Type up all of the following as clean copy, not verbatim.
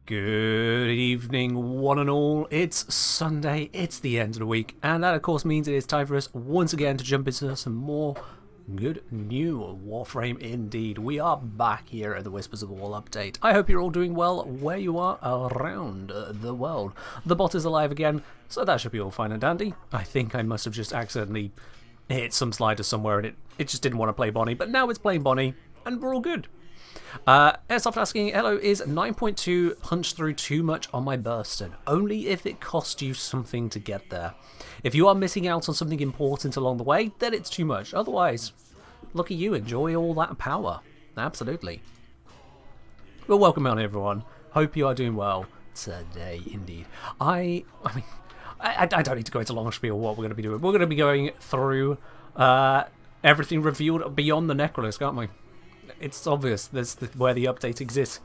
Good evening, one and all. It's Sunday, it's the end of the week, and that of course means it is time for us once again to jump into some more good new Warframe indeed. We are back here at the Whispers of the Wall update. I hope you're all doing well where you are around the world. The bot is alive again, so that should be all fine and dandy. I think I must have just accidentally hit some slider somewhere and it just didn't want to play Bonnie, but now it's playing Bonnie, and we're all good. Airsoft asking, hello, is 9.2 punch through too much on my Burston? Only if it costs you something to get there. If you are missing out on something important along the way, then it's too much. Otherwise, look at you, enjoy all that power. Absolutely. Well, welcome on everyone. Hope you are doing well today, indeed. I don't need to go into long spiel what we're going to be doing. We're going to be going through everything revealed beyond the Necrolist, aren't we? It's obvious that's where the update exists.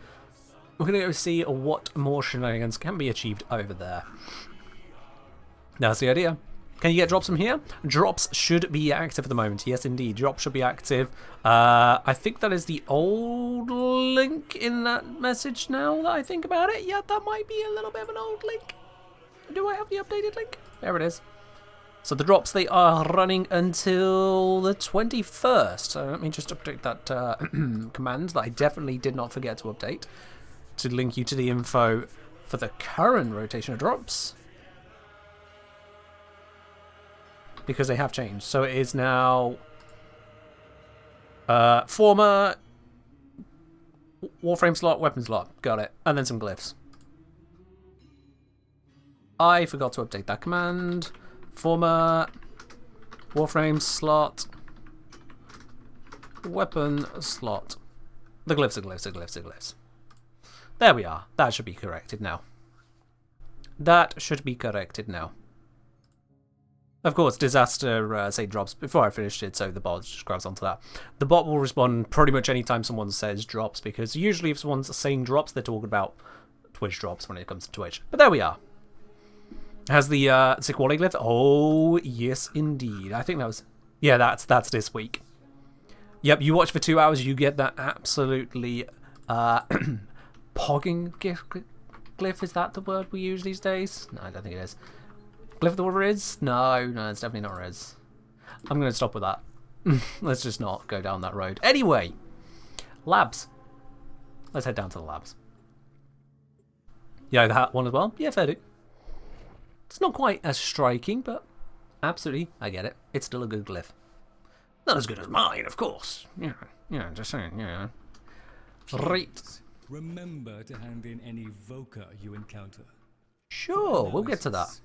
We're going to go see what more shenanigans can be achieved over there. That's the idea. Can you get drops from here? Drops should be active at the moment. Yes, indeed. Drops should be active. I think that is the old link in that message now that I think about it. Yeah, that might be a little bit of an old link. Do I have the updated link? There it is. So the drops, they are running until the 21st. So let me just update that command that I definitely did not forget to update to link you to the info for the current rotation of drops. Because they have changed. So it is now former Warframe slot, weapon slot. Got it. And then some glyphs. I forgot to update that command. Former Warframe slot, weapon slot. The glyphs are glyphs are glyphs are glyphs. There we are. That should be corrected now. That should be corrected now. Of course, disaster say drops before I finished it, so the bot just grabs onto that. The bot will respond pretty much anytime someone says drops, because usually if someone's saying drops, they're talking about Twitch drops when it comes to Twitch. But there we are. Has the sick quality glyph? Oh, yes, indeed. I think that was... Yeah, that's this week. Yep, you watch for 2 hours, you get that absolutely pogging glyph. Is that the word we use these days? No, I don't think it is. Glyph the word is? No, it's definitely not Riz. I'm going to stop with that. Let's just not go down that road. Anyway, labs. Let's head down to the labs. Yeah, that one as well? Yeah, fair do. It's not quite as striking, but absolutely, I get it. It's still a good glyph. Not as good as mine, of course. Yeah, just saying, yeah. Right. Remember to hand in any Voca you encounter. Sure, we'll get to that.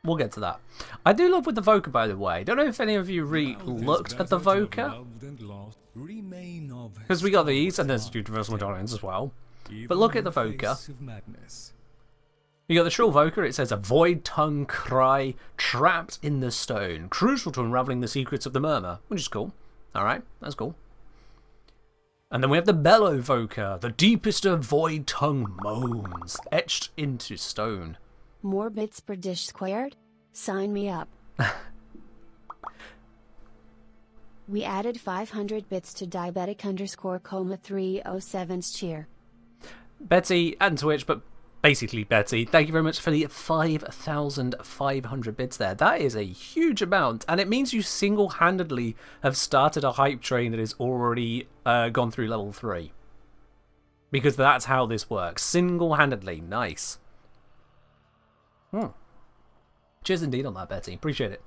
We'll get to that. I do love with the Voca, by the way. Don't know if any of you really looked at the Voca. Because we got these, and there's universal medallions as well. But look at the Voca. You got the shrill Voca, it says a void tongue cry trapped in the stone, crucial to unraveling the secrets of the murmur, which is cool. Alright, that's cool. And then we have the bellow Voca, the deepest of void tongue moans, etched into stone. More bits per dish squared? Sign me up. We added 500 bits to diabetic_coma307's cheer. Betty and Twitch, but basically Betty, thank you very much for the 5,500 bits there. That is a huge amount, and it means you single-handedly have started a hype train that is already gone through level 3. Because that's how this works. Single-handedly. Nice. Cheers indeed on that, Betty. Appreciate it.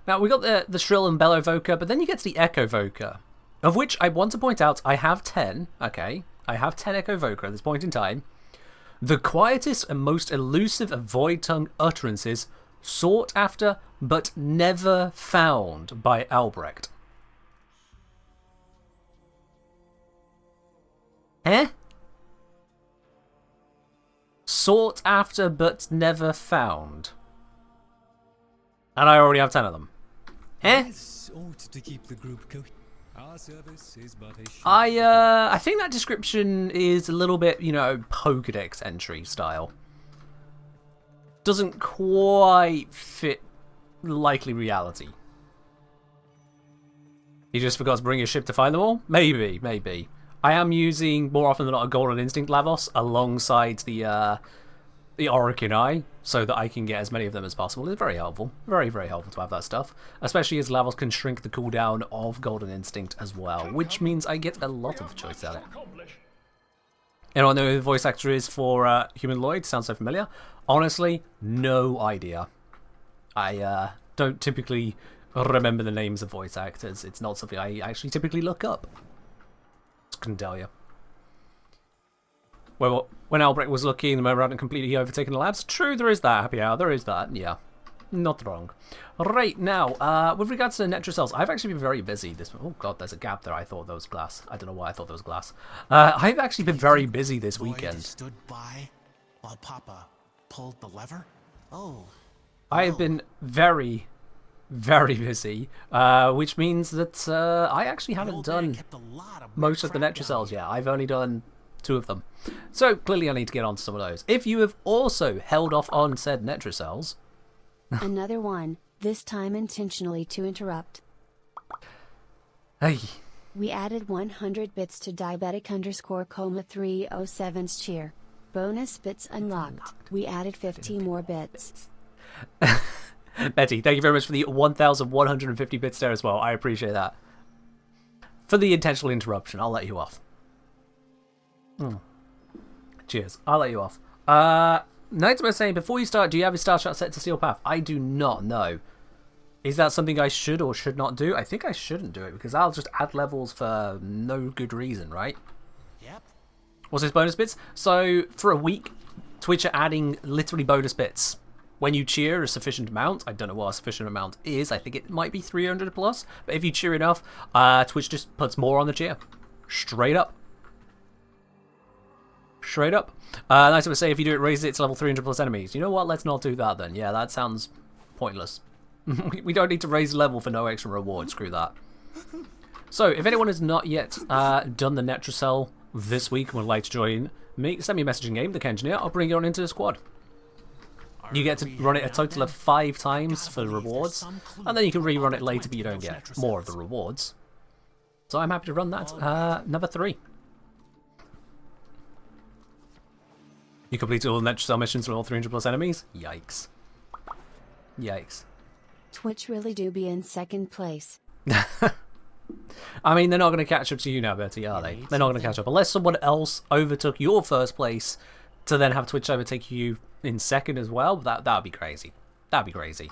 Now, we got the shrill and bellow Voca, but then you get to the echo Voca, of which I want to point out I have 10. Okay, I have 10 echo Voca at this point in time. The quietest and most elusive of void tongue utterances sought after but never found by Albrecht. Eh? Sought after but never found. And I already have 10 of them. Eh? This ought to keep the group coherent. Our service is but a I think that description is a little bit, you know, Pokédex entry style. Doesn't quite fit likely reality. He just forgot to bring his ship to find them all? Maybe. I am using more often than not a Golden Instinct Lavos alongside the Orokin Eye, so that I can get as many of them as possible. It's very helpful. Very, very helpful to have that stuff. Especially as Lavos can shrink the cooldown of Golden Instinct as well, which means I get a lot of choice at it. Anyone know who the voice actor is for Human Lloyd? Sounds so familiar. Honestly, no idea. I don't typically remember the names of voice actors. It's not something I actually typically look up. Just couldn't tell you. Well, when Albrecht was lucky and around and completely overtaken the labs, true, there is that, Happy Hour, there is that, yeah. Not wrong. Right, now, with regards to the Netra cells, I've actually been very busy this... Oh god, there's a gap there, I thought that was glass. I don't know why I thought that was glass. I've actually been very busy this weekend. Stood by while Papa pulled the lever? Oh. I have been very, very busy, which means that I actually haven't done most of the Netra cells yet. I've only done 2 of them. So clearly I need to get on to some of those. If you have also held off on said Netra cells... Another one, this time intentionally to interrupt. Hey. We added 100 bits to diabetic_coma307's cheer. Bonus bits unlocked. We added 50 more bits. Betty, thank you very much for the 1,150 bits there as well. I appreciate that. For the intentional interruption, I'll let you off. Cheers. I'll let you off. Next, I'm saying, before you start, do you have a star shot set to Steel Path? I do not know. Is that something I should or should not do? I think I shouldn't do it because I'll just add levels for no good reason, right? Yep. What's this bonus bits? So, for a week, Twitch are adding literally bonus bits. When you cheer a sufficient amount, I don't know what a sufficient amount is, I think it might be 300 plus, but if you cheer enough, Twitch just puts more on the cheer. Straight up. Straight up. Nice to say, if you do it, raises it to level 300 plus enemies. You know what? Let's not do that then. Yeah, that sounds pointless. We don't need to raise level for no extra reward. Screw that. So, if anyone has not yet done the Netra Cell this week and would like to join me, send me a message in game, the Engineer. I'll bring you on into the squad. You get to run it a total of 5 times for the rewards, and then you can rerun it later, but you don't get more of the rewards. So I'm happy to run that. Number 3. You completed all the Netra Cell missions with all 300 plus enemies? Yikes. Yikes. Twitch really do be in second place. I mean, they're not going to catch up to you now, Bertie, are they? They're not going to catch up. Unless someone else overtook your first place to then have Twitch overtake you in second as well. That would be crazy. That would be crazy.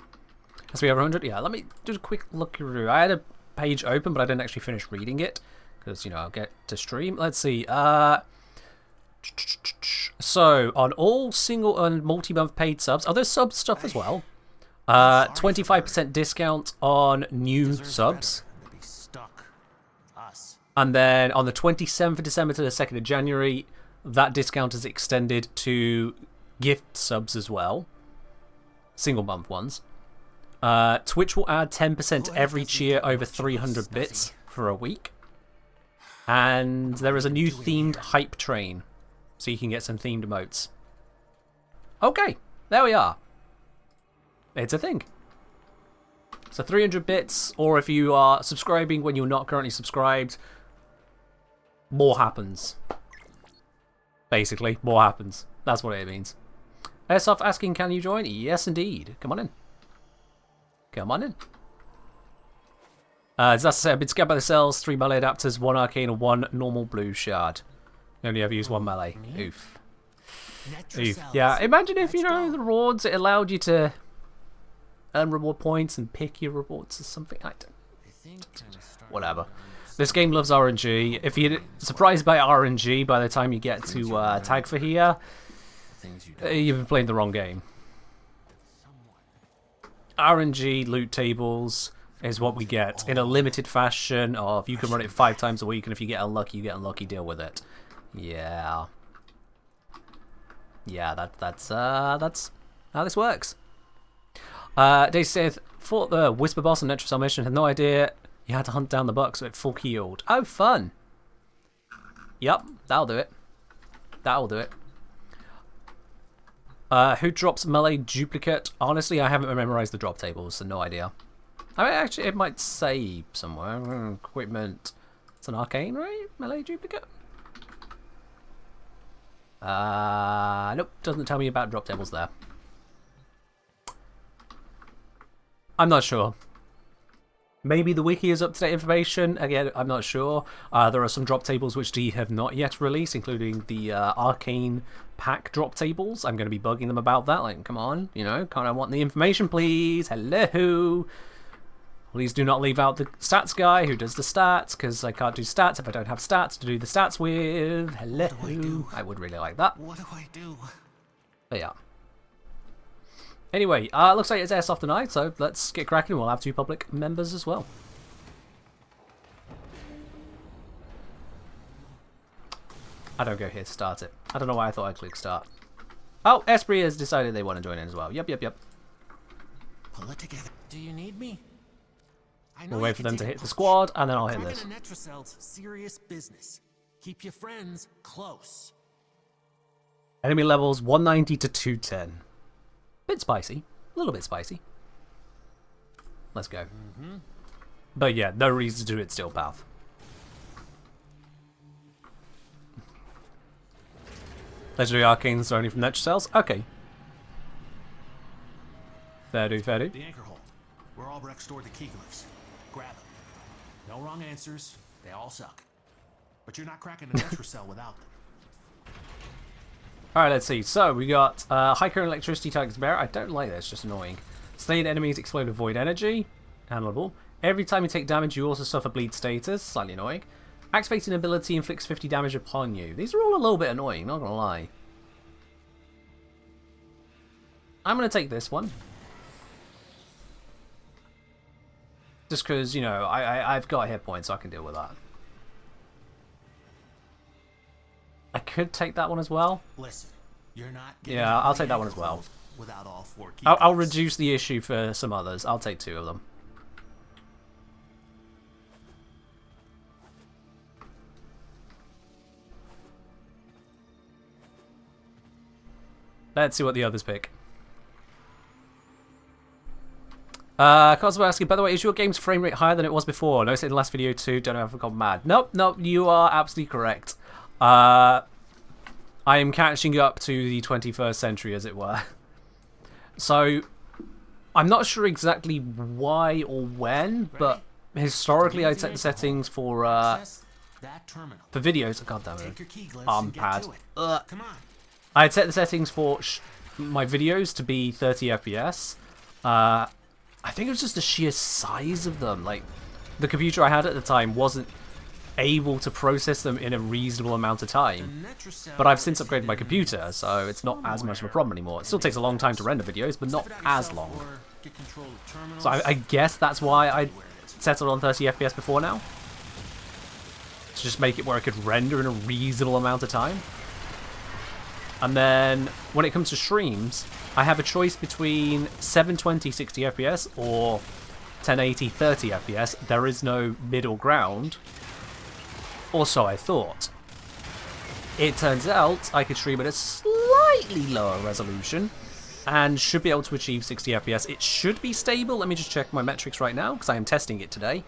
Has to be over 100? Yeah, let me do a quick look through. I had a page open, but I didn't actually finish reading it. Because, you know, I'll get to stream. Let's see. So, on all single and multi-month paid subs, oh, there's sub stuff as well. 25% discount on new subs. And then on the 27th of December to the 2nd of January, that discount is extended to gift subs as well. Single month ones. Twitch will add 10% every cheer over 300 bits for a week. And there is a new themed hype train. So you can get some themed emotes. Okay, there we are. It's a thing. So 300 bits, or if you are subscribing when you're not currently subscribed, more happens. Basically, more happens. That's what it means. Airsoft asking, can you join? Yes, indeed. Come on in. Come on in. As I said, I've been scared by the cells, 3 melee adapters, 1 arcane, and 1 normal blue shard. You only ever use 1 melee. Oof. Oof. Yeah, imagine if, you know, the rewards, it allowed you to earn reward points and pick your rewards or something. I don't... Whatever. This game loves RNG. If you're surprised by RNG by the time you get to tag for here, you've been playing the wrong game. RNG loot tables is what we get in a limited fashion of you can run it 5 times a week, and if you get unlucky, you get unlucky, deal with it. Yeah. Yeah, that's how this works. Dave says, fought the Whisper boss on Netra Cell mission, had no idea you had to hunt down the bugs with full healed. Oh, fun. Yep, that'll do it. That'll do it. Who drops melee duplicate? Honestly, I haven't memorized the drop tables, so no idea. I mean, actually, it might say somewhere. Equipment. It's an arcane, right? Melee duplicate? Nope, doesn't tell me about drop tables there. I'm not sure. Maybe the wiki is up-to-date information. Again, I'm not sure. There are some drop tables which D have not yet released, including the arcane pack drop tables. I'm going to be bugging them about that. Like, come on, you know, kind of want the information, please. Hello. Please do not leave out the stats guy who does the stats, because I can't do stats if I don't have stats to do the stats with. Hello. What do I do? I would really like that. What do I do? But yeah. Anyway, looks like it's Airsoft tonight, so let's get cracking. We'll have 2 public members as well. I don't go here to start it. I don't know why I thought I'd click start. Oh, Esprit has decided they want to join in as well. Yep. Pull it together. Do you need me? We'll wait for them to hit the squad, and then I'll hit this. Serious business. Keep your friends close. Enemy levels 190 to 210. Bit spicy. A little bit spicy. Let's go. But yeah, no reason to do it still path. Legendary arcanes are only from nature cells? Okay. Fair do. The anchor hole. Where Albrecht stored the key glyphs. Grab them. No wrong answers. They all suck. But you're not cracking a Netra cell without them. Alright, let's see. So, we got high current electricity targets bear. I don't like this, just annoying. Slain enemies explode with void energy. Handleable. Every time you take damage, you also suffer bleed status. Slightly annoying. Activating ability inflicts 50 damage upon you. These are all a little bit annoying, not gonna lie. I'm gonna take this one. Just because, you know, I've got hit points, so I can deal with that. I could take that one as well. Listen, you're not yeah, I'll take that one as well. Without all 4 key I'll glyphs. reduce the issue for some others. I'll take 2 of them. Let's see what the others pick. Cosmo asking, by the way, is your game's frame rate higher than it was before? Noticed it in the last video too. Don't know if I've gone mad. Nope, you are absolutely correct. I am catching up to the 21st century, as it were. So, I'm not sure exactly why or when, but historically I set the settings for videos. God damn it. Arm pad. Come on. I had set the settings for my videos to be 30 FPS. I think it was just the sheer size of them. Like, the computer I had at the time wasn't able to process them in a reasonable amount of time. But I've since upgraded my computer, so it's not as much of a problem anymore. It still takes a long time to render videos, but not as long. So I guess that's why I settled on 30 FPS before now. To just make it where I could render in a reasonable amount of time. And then, when it comes to streams, I have a choice between 720 60 FPS or 1080 30 FPS. There is no middle ground. Or so I thought. It turns out I could stream at a slightly lower resolution and should be able to achieve 60 FPS. It should be stable. Let me just check my metrics right now because I am testing it today.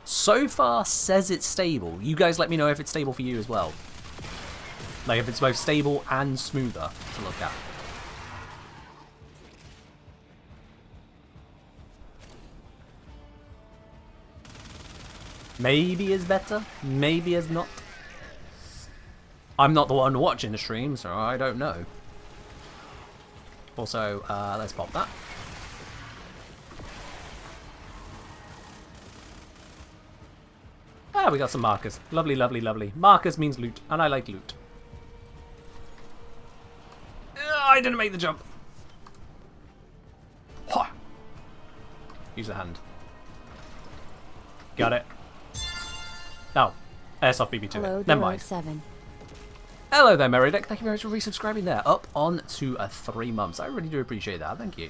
So far says it's stable. You guys let me know if it's stable for you as well. Like if it's both stable and smoother to look at. Maybe is better, maybe is not. I'm not the one watching the stream, so I don't know. Also, let's pop that. Ah, we got some markers. Lovely, lovely, lovely. Markers means loot, and I like loot. I didn't make the jump. Use the hand. Got it. Oh, Airsoft BB2. Hello, Never mind. 7. Hello there, Meridek. Thank you very much for resubscribing there. Up on to 3 months. I really do appreciate that. Thank you.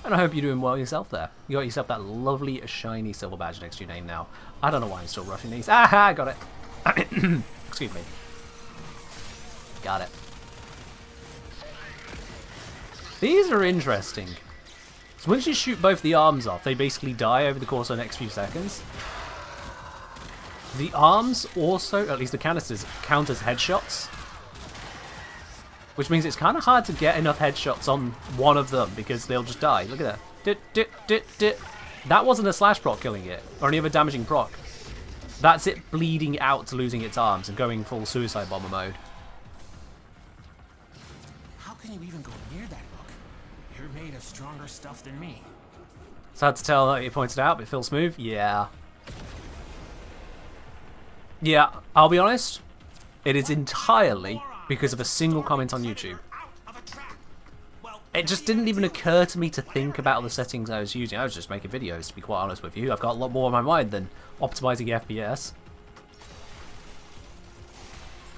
And I hope you're doing well yourself there. You got yourself that lovely, shiny silver badge next to your name now. I don't know why I'm still rushing these. Aha, got it. Excuse me. Got it. These are interesting. So once you shoot both the arms off, they basically die over the course of the next few seconds. The arms also, at least the canisters, count as headshots. Which means it's kind of hard to get enough headshots on one of them because they'll just die. Look at that. Dit, dit, dit, dit. That wasn't a slash proc killing it, or any other damaging proc. That's it bleeding out to losing its arms and going full suicide bomber mode. How can you even go near that book? You're made of stronger stuff than me. It's hard to tell, like you pointed out, but it feels smooth. Yeah. Yeah, I'll be honest. It is entirely because of a single comment on YouTube. It just didn't even occur to me to think about the settings I was using. I was just making videos, to be quite honest with you. I've got a lot more on my mind than optimizing FPS.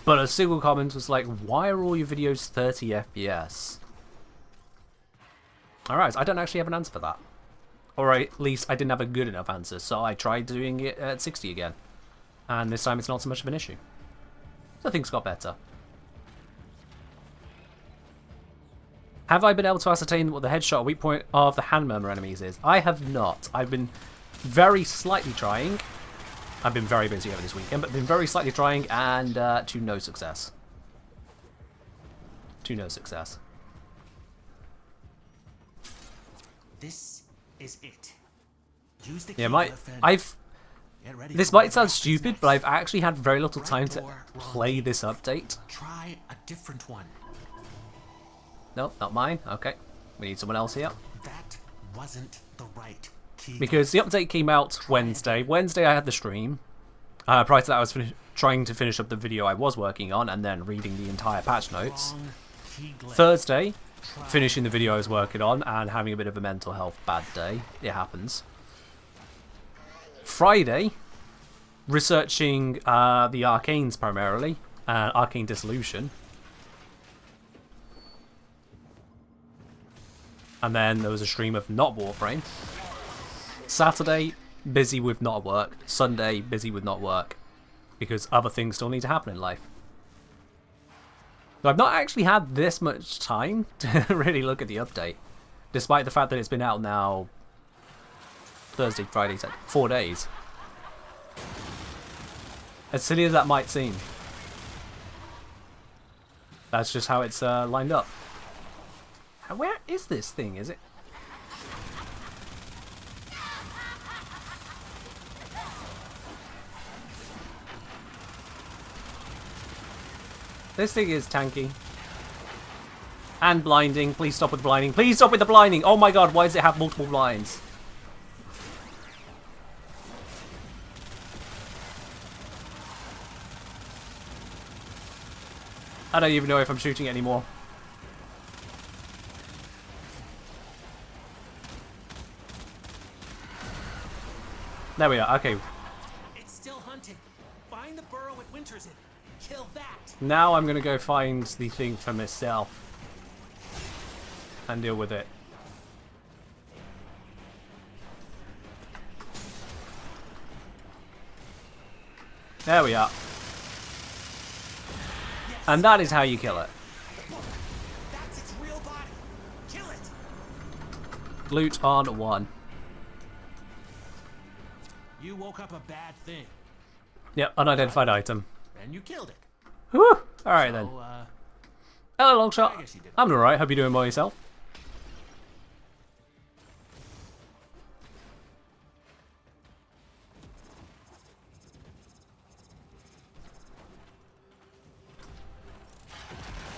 But a single comment was like, why are all your videos 30 FPS? Alright, I don't actually have an answer for that. Or at least I didn't have a good enough answer, so I tried doing it at 60 again. And this time it's not so much of an issue. So things got better. Have I been able to ascertain what the headshot weak point of the hand murmur enemies is? I have not. I've been very slightly trying. I've been very busy over this weekend, but been very slightly trying and to no success. To no success. This is it. Use the Yeah, this might sound stupid, but I've actually had very little time to play this update. Try a different one. No, not mine. Okay. We need someone else here. That wasn't the right key. Because the update came out Wednesday. Wednesday I had the stream. Prior to that I was trying to finish up the video I was working on and then reading the entire patch notes. Thursday, finishing the video I was working on and having a bit of a mental health bad day. It happens. Friday, researching the Arcanes primarily. Arcane Dissolution. And then there was a stream of not Warframe. Saturday, busy with not work. Sunday, busy with not work. Because other things still need to happen in life. So I've not actually had this much time to really look at the update. Despite the fact that it's been out now Thursday, Friday, 4 days. As silly as that might seem. That's just how it's lined up. Where is this thing, is it? This thing is tanky. And blinding. Please stop with blinding. Please stop with the blinding! Oh my god, why does it have multiple blinds? I don't even know if I'm shooting it anymore. There we are, okay. It's still hunting. Find the burrow it winters in. Kill that. Now I'm gonna go find the thing for myself. And deal with it. There we are. And that is how you kill it. That's its real body. Kill it. Loot on 1. You woke up a bad thing, Yep, unidentified item. and you killed it. Whew! Alright then. So, Hello, I Longshot. guess you did. I'm alright, hope you're doing well yourself.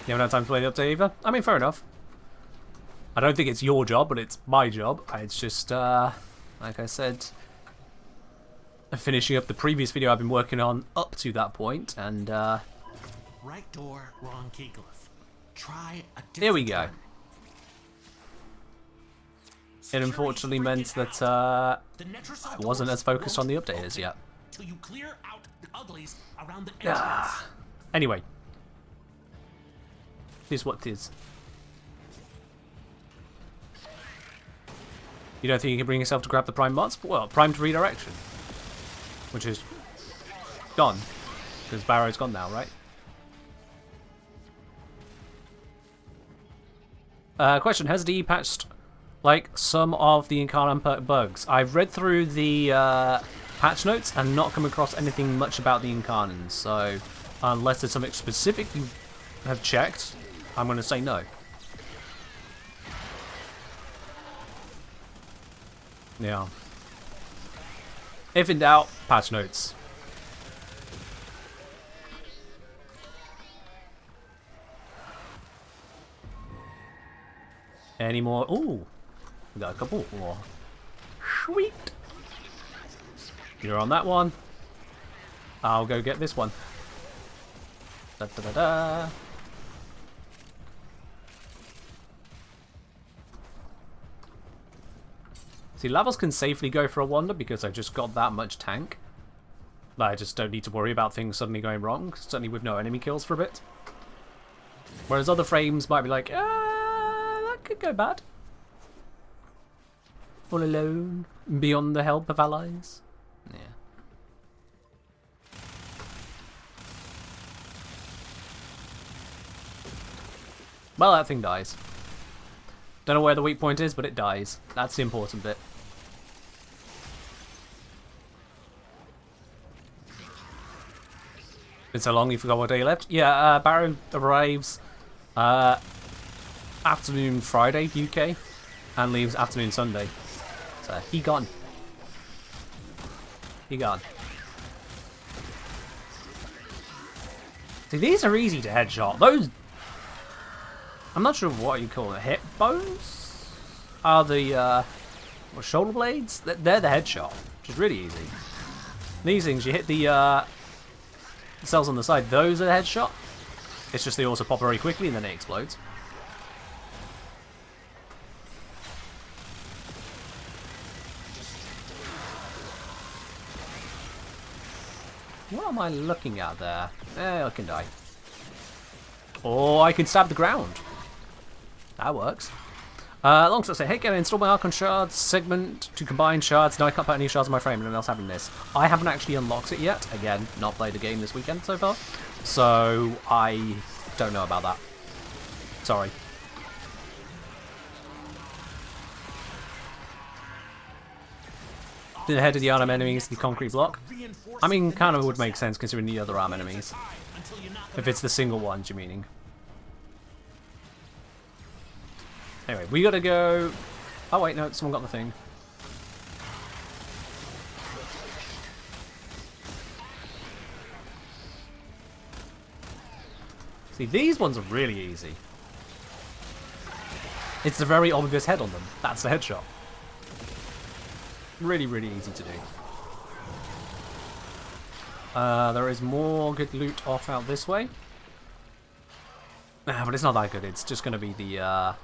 You haven't had time to play the update either? I mean, fair enough. I don't think it's your job, but it's my job. It's just, like I said, finishing up the previous video I've been working on up to that point, and, Right door, wrong key glyph. Try a different here we go. one. It unfortunately meant that, I wasn't as focused on the update as yet. Till you clear out the uglies around the entrance. Anyway. Here's what it is. You don't think you can bring yourself to grab the prime mods? Well, primed redirection. Which is gone. Because Barrow's gone now, right? Question, has DE patched like some of the Incarnate bugs? I've read through the patch notes and not come across anything much about the Incarnans. So unless there's something specific you have checked, I'm going to say no. Yeah. If in doubt, patch notes. Any more? Ooh, we got a couple more. Sweet. You're on that one. I'll go get this one. Da da da da. See, Lavos can safely go for a wander because I've just got that much tank. I just don't need to worry about things suddenly going wrong, certainly with no enemy kills for a bit. Whereas other frames might be like, that could go bad. All alone, beyond the help of allies. Yeah. Well, that thing dies. Don't know where the weak point is, but it dies. That's the important bit. Been so long you forgot what day left? Yeah, Barrow arrives afternoon Friday, UK, and leaves afternoon Sunday. So, he gone. He gone. See, these are easy to headshot. Those... I'm not sure what you call it. Hip bones? Are the shoulder blades? They're the headshot, which is really easy. These things, you hit the cells on the side. Those are the headshot. It's just they also pop very quickly and then it explodes. What am I looking at there? I can die. Or I can stab the ground. That works. Long shot say, hey, can I install my Archon shards segment to combine shards? No, I can't put any shards on my frame, and else having this. I haven't actually unlocked it yet. Again, not played the game this weekend so far. So, I don't know about that. Sorry. The head of the arm enemies, the concrete block. I mean, kind of would make sense considering the other arm enemies. If it's the single ones, you're meaning. Anyway, we gotta go... Oh wait, no, someone got the thing. See, these ones are really easy. It's the very obvious head on them. That's the headshot. Really, really easy to do. There is more good loot off out this way. But it's not that good. It's just going to be the,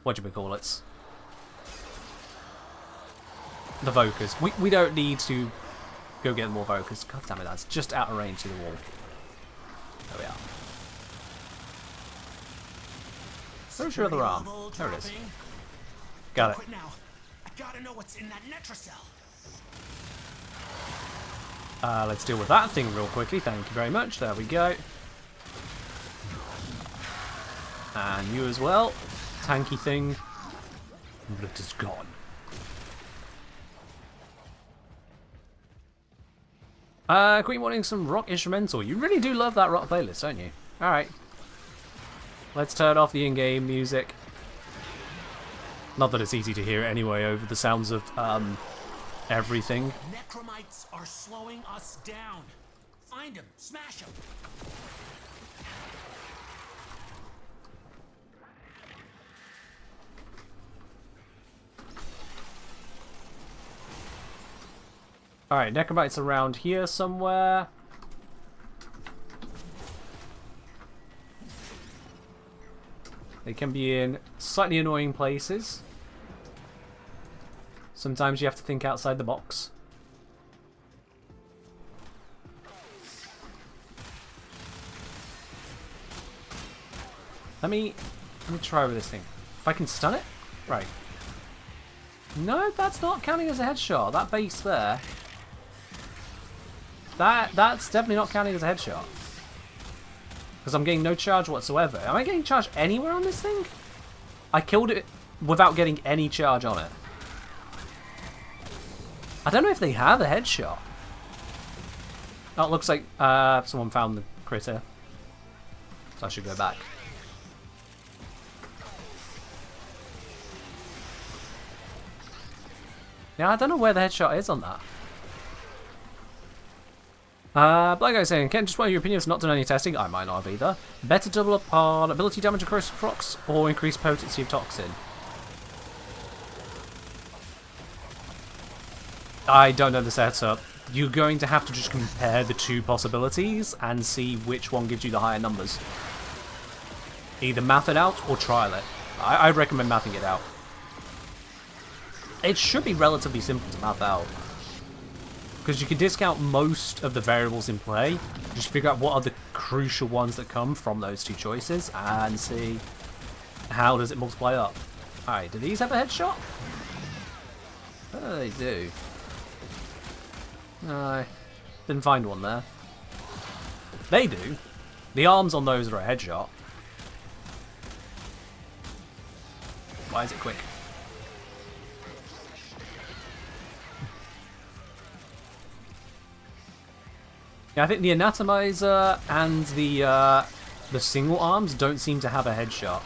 what do we call it? The Vokers. We don't need to go get more Vokers. God damn it, that's just out of range to the wall. There we are. Where's your other arm? There it is. Got it. I gotta know what's in that Netracell. Let's deal with that thing real quickly. Thank you very much. There we go. And you as well. Tanky thing. But it's gone. Queen wanting some rock instrumental. You really do love that rock playlist, don't you? Alright. Let's turn off the in-game music. Not that it's easy to hear anyway over the sounds of everything. Necromites are slowing us down. Find them, smash them. Alright, Necromites around here somewhere. They can be in slightly annoying places. Sometimes you have to think outside the box. Let me try with this thing. If I can stun it? Right. No, that's not counting as a headshot. That base there. That's definitely not counting as a headshot. Because I'm getting no charge whatsoever. Am I getting charge anywhere on this thing? I killed it without getting any charge on it. I don't know if they have a headshot. Oh, it looks like someone found the critter. So I should go back. Yeah, I don't know where the headshot is on that. Black guy saying, Ken, just what are your opinions? Not done any testing? I might not have either. Better double up on ability damage across procs or increase potency of toxin? I don't know the setup. You're going to have to just compare the two possibilities and see which one gives you the higher numbers. Either math it out or trial it. I recommend mathing it out. It should be relatively simple to math out. Because you can discount most of the variables in play. Just figure out what are the crucial ones that come from those two choices and see how does it multiply up. Alright, do these have a headshot? Oh, they do. No, didn't find one there. They do. The arms on those are a headshot. Why is it quick? Yeah, I think the anatomizer and the single arms don't seem to have a headshot.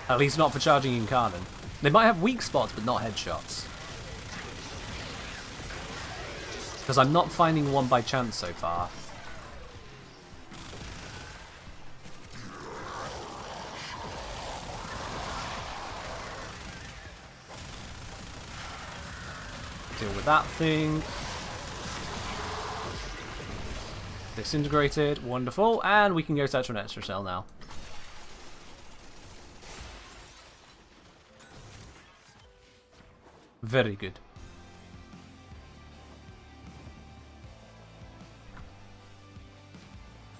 At least not for charging Incarnon. They might have weak spots, but not headshots. Because I'm not finding one by chance so far. Deal with that thing. Disintegrated, wonderful, and we can go search for an extra cell now. Very good.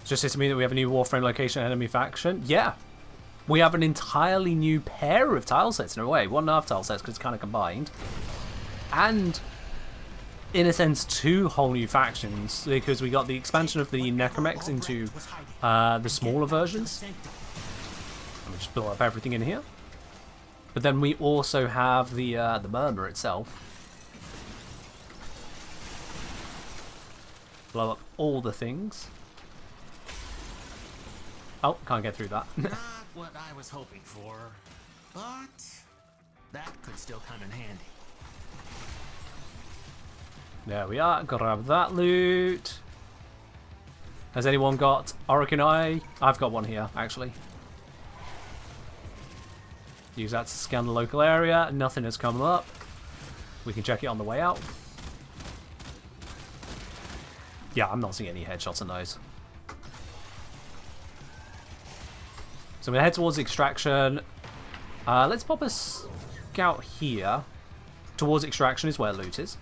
Just says to me that we have a new Warframe location enemy faction. Yeah, we have an entirely new pair of tile sets in a way. 1.5 tile sets because it's kind of combined. And in a sense, 2 whole new factions because we got the expansion of the Necromechs into the smaller versions. Let me just build up everything in here. But then we also have the Murmur itself. Blow up all the things. Oh, can't get through that. Not what I was hoping for, but that could still come in handy. There we are. Grab that loot. Has anyone got Orokin Eye? I've got one here, actually. Use that to scan the local area. Nothing has come up. We can check it on the way out. Yeah, I'm not seeing any headshots on those. So we're going to head towards extraction. Let's pop a scout here. Towards extraction is where loot is.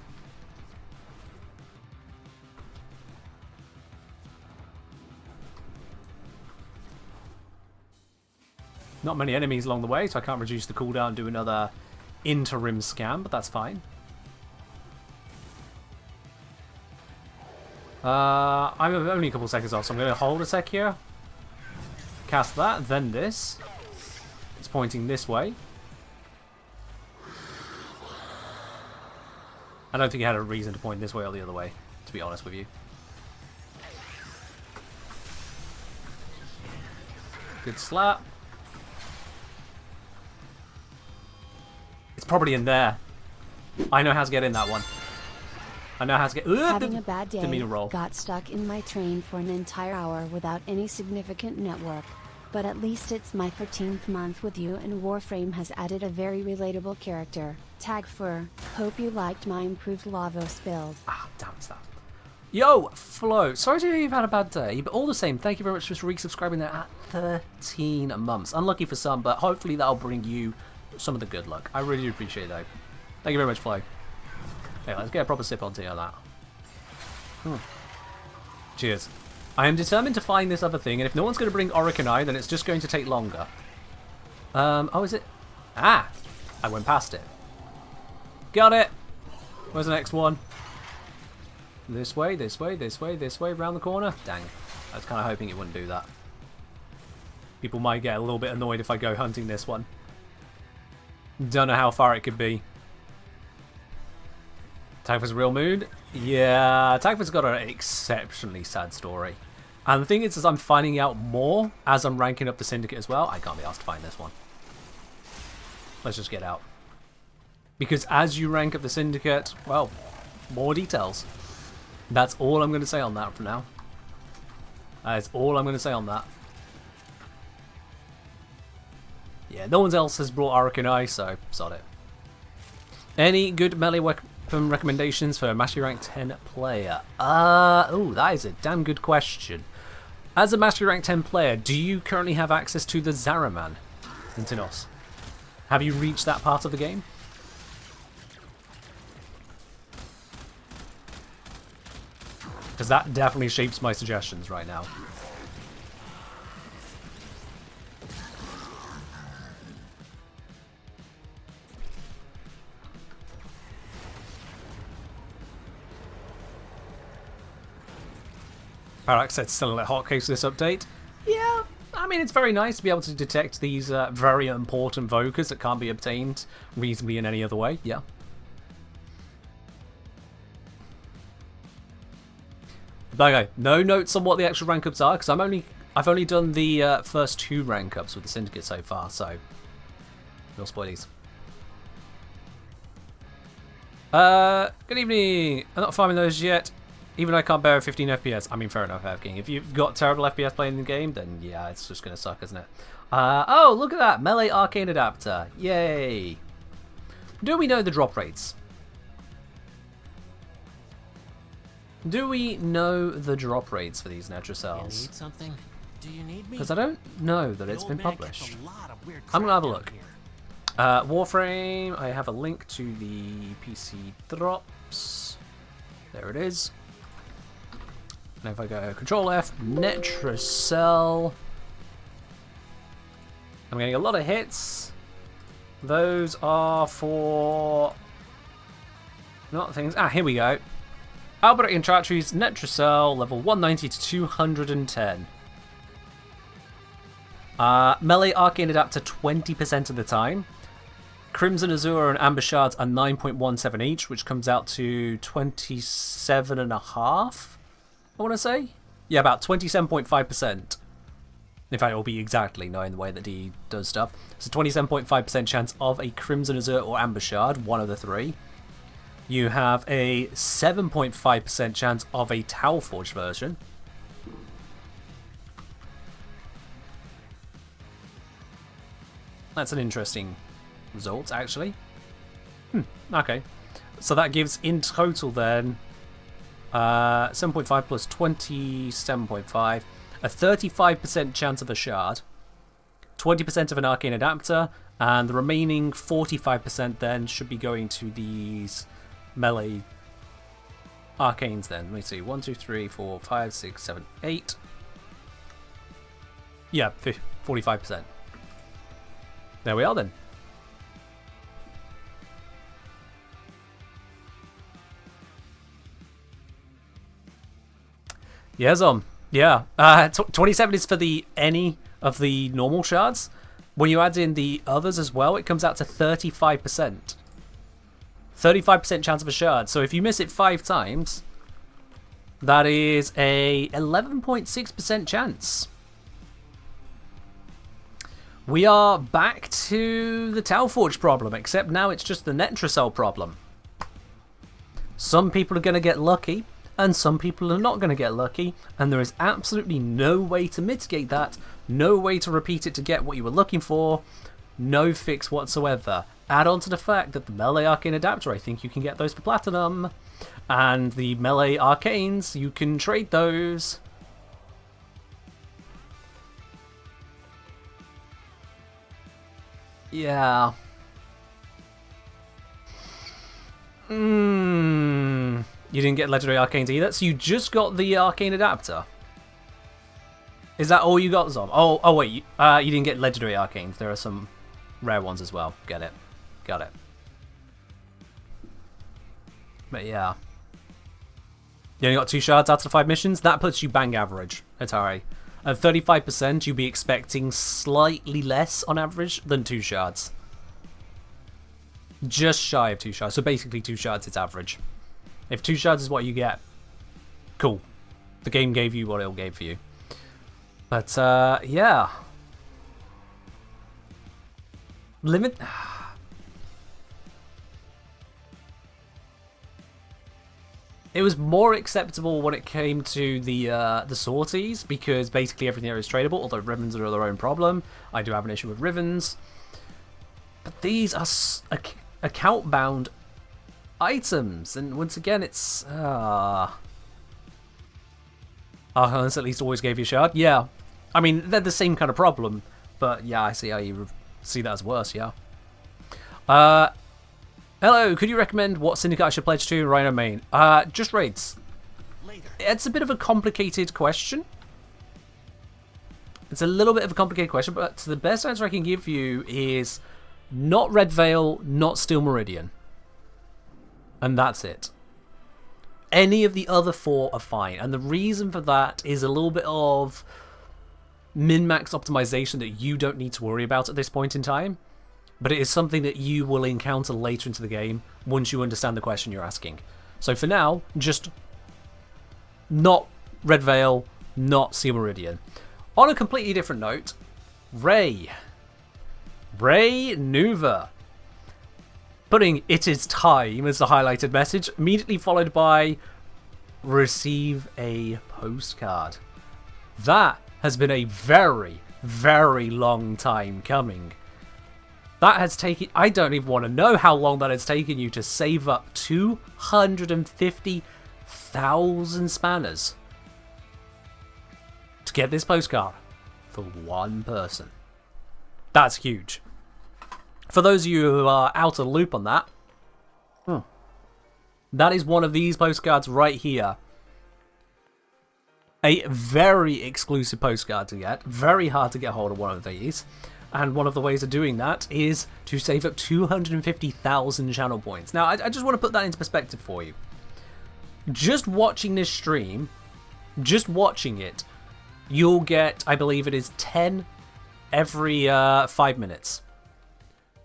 Not many enemies along the way, so I can't reduce the cooldown and do another interim scan, but that's fine. I'm only a couple seconds off, so I'm going to hold a sec here. Cast that, then this. It's pointing this way. I don't think it had a reason to point this way or the other way, to be honest with you. Good slap. It's probably in there. I know how to get in that one. I know how to get... Having a bad day, didn't mean to roll. got stuck in my train for an entire hour without any significant network. But at least it's my 13th month with you and Warframe has added a very relatable character. Tag for, hope you liked my improved Lavos build. Ah, damn it's that. Yo, Flo, sorry to hear you've had a bad day, but all the same, thank you very much for resubscribing there at 13 months. Unlucky for some, but hopefully that'll bring you some of the good luck. I really do appreciate it, though. Thank you very much, Flo. Hey, let's get a proper sip on tea on that. Cheers. I am determined to find this other thing, and if no one's going to bring Orokin Eye, then it's just going to take longer. Oh, is it? Ah! I went past it. Got it! Where's the next one? This way, this way, this way, this way, round the corner? Dang. I was kind of hoping it wouldn't do that. People might get a little bit annoyed if I go hunting this one. Don't know how far it could be. Typhus real mood? Yeah, Typhus got an exceptionally sad story. And the thing is I'm finding out more as I'm ranking up the Syndicate as well. I can't be asked to find this one. Let's just get out. Because as you rank up the Syndicate, well, more details. That's all I'm going to say on that for now. That's all I'm going to say on that. Yeah, no one else has brought Arakanai, so sod it. Any good melee weapon recommendations for a Mastery Rank 10 player? Oh, that is a damn good question. As a Mastery Rank 10 player, do you currently have access to the Zaraman in Tinos? Have you reached that part of the game? Because that definitely shapes my suggestions right now. Parallax said still a little hotcakes for this update. Yeah, I mean, it's very nice to be able to detect these very important Vokers that can't be obtained reasonably in any other way. Yeah. Okay, no notes on what the actual rank ups are because I've only done the first 2 rank ups with the Syndicate so far, so no spoilies. Good evening. I'm not farming those yet. Even though I can't bear 15 FPS. I mean, fair enough, King. If you've got terrible FPS playing the game, then yeah, it's just going to suck, isn't it? Oh, look at that. Melee Arcane Adapter. Yay. Do we know the drop rates? Do we know the drop rates for these Netrocells? You need something? Do you need me? Because I don't know that it's been published. I'm going to have a look. Here. Warframe, I have a link to the PC drops. There it is. And if I go Control F, Netrocell. I'm getting a lot of hits. Those are for... not things... ah, here we go. Albert Intractries, Netrocell, level 190 to 210. Melee Arcane Adapter 20% of the time. Crimson Azure and Amber Shards are 9.17 each, which comes out to 27.5, I want to say? Yeah, about 27.5%. In fact, it will be exactly, knowing the way that he does stuff. So 27.5% chance of a Crimson Azure or Amber Shard, one of the 3. You have a 7.5% chance of a Tau Forge version. That's an interesting result, actually. Okay. So that gives, in total then, 7.5 plus 27.5, a 35% chance of a Shard, 20% of an Arcane Adapter, and the remaining 45% then should be going to these melee Arcanes then. Let me see, 1, 2, 3, 4, 5, 6, 7, 8. Yeah, 45%. There we are then. Yeah, yeah. 27 is for any of the normal shards. When you add in the others as well, it comes out to 35%. 35% chance of a shard. So if you miss it 5 times, that is a 11.6% chance. We are back to the Tau Forge problem, except now it's just the Netrocell problem. Some people are going to get lucky, and some people are not going to get lucky, and there is absolutely no way to mitigate that, no way to repeat it to get what you were looking for, no fix whatsoever. Add on to the fact that the Melee Arcane Adapter, I think you can get those for Platinum, and the Melee Arcanes, you can trade those. Yeah. You didn't get Legendary Arcanes either, so you just got the Arcane Adapter. Is that all you got, Zom? Oh wait, you didn't get Legendary Arcanes. There are some rare ones as well. Get it. Got it. But yeah. You only got 2 shards out of 5 missions. That puts you bang average, Atari. At 35%, you'd be expecting slightly less on average than 2 shards. Just shy of 2 shards. So basically 2 shards is average. If 2 shards is what you get, cool. The game gave you what it gave for you. But, yeah. Limit... It was more acceptable when it came to the sorties, because basically everything there is tradable, although ribbons are their own problem. I do have an issue with ribbons. But these are account-bound items, and once again, it's... Archons at least always gave you a shard. Yeah. I mean, they're the same kind of problem, but yeah, I see how you see that as worse, yeah. Hello, could you recommend what syndicate I should pledge to in Rhino Main? Just raids. Later. It's a bit of a complicated question. It's a little bit of a complicated question, but the best answer I can give you is not Red Veil, not Steel Meridian. And that's it. Any of the other 4 are fine, and the reason for that is a little bit of min-max optimization that you don't need to worry about at this point in time. But it is something that you will encounter later into the game once you understand the question you're asking. So for now, just not Red Veil, not Steel Meridian. On a completely different note, Ray Nuva. Putting "it is time" as the highlighted message, immediately followed by receive a postcard. That has been a very, very long time coming. That has taken... I don't even want to know how long that has taken you to save up 250,000 spanners to get this postcard for one person. That's huge. For those of you who are out of the loop on that, that is one of these postcards right here. A very exclusive postcard to get. Very hard to get hold of one of these. And one of the ways of doing that is to save up 250,000 channel points. Now, I just want to put that into perspective for you. Just watching this stream, just watching it, you'll get, I believe it is 10 every 5 minutes.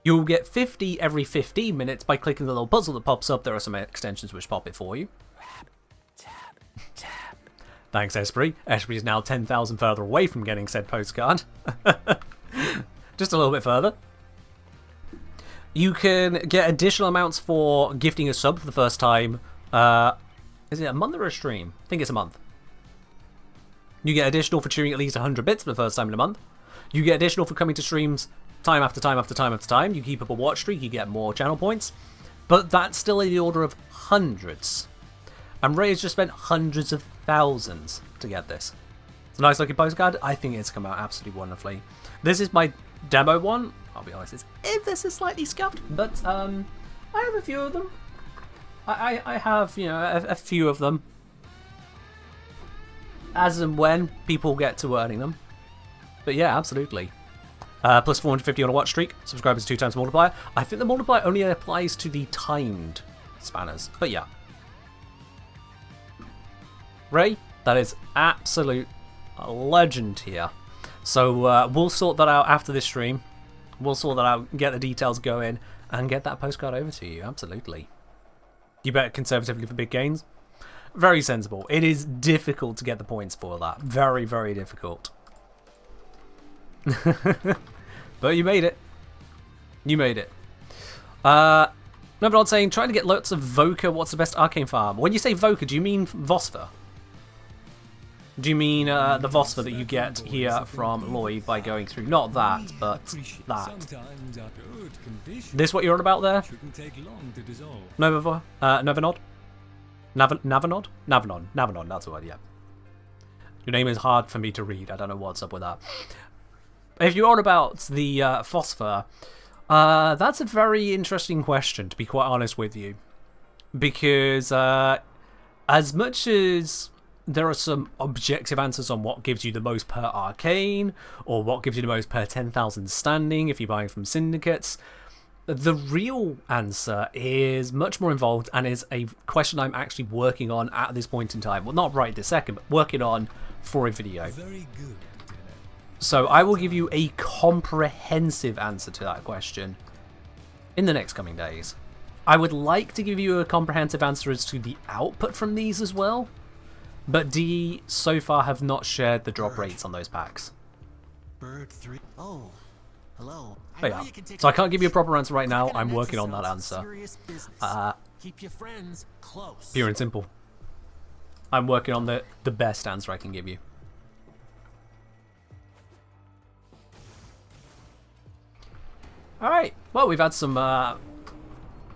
You'll get 50 every 15 minutes by clicking the little puzzle that pops up. There are some extensions which pop it for you. Thanks, Esprit. Esprit is now 10,000 further away from getting said postcard. Just a little bit further. You can get additional amounts for gifting a sub for the first time. Is it a month or a stream? I think it's a month. You get additional for cheering at least 100 bits for the first time in a month. You get additional for coming to streams time after time after time after time. You keep up a watch streak, you get more channel points. But that's still in the order of hundreds. And Ray has just spent hundreds of thousands to get this. It's a nice looking postcard. I think it's come out absolutely wonderfully. This is my demo one. I'll be honest, this is slightly scuffed, but I have a few of them. I have, you know, a few of them. As and when people get to earning them. But yeah, absolutely. Plus 450 on a watch streak. Subscribers 2 times multiplier. I think the multiplier only applies to the timed spanners. But yeah. Ray, that is absolute legend here. So we'll sort that out after this stream. We'll sort that out, get the details going, and get that postcard over to you. Absolutely. You bet conservatively for big gains. Very sensible. It is difficult to get the points for that. Very, very difficult. But you made it. You made it. Remember I'm saying trying to get lots of Voca. What's the best arcane farm? When you say Voca, do you mean Vosper? Do you mean the Vosper that you get here from Lloyd by going through? Not that, but that. This what you're on about there? Novanod? Navanod? Navanon, that's the word, yeah. Your name is hard for me to read. I don't know what's up with that. If you're on about the phosphor, that's a very interesting question, to be quite honest with you. Because as much as there are some objective answers on what gives you the most per arcane, or what gives you the most per 10,000 standing if you're buying from syndicates, the real answer is much more involved and is a question I'm actually working on at this point in time. Well, not right this second, but working on for a video. Very good. So I will give you a comprehensive answer to that question in the next coming days. I would like to give you a comprehensive answer as to the output from these as well, but DE so far have not shared the drop rates on those packs. Bird 3. Oh, hello. But yeah, so I can't give you a proper answer right now. I'm working on that answer. Keep your friends close. Pure and simple. I'm working on the best answer I can give you. Alright, well, we've had some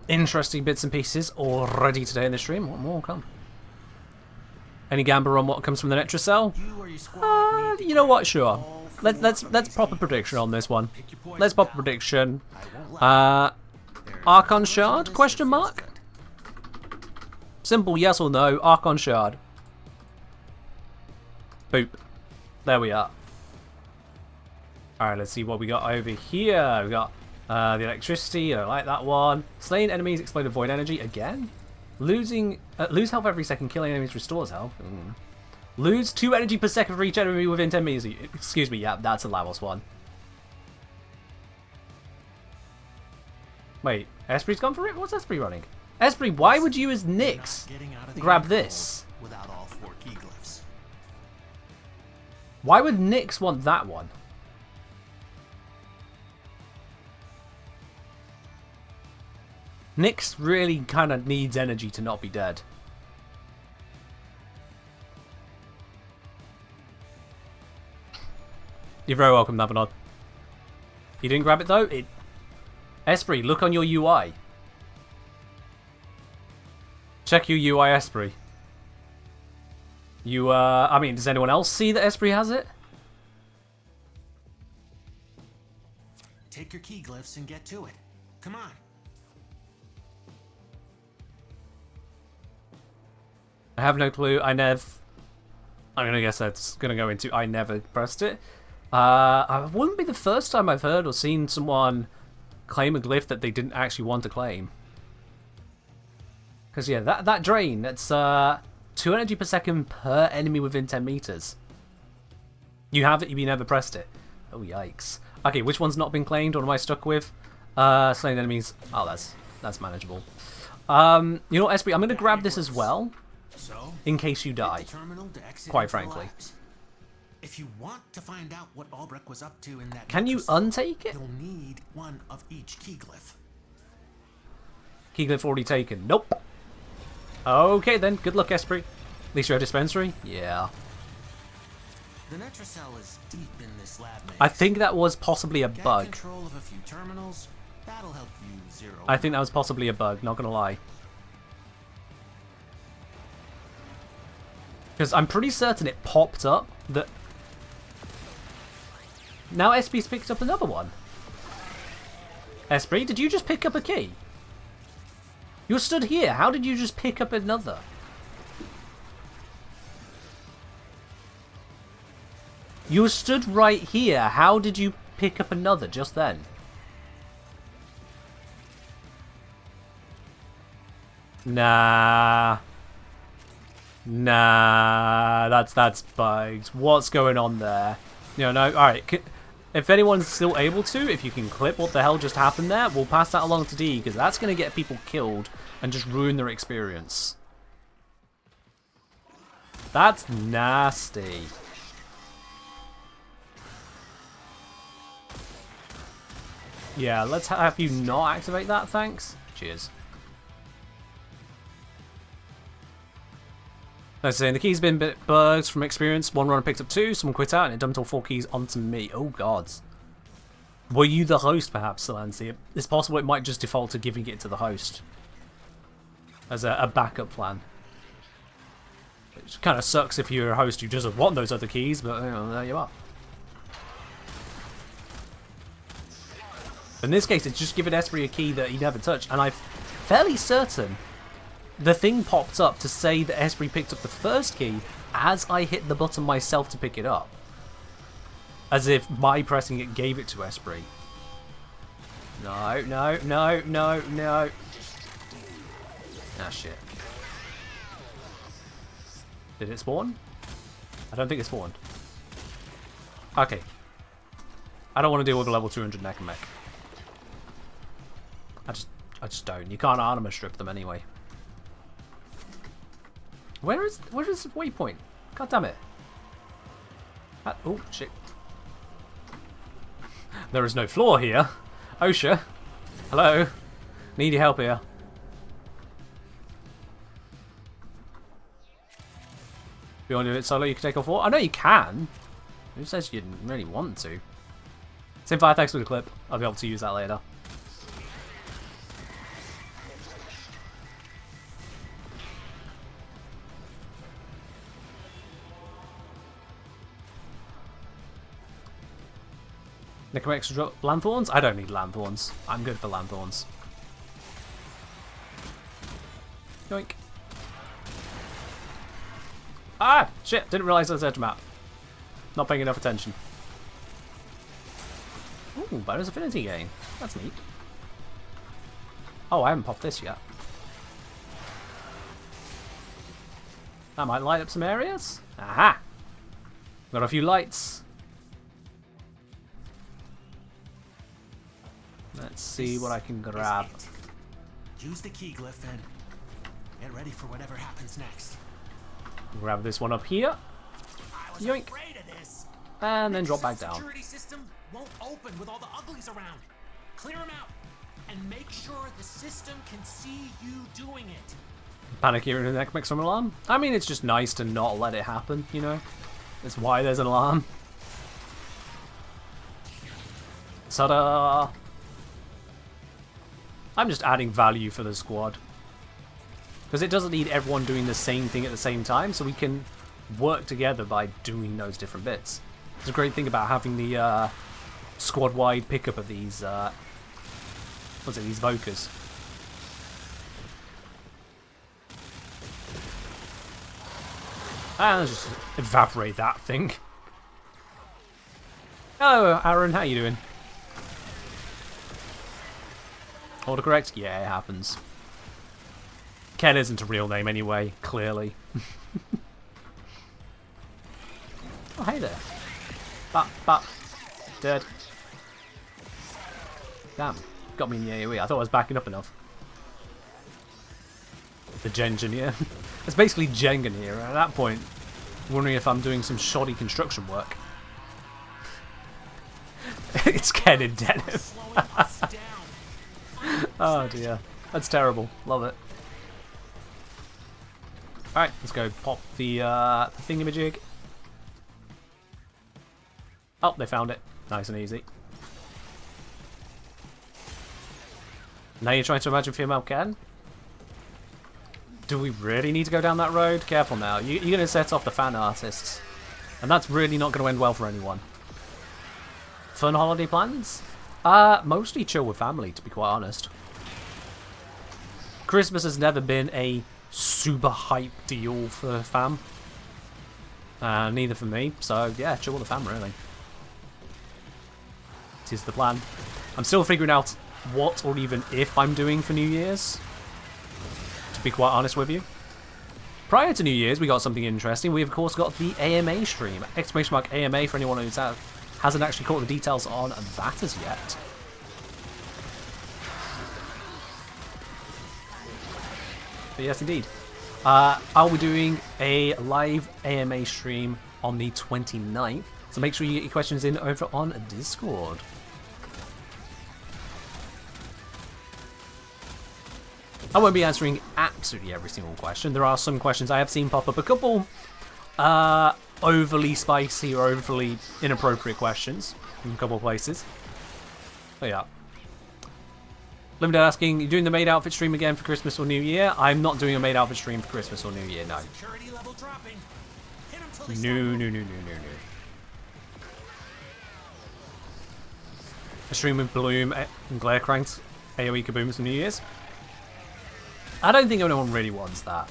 interesting bits and pieces already today in the stream. What more will come? Any gamble on what comes from the Netracell? You know what? Sure. Let's pop a prediction on this one. Let's pop a prediction. Archon Shard? Question mark? Simple yes or no. Archon Shard. Boop. There we are. Alright, let's see what we got over here. We got the electricity. I like that one. Slaying enemies, exploded void energy. Again? Lose health every second. Killing enemies restores health. Lose 2 energy per second for each enemy within 10 meters. Excuse me, yeah, that's a Lavos one. Wait, Espri's gone for it? What's Esprit running? Esprit, why would you as Nyx grab this? Without all 4 key glyphs. Why would Nyx want that one? Nyx really kind of needs energy to not be dead. You're very welcome, Navanod. You didn't grab it though? Esprit, look on your UI. Check your UI, Esprit. I mean, does anyone else see that Esprit has it? Take your key glyphs and get to it. Come on. I have no clue. I'm gonna guess that's gonna go into I never pressed it. It wouldn't be the first time I've heard or seen someone claim a glyph that they didn't actually want to claim. Because yeah, that drain, that's 2 energy per second per enemy within 10 meters. You have it, you never pressed it. Oh yikes. Okay, which one's not been claimed? What am I stuck with? Slaying enemies. Oh, that's manageable. You know what, Esprit, I'm gonna grab this as well. So, in case you die. Quite frankly. If you want to find out what Albrecht was up to in that Can you untake it? You'll need one of each key glyph. Key glyph already taken. Nope. Okay then, good luck, Esprit. At least you're a dispensary? Yeah. The Netracell is deep in this lab maze. I think that was possibly a bug. Control of a few terminals. That'll help you zero. I think that was possibly a bug, not gonna lie. Because I'm pretty certain it popped up that... Now Espri's picked up another one. Esprit, did you just pick up a key? You're stood here. How did you just pick up another? You were stood right here. How did you pick up another just then? Nah. Nah, that's bugs. What's going on there? No, alright. If anyone's still able to, if you can clip what the hell just happened there, we'll pass that along to D, because that's going to get people killed and just ruin their experience. That's nasty. Yeah, let's have you not activate that, thanks. Cheers. Let's say the keys been bit bugs from experience. One runner picked up 2, someone quit out, and it dumped all 4 keys onto me. Oh gods. Were you the host, perhaps, Solancy? It's possible it might just default to giving it to the host as a backup plan. Which kind of sucks if you're a host who doesn't want those other keys, but you know, there you are. In this case, it's just giving Esprit a key that he never touched, and I'm fairly certain the thing popped up to say that Esprit picked up the first key as I hit the button myself to pick it up. As if my pressing it gave it to Esprit. No, no, no, no, no. Ah, shit. Did it spawn? I don't think it spawned. Okay. I don't want to deal with a level 200 neck and mech. I I just don't. You can't armor strip them anyway. Where is the waypoint? God damn it. Oh, shit. There is no floor here. OSHA. Hello. Need your help here. If you want to do it solo, you can take off four. I know you can. Who says you didn't really want to? Simfire, thanks for the clip. I'll be able to use that later. Necromex drop lanthorns? I don't need lanthorns. I'm good for lanthorns. Yoink. Ah! Shit! Didn't realise there was edge map. Not paying enough attention. Ooh, bonus affinity gain. That's neat. Oh, I haven't popped this yet. That might light up some areas. Aha! Got a few lights. Let's see what I can grab. Use the key glyph and get ready for whatever happens next. Grab this one up here. I was Yoink. afraid of this. And then drop back down. The security system won't open with all the uglies around. Clear them out and make sure the system can see you doing it. Panic here in the neck makes some alarm. I mean, it's just nice to not let it happen, you know? That's why there's an alarm. Ta-da! I'm just adding value for the squad. Because it doesn't need everyone doing the same thing at the same time, so we can work together by doing those different bits. It's a great thing about having the squad-wide pickup of these, these Vokers. And let's just evaporate that thing. Hello, Aaron, how you doing? Autocorrect? Yeah, it happens. Ken isn't a real name anyway, clearly. Oh, hey there. Bop. Dead. Damn. Got me in the AoE. I thought I was backing up enough. The Gengineer. It's basically Jengineer. At that point, wondering if I'm doing some shoddy construction work. It's Ken in denim. Oh dear. That's terrible. Love it. Alright, let's go pop the thingamajig. Oh, they found it. Nice and easy. Now you're trying to imagine female Ken? Do we really need to go down that road? Careful now. You're going to set off the fan artists. And that's really not going to end well for anyone. Fun holiday plans? Mostly chill with family, to be quite honest. Christmas has never been a super hype deal for fam. Neither for me. So, yeah, chill with the fam, really. It is the plan. I'm still figuring out what or even if I'm doing for New Year's. To be quite honest with you. Prior to New Year's, we got something interesting. We, of course, got the AMA stream. Exclamation mark AMA for anyone who hasn't actually caught the details on that as yet. But yes, indeed. I'll be doing a live AMA stream on the 29th. So make sure you get your questions in over on Discord. I won't be answering absolutely every single question. There are some questions I have seen pop up. A couple overly spicy or overly inappropriate questions in a couple of places. But yeah. Limited asking, you doing the maid outfit stream again for Christmas or New Year? I'm not doing a maid outfit stream for Christmas or New Year, no. Security level dropping. Hit 'em till they stop. No. A stream with Bloom and Glare Cranked AoE kabooms for New Year's? I don't think anyone really wants that.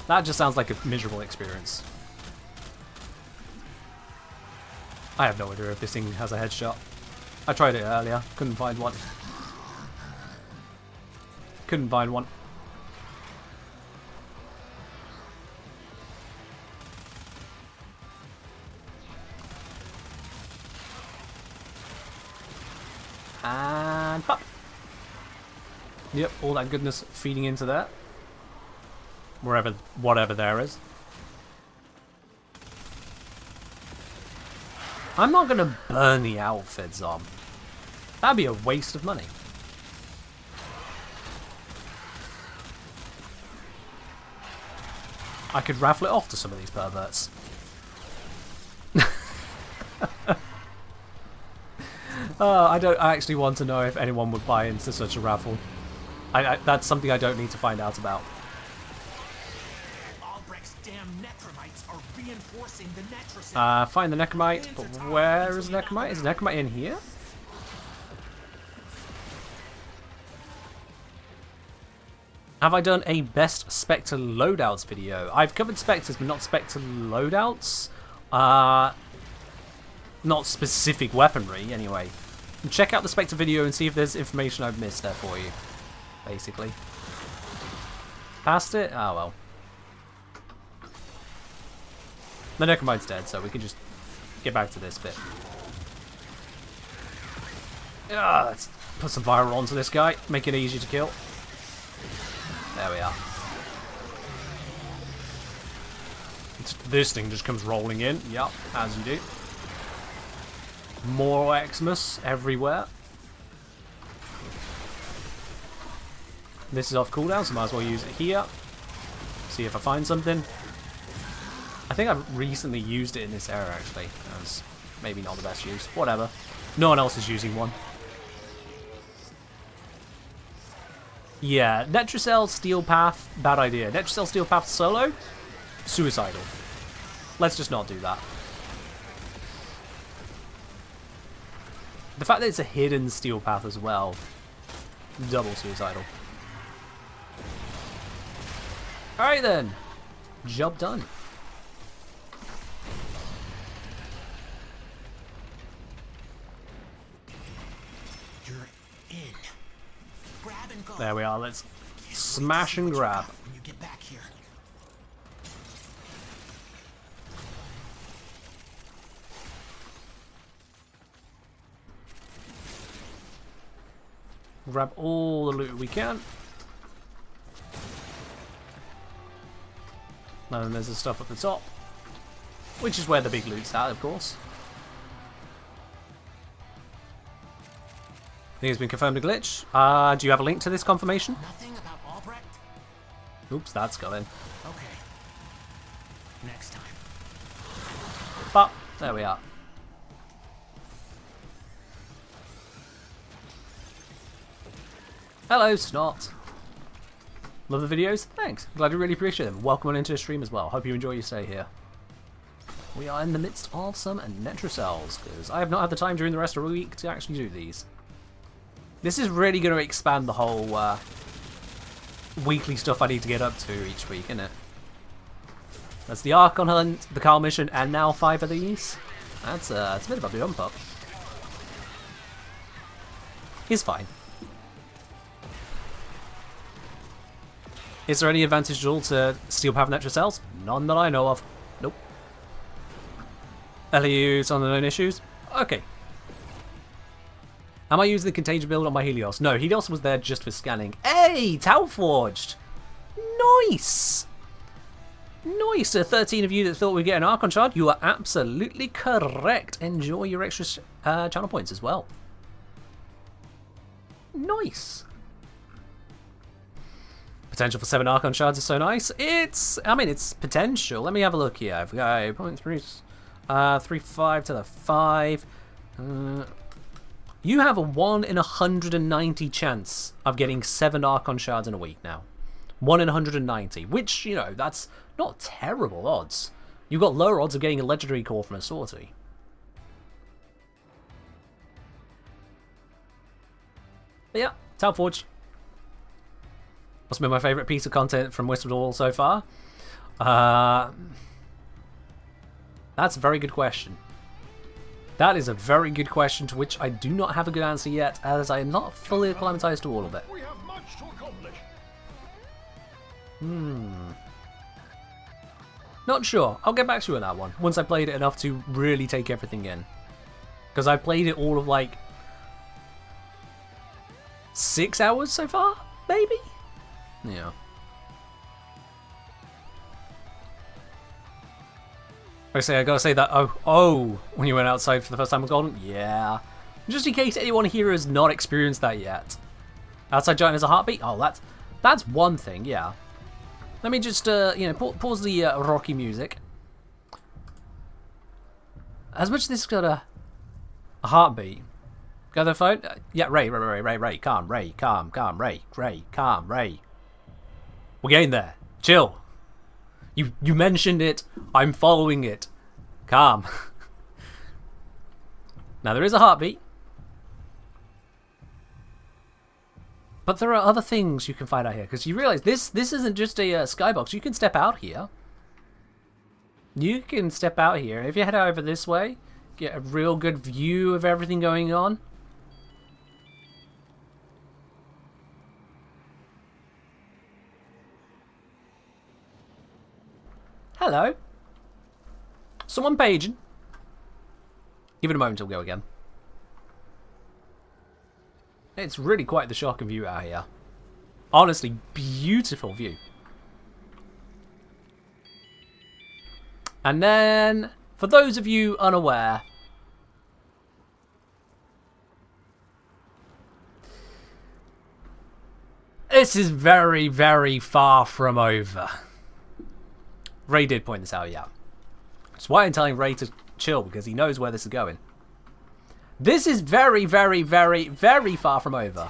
That just sounds like a miserable experience. I have no idea if this thing has a headshot. I tried it earlier, couldn't find one. Couldn't find one. And pop. Yep, all that goodness feeding into there. Wherever, whatever there is. I'm not going to burn the outfits on. That'd be a waste of money. I could raffle it off to some of these perverts. I actually want to know if anyone would buy into such a raffle. That's something I don't need to find out about. Albrecht's damn necromites are reinforcing the Netracell. Find the necromite, but where is the necromite? Is the necromite in here? Have I done a best Spectre loadouts video? I've covered Spectres, but not Spectre loadouts. Not specific weaponry, anyway. Check out the Spectre video and see if there's information I've missed there for you. Basically. Past it? Oh well. The necromite's dead, so we can just get back to this bit. Let's put some viral onto this guy, make it easy to kill. There we are. This thing just comes rolling in. Yep, as you do. More Xmas everywhere. This is off cooldown, so might as well use it here. See if I find something. I think I've recently used it in this area, actually. That's maybe not the best use. Whatever. No one else is using one. Yeah, Netracell Steel Path, bad idea. Netracell Steel Path solo, suicidal. Let's just not do that. The fact that it's a hidden Steel Path as well, double suicidal. Alright then, job done. You're in. Grab and go. There we are, let's smash and grab. When you get back here. Grab all the loot we can. And then there's the stuff at the top, which is where the big loot's at, of course. I think it's been confirmed a glitch. Do you have a link to this confirmation? Nothing about Albrecht? Oops, that's got in. Okay. Next time. But, there we are. Hello, Snot. Love the videos? Thanks. Glad you really appreciate them. Welcome on into the stream as well. Hope you enjoy your stay here. We are in the midst of some Netracells, because I have not had the time during the rest of the week to actually do these. This is really going to expand the whole weekly stuff I need to get up to each week, isn't it? That's the Archon Hunt, the Carl mission, and now 5 of these. That's a bit of a bump up. He's fine. Is there any advantage at all to Steel Path Netracells? None that I know of. Nope. LEUs on their own issues? Okay. Am I using the Contagion build on my Helios? No, Helios was there just for scanning. Hey, Talforged! Nice! Nice! 13 of you that thought we'd get an Archon shard. You are absolutely correct. Enjoy your extra channel points as well. Nice! Potential for 7 Archon shards is so nice. I mean, it's potential. Let me have a look here. I've got 0.3, 5 to the 5. You have a 1 in 190 chance of getting 7 Archon shards in a week now. 1 in 190, which, you know, that's not terrible odds. You've got lower odds of getting a legendary core from a sortie. But yeah, Talforged. What's been my favourite piece of content from Whispered Hall so far? That's a very good question. That is a very good question to which I do not have a good answer yet, as I am not fully acclimatized to all of it. We have much to accomplish. Not sure. I'll get back to you on that one, once I've played it enough to really take everything in. Because I've played it all of like 6 hours so far? maybe? Yeah. I gotta say that, oh, when you went outside for the first time with Golden? Yeah. Just in case anyone here has not experienced that yet. Outside giant has a heartbeat? Oh, that's one thing, yeah. Let me just, pause the rocky music. As much as this has got a heartbeat. Got the phone? Yeah, Ray, calm, Ray. We're getting there. Chill. You mentioned it. I'm following it. Calm. Now, there is a heartbeat. But there are other things you can find out here. Because you realize this isn't just a skybox. You can step out here. You can step out here. If you head over this way, get a real good view of everything going on. Hello. Someone paging. Give it a moment till we go again. It's really quite the shocking view out here. Honestly, beautiful view. And then, for those of you unaware, this is very, very far from over. Ray did point this out, yeah. That's why I'm telling Ray to chill, because he knows where this is going. This is very, very, very, very far from over.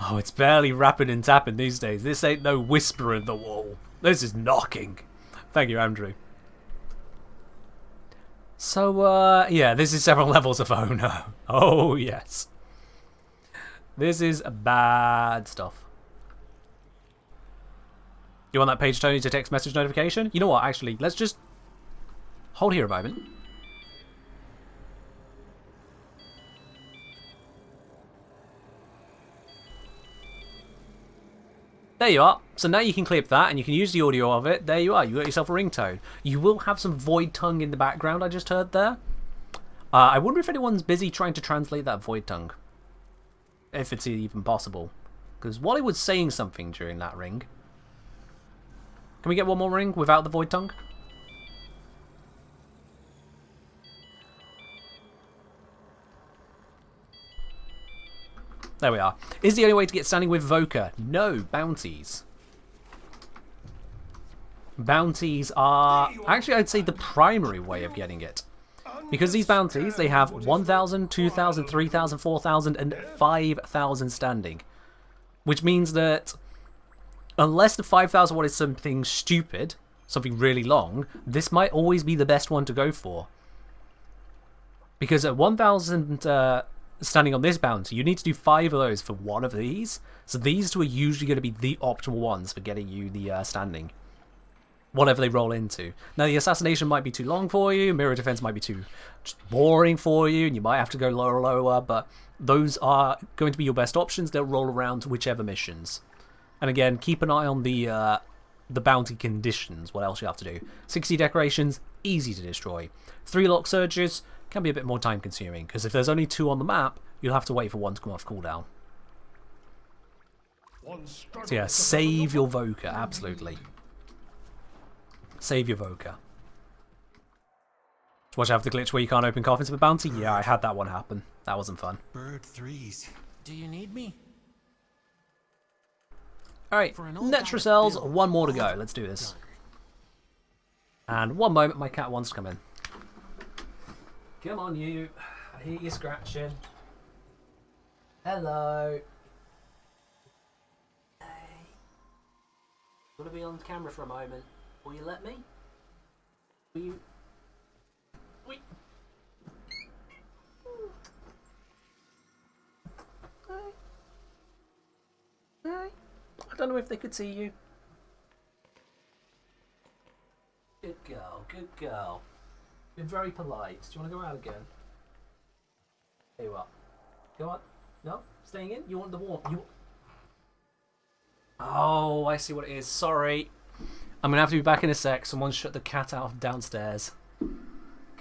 Oh, it's barely rapping and tapping these days. This ain't no whisper in the wall. This is knocking. Thank you, Andrew. So, yeah, this is several levels of oh no. Oh, yes. This is bad stuff. You want that page, Tony, to text message notification? You know what, actually, let's just hold here a moment. There you are. So now you can clip that and you can use the audio of it. There you are. You got yourself a ringtone. You will have some void tongue in the background I just heard there. I wonder if anyone's busy trying to translate that void tongue. If it's even possible. Because Wally was saying something during that ring. Can we get one more ring without the void tongue? There we are. Is the only way to get standing with Voca? No, bounties. Bounties are actually, I'd say, the primary way of getting it. Because these bounties, they have 1,000, 2,000, 3,000, 4,000, and 5,000 standing. Which means that unless the 5,000 one is something stupid, something really long, this might always be the best one to go for. Because at 1,000 standing on this bounty, you need to do 5 of those for one of these. So these two are usually going to be the optimal ones for getting you the standing. Whatever they roll into. Now the assassination might be too long for you, mirror defense might be too boring for you, and you might have to go lower, but those are going to be your best options. They'll roll around to whichever missions. And again, keep an eye on the bounty conditions, what else you have to do. 60 decorations, easy to destroy. 3 lock surges, can be a bit more time consuming, because if there's only 2 on the map, you'll have to wait for one to come off cooldown. So yeah, save your Voca, absolutely. Save your Voca. Watch out for the glitch where you can't open coffins with bounty. Yeah, I had that one happen. That wasn't fun. Bird threes. Do you need me? Alright, Netra cells, 1 more to go. Let's do this. And 1 moment, my cat wants to come in. Come on, you. I hear you scratching. Hello. Hey. Want to be on camera for a moment? Will you let me? Will you? Wait. Hi. Hi. I don't know if they could see you. Good girl, good girl. Been very polite. Do you want to go out again? There you are. Go on. No? Staying in? You want the warm? Oh, I see what it is. Sorry. I'm going to have to be back in a sec. Someone shut the cat out downstairs.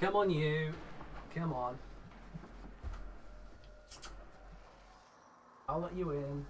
Come on, you. Come on. I'll let you in.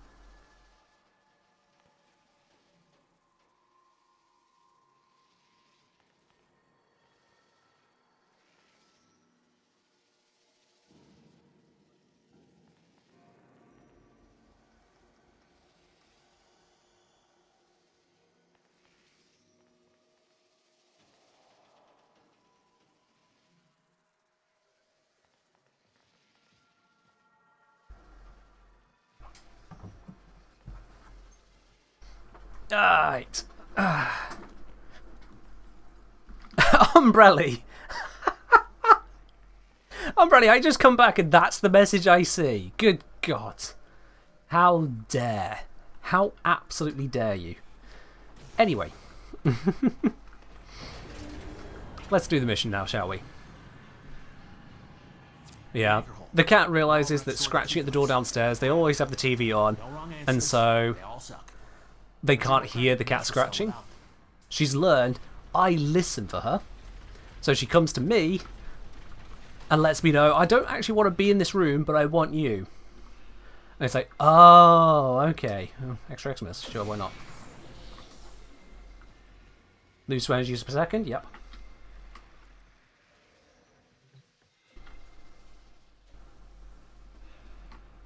Right. Umbrella. Umbrella, I just come back and that's the message I see. Good God. How dare. How absolutely dare you. Anyway. Let's do the mission now, shall we? Yeah. The cat realizes that scratching at the door downstairs, they always have the TV on, and so they can't hear the cat scratching. She's learned I listen for her. So she comes to me and lets me know, I don't actually want to be in this room, but I want you. And it's like, oh, okay. Oh, extra Xmas. Sure, why not? Lose 2 energies per second? Yep.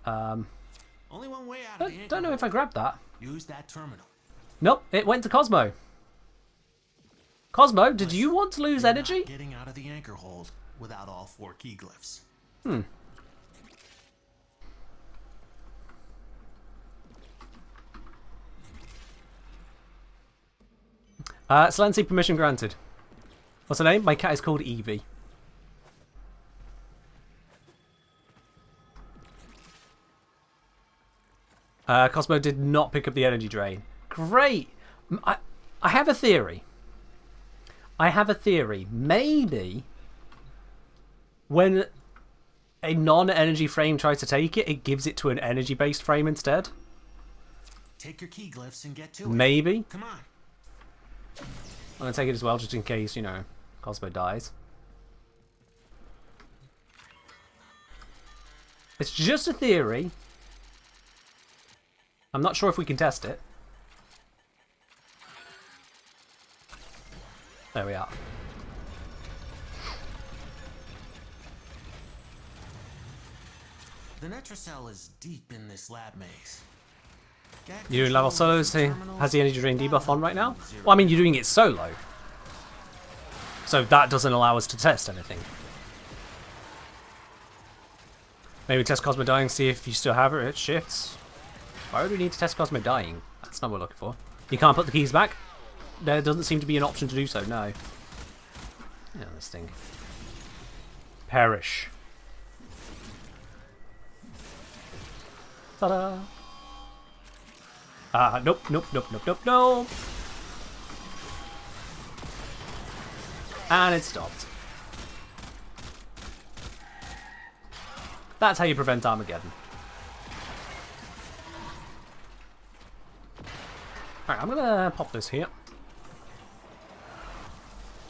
Only one way out of the Don't know if I grabbed that. Use that terminal. Nope, it went to Cosmo. Cosmo, did you want to lose energy? Not getting out of the anchor hold without all 4 key glyphs. Slancy, permission granted. What's her name? My cat is called Evie. Cosmo did not pick up the energy drain. Great! I have a theory. Maybe when a non-energy frame tries to take it, it gives it to an energy-based frame instead. Take your key glyphs and get to it. Maybe. Come on. I'm going to take it as well, just in case, you know, Cosmo dies. It's just a theory. I'm not sure if we can test it. There we are. The Netracell is deep in this lab maze. You're doing level solo, so has the energy drain debuff on right now? Well, I mean, you're doing it solo. So that doesn't allow us to test anything. Maybe test Cosmo dying, see if you still have it, it shifts. Why would we need to test Cosmo dying? That's not what we're looking for. You can't put the keys back? There doesn't seem to be an option to do so, no. Yeah, this thing. Perish. Ta-da! Nope. And it stopped. That's how you prevent Armageddon. Alright, I'm gonna pop this here.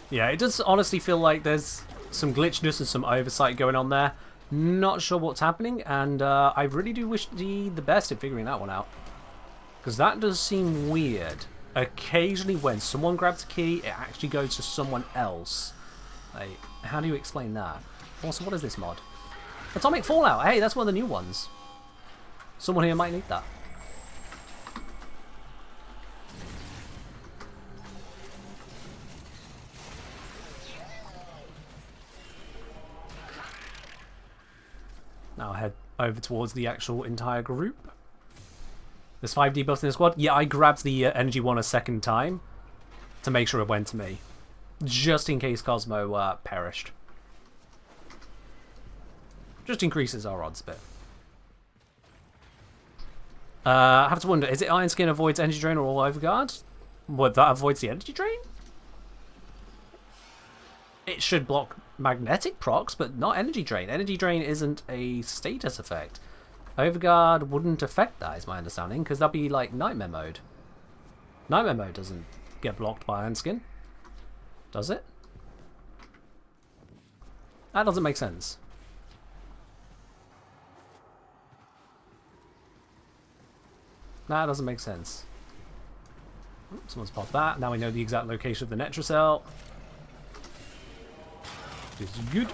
Yeah, it does honestly feel like there's some glitchness and some oversight going on there. Not sure what's happening, and I really do wish the best at figuring that one out. Because that does seem weird. Occasionally when someone grabs a key, it actually goes to someone else. Like, how do you explain that? Also, what is this mod? Atomic Fallout! Hey, that's one of the new ones. Someone here might need that. Now I'll head over towards the actual entire group. There's 5 debuffs in the squad. Yeah, I grabbed the energy one a second time to make sure it went to me. Just in case Cosmo perished. Just increases our odds a bit. I have to wonder, is it Iron Skin avoids energy drain or all overguard? What, that avoids the energy drain? It should block magnetic procs, but not energy drain. Energy drain isn't a status effect. Overguard wouldn't affect that, is my understanding, because that'd be like Nightmare mode. Nightmare mode doesn't get blocked by Iron Skin, does it? That doesn't make sense. That doesn't make sense. Oh, someone's popped that. Now we know the exact location of the Netracell. This is good.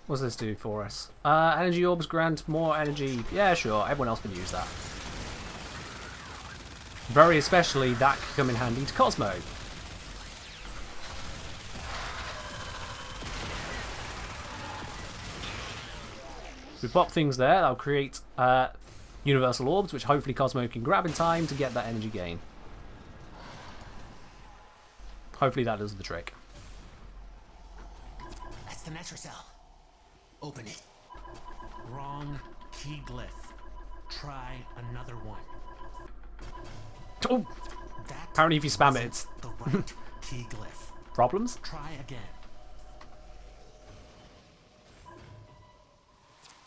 What does this do for us? Energy orbs grant more energy. Yeah, sure. Everyone else can use that. Very especially, that could come in handy to Cosmo. We pop things there. That'll create universal orbs, which hopefully Cosmo can grab in time to get that energy gain. Hopefully that does the trick. That's the Netracell. Open it. Wrong key glyph. Try another one. Oh! That Apparently if you spam it, it's the right key glyph. problems. Try again.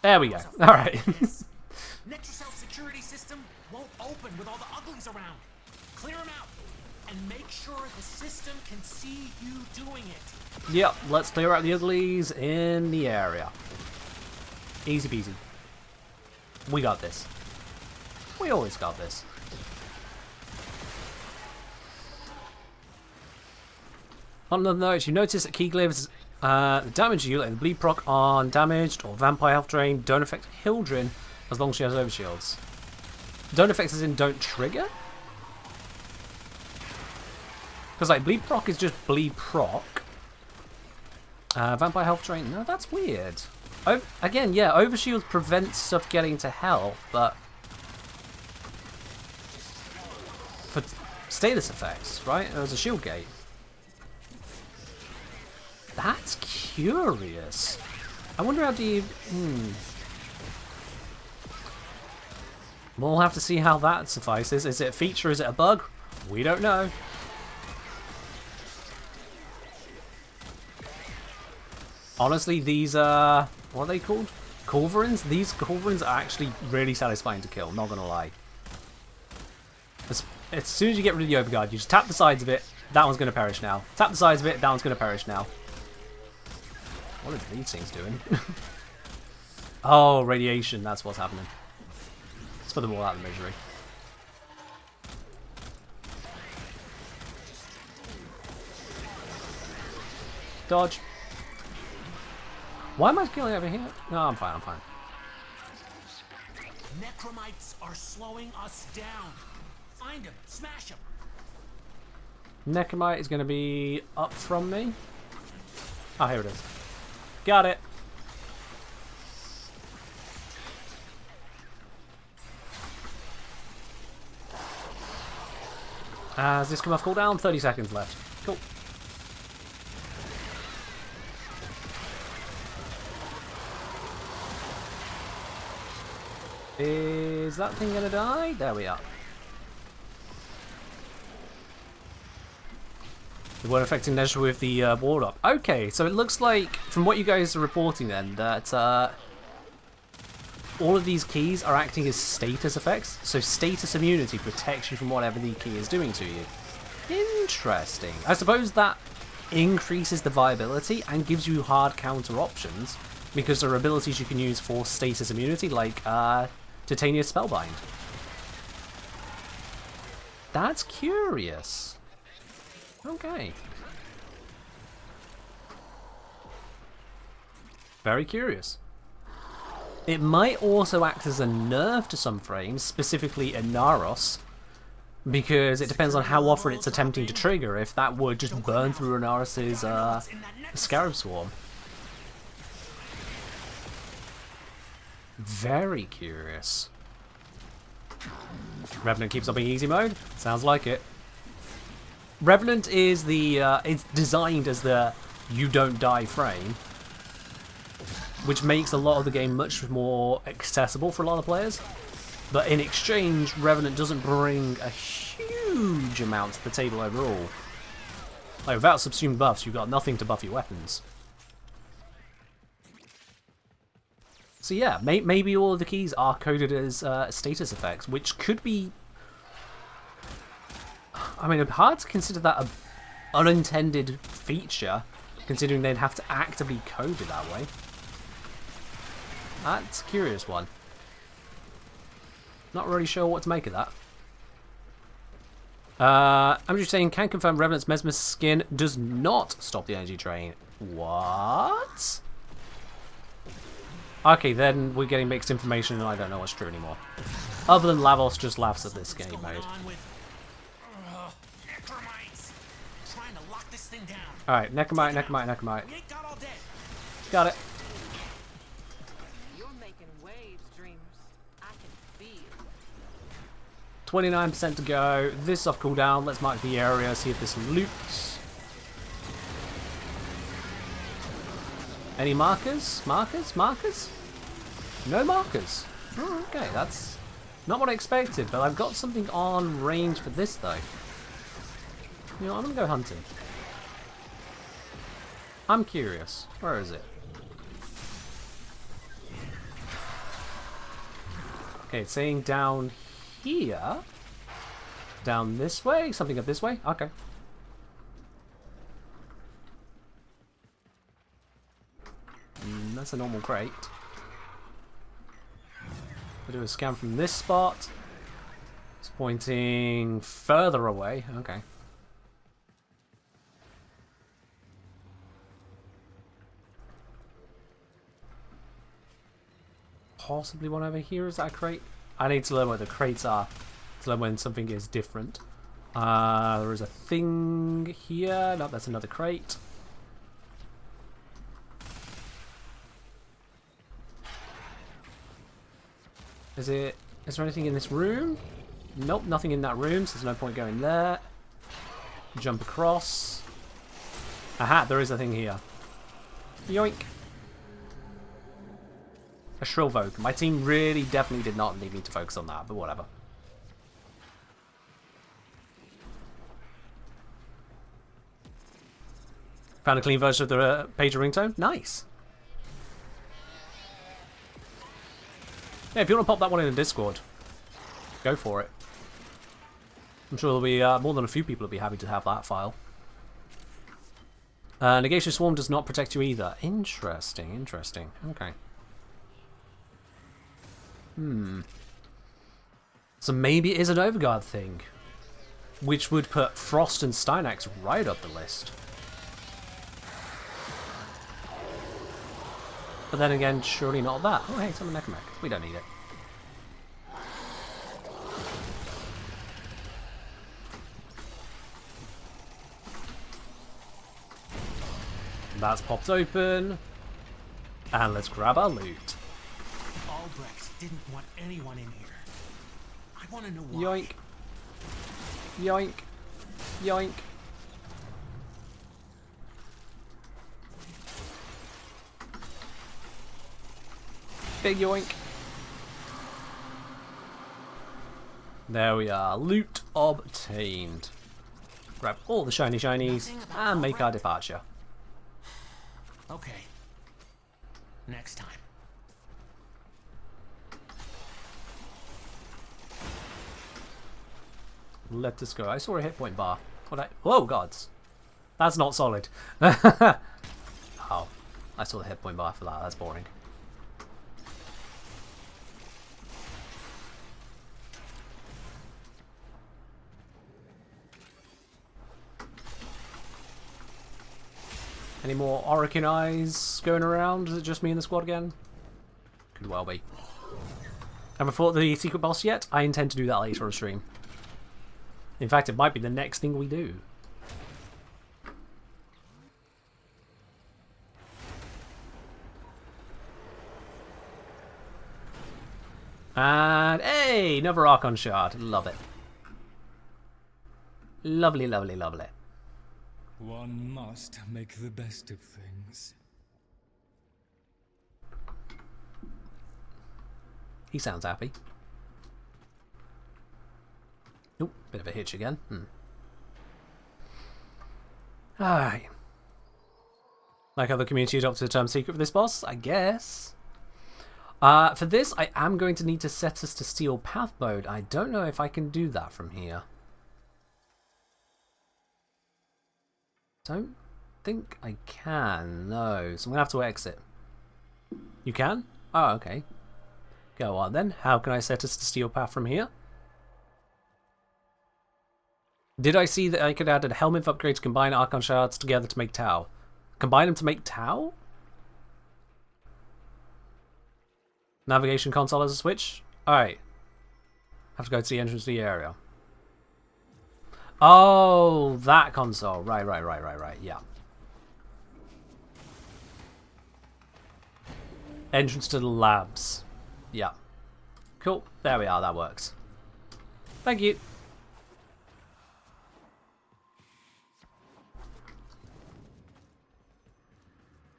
There we go. Alright. Netracell security system won't open with all the uglies around. Clear them out and make sure the system can see you doing it. Yep, let's clear out the uglies in the area. Easy peasy. We got this. We always got this. On another note, you notice that key glyphs, the damage you let the bleed proc on damaged or vampire health drain don't affect Hildrin as long as she has overshields. Don't affect as in don't trigger? Because like bleed proc is just bleed proc. Vampire health drain, no, that's weird. Again, yeah, overshields prevent stuff getting to health, but for status effects, right? There's a shield gate. That's curious. I wonder how do you... We'll have to see how that suffices. Is it a feature? Is it a bug? We don't know. Honestly, these what are they called? Culverins? These Culverins are actually really satisfying to kill, not gonna lie. As soon as you get rid of the overguard, you just tap the sides of it, that one's gonna perish now. Tap the sides of it, that one's gonna perish now. What are these things doing? Oh, radiation, that's what's happening. Let's put them all out of the misery. Dodge. Why am I killing over here? No, I'm fine, I'm fine. Necromites are slowing us down. Find them, smash them. Necromite is going to be up from me. Oh, here it is. Got it. Has this come off cooldown? 30 seconds left. Cool. Is that thing gonna die? There we are. We weren't affecting Nezha with the ward up. Okay, so it looks like, from what you guys are reporting then, that all of these keys are acting as status effects. So status immunity protects you from whatever the key is doing to you. Interesting. I suppose that increases the viability and gives you hard counter options, because there are abilities you can use for status immunity, like Titania Spellbind. That's curious. Okay. Very curious. It might also act as a nerf to some frames, specifically in Naros, because it depends on how often it's attempting to trigger. If that would just burn through Naros's Scarab Swarm. Very curious. Revenant keeps on being easy mode? Sounds like it. Revenant is the, it's designed as the you don't die frame, which makes a lot of the game much more accessible for a lot of players. But in exchange, Revenant doesn't bring a huge amount to the table overall. Like, without subsumed buffs, you've got nothing to buff your weapons. So yeah, maybe all of the keys are coded as status effects, which could be... I mean, it's hard to consider that an unintended feature, considering they'd have to actively code it that way. That's a curious one. Not really sure what to make of that. I'm just saying, can confirm Revenant's Mesmer's skin does not stop the energy drain. What? Okay, then we're getting mixed information and I don't know what's true anymore. Other than Lavos just laughs at this game mode. Alright, Necromite, Necromite, Necromite. Got it. You're making waves, dreamers. I can feel. 29% to go. This is off cooldown. Let's mark the area, see if there's some loot. Any markers? Markers? Markers? No markers. Oh, okay, that's not what I expected, but I've got something on range for this, though. You know, I'm going to go hunting. I'm curious. Where is it? Okay, it's saying down here. Down this way? Something up this way? Okay. That's a normal crate. We'll do a scan from this spot. It's pointing further away. Okay. Possibly one over here. Is that a crate? I need to learn where the crates are to learn when something is different. There is a thing here. No, that's another crate. Is there anything in this room? Nope, nothing in that room, so there's no point going there. Jump across. Aha, there is a thing here. Yoink. A shrill vogue. My team really definitely did not need me to focus on that, but whatever. Found a clean version of the pager ringtone. Nice. Yeah, if you want to pop that one in the Discord, go for it. I'm sure there'll be more than a few people will be happy to have that file. Negation Swarm does not protect you either. Interesting, interesting. Okay. So maybe it is an Overguard thing, which would put Frost and Stynax right up the list. But then again, surely not that. Oh, hey, it's on the Necromech. We don't need it. That's popped open. And let's grab our loot. Albrecht didn't want anyone in here. I want to know why. Yoink. Yoink. Yoink. Big yoink. There we are. Loot obtained. Grab all the shiny shinies and make our departure. Okay. Next time. Let us go. I saw a hit point bar. Whoa, gods. That's not solid. Oh. I saw the hit point bar for that. That's boring. Any more Orokin eyes going around? Is it just me and the squad again? Could well be. Haven't fought the secret boss yet? I intend to do that later on stream. In fact, it might be the next thing we do. And hey, another Archon shard. Love it. Lovely, lovely, lovely. One must make the best of things. He sounds happy. Nope, bit of a hitch again. Alright. Like how the community adopted the term secret for this boss, I guess. For this, I am going to need to set us to steel path mode. I don't know if I can do that from here. Don't think I can, no. So I'm going to have to exit. You can? Oh, okay. Go on then. How can I set us to steel path from here? Did I see that I could add a helmet upgrade to combine Archon shards together to make Tau? Combine them to make Tau? Navigation console as a switch? Alright. Have to go to the entrance to the area. Oh, that console. Right. Yeah. Entrance to the labs. Yeah. Cool. There we are. That works. Thank you.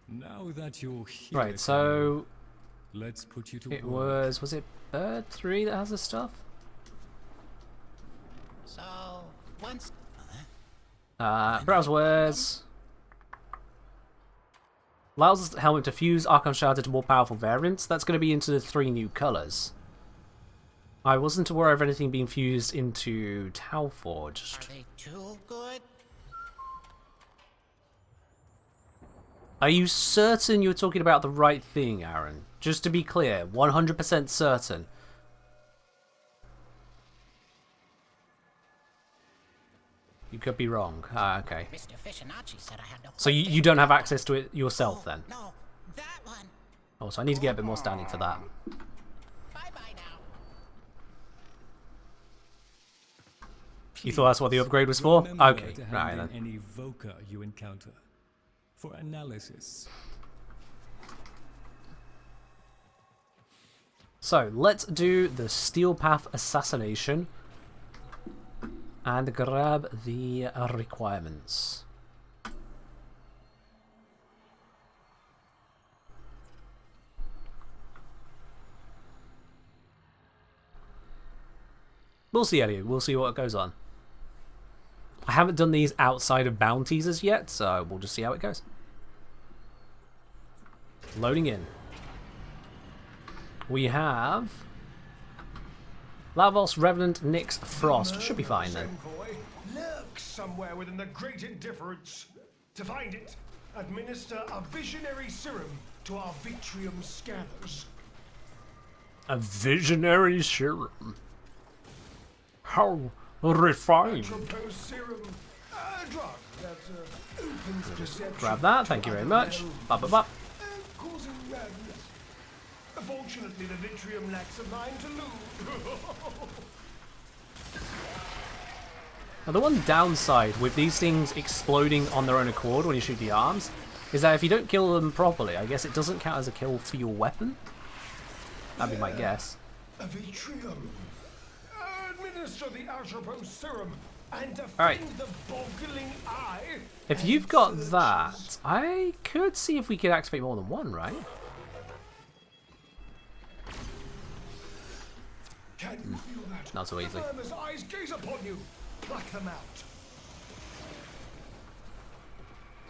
Now that you're here, Right, so let's put you to it work. was it Bird 3 that has this stuff? So, once... Browse wares. Allows the helmet to fuse Archon shards into more powerful variants. That's going to be into the 3 new colours. I wasn't aware of anything being fused into Tau Forged. Are they too good? Are you certain you're talking about the right thing, Aaron? Just to be clear, 100% certain. You could be wrong. Okay. Mr. Fishinacci said I had to... So you don't have access to it yourself then? No, that one. Oh, so I need to get a bit more standing for that. Bye-bye now. You thought that's what the upgrade was for? Remember Okay, to hand right in then. any Voca you encounter for analysis. So, let's do the Steel Path Assassination and grab the requirements. We'll see, Elliot. We'll see what goes on. I haven't done these outside of bounties as yet, so we'll just see how it goes. Loading in. We have Lavos, Revenant, Nyx, Frost. Should be fine then. Envoy lurks somewhere within the Great Indifference. To find it, administer a visionary serum to our Vitrium scanners. A visionary serum. How refined. Proposed serum, a drug that opens perception. Grab that, thank you very much. Ba ba ba. Causing madness. Fortunately, the Vitrium lacks a mind to lose. Now, the one downside with these things exploding on their own accord when you shoot the arms is that if you don't kill them properly, I guess it doesn't count as a kill for your weapon. That'd be my guess. A Vitrium. Administer the Atropos serum and defend Alright. the boggling eye. If you've got that, I could see if we could activate more than one, right? Can you feel that? Not so easy. The Verme's eyes gaze upon you. Pluck them out.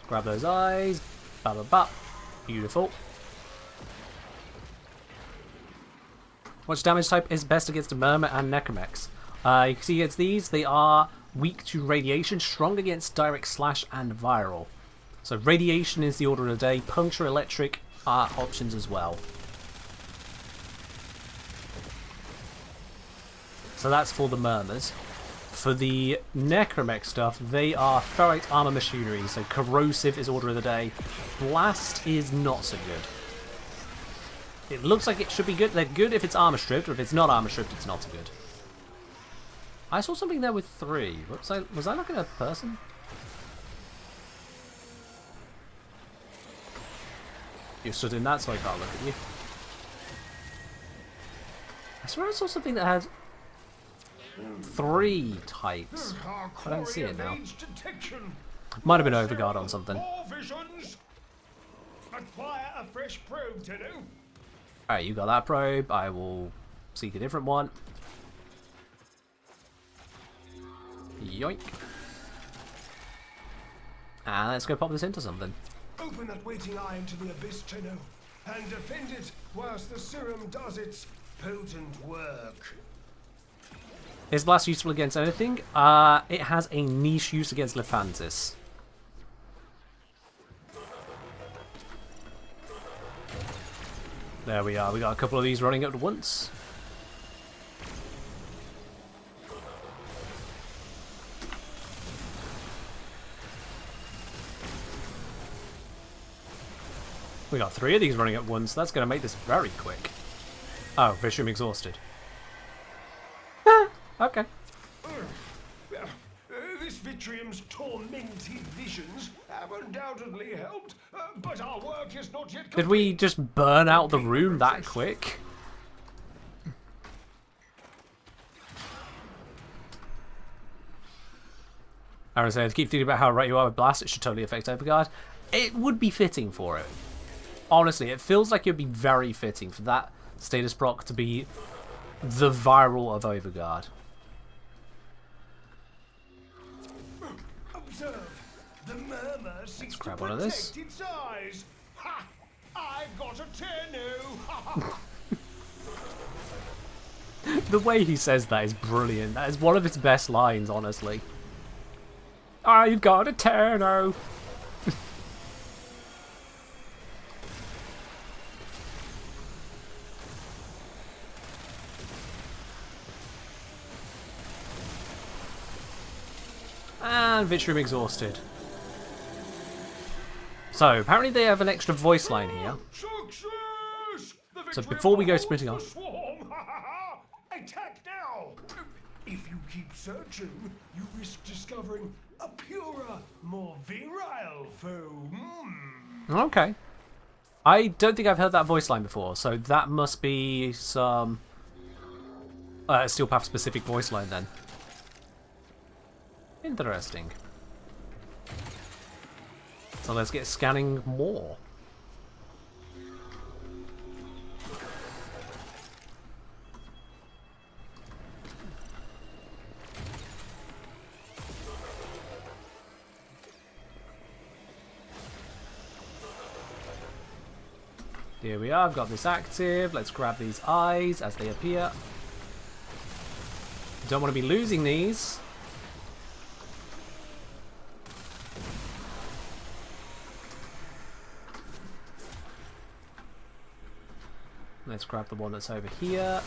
Grab those eyes. Ba ba ba. Beautiful. Which damage type is best against a Murmur and Necromex? You can see against these, they are weak to radiation, strong against direct slash and viral. So radiation is the order of the day. Puncture, electric are options as well. So that's for the Murmurs. For the Necromex stuff, they are ferrite armor machinery. So corrosive is order of the day. Blast is not so good. It looks like it should be good. They're good if it's armor stripped, or if it's not armor stripped, it's not so good. I saw something there with 3. Was I looking at a person? You stood in that, so I can't look at you. I swear I saw something that had 3 types. I don't see it now. Might have been overguard on something. More visions. Acquire a fresh probe, to do. Alright, you got that probe. I will seek a different one. Yoink. And let's go pop this into something. Open that waiting eye into the abyss, Tenno, and defend it whilst the serum does its potent work. Is Blast useful against anything? It has a niche use against Lephantis. There we are. We got a couple of these running at once. We got 3 of these running at once. That's going to make this very quick. Oh, Vishum exhausted. Okay. This Vitrium's tormented visions have undoubtedly helped, but our work is not yet complete. Did we just burn out the room that quick? Aaron says, keep thinking about how right you are with Blast. It should totally affect Overguard. It would be fitting for it. Honestly, it feels like it would be very fitting for that status proc to be the viral of Overguard. Observe. The murmur seeks to grab one of this. protect its eyes. Ha! I've got a Tenno. The way he says that is brilliant. That is one of its best lines, honestly. I've got a Tenno. And Vitrium exhausted. So, apparently they have an extra voice line here. Success! The So before we go Vitrium sprinting holds off. the swarm. Attack now! If you keep searching, you risk discovering a purer, more virile foe. Okay. I don't think I've heard that voice line before, so that must be some Steel Path specific voice line then. Interesting. So let's get scanning more. Here we are, I've got this active. Let's grab these eyes as they appear. Don't want to be losing these. Let's grab the one that's over here.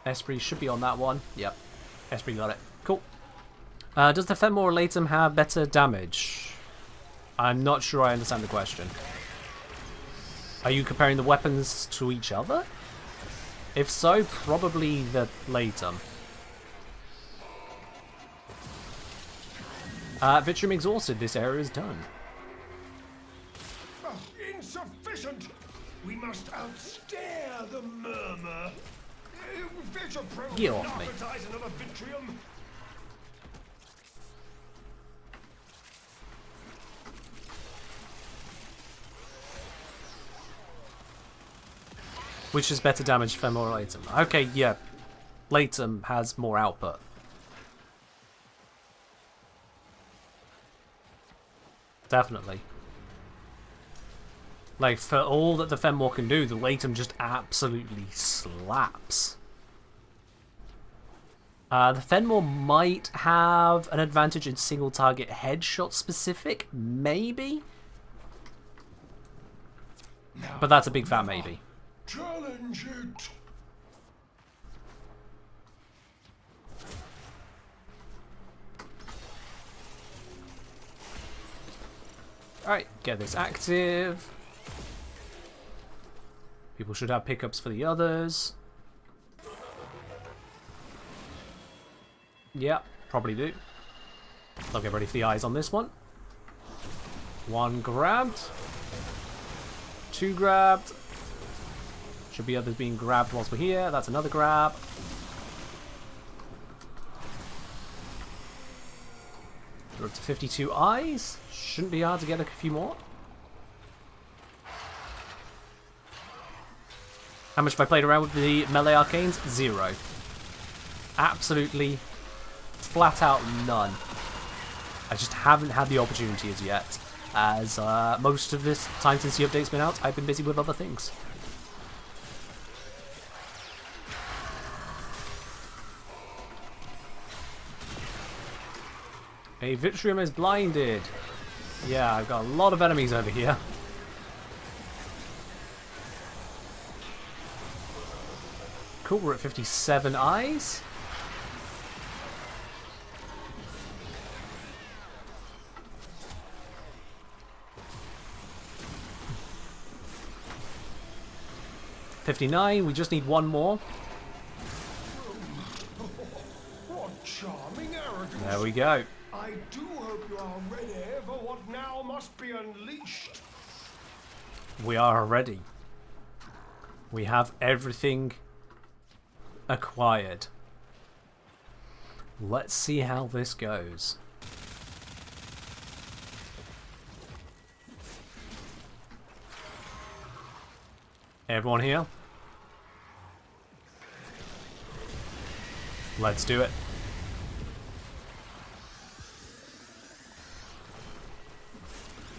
Esprit should be on that one. Yep. Esprit got it. Cool. Does the Fenmore Latum have better damage? I'm not sure I understand the question. Are you comparing the weapons to each other? If so, probably the Latum. Vitrium exhausted. This area is done. Insufficient! We must outstare the murmur. Vitropro Get will off not me. advertise another Vitrium. Which is better damage, Fenmore or Latum? Okay, yeah. Latum has more output. Definitely. Like, for all that the Fenmore can do, the Latum just absolutely slaps. The Fenmore might have an advantage in single target headshot specific, maybe? But that's a big fat maybe. Challenge it. Alright, get this active. People should have pickups for the others. Yeah, probably do. I'll get ready for the eyes on this one. 1 grabbed. 2 grabbed. Should be others being grabbed whilst we're here. That's another grab. We're up to 52 eyes. Shouldn't be hard to get a few more. How much have I played around with the melee arcanes? 0. Absolutely flat out none. I just haven't had the opportunity as yet, as most of this time since the update's been out, I've been busy with other things. A Vitrium is blinded. Yeah, I've got a lot of enemies over here. Cool, we're at 57 eyes. $59, we just need one more. What charming arrogance! There we go. I do hope you are ready for what now must be unleashed. We are ready. We have everything acquired. Let's see how this goes. Everyone here? Let's do it.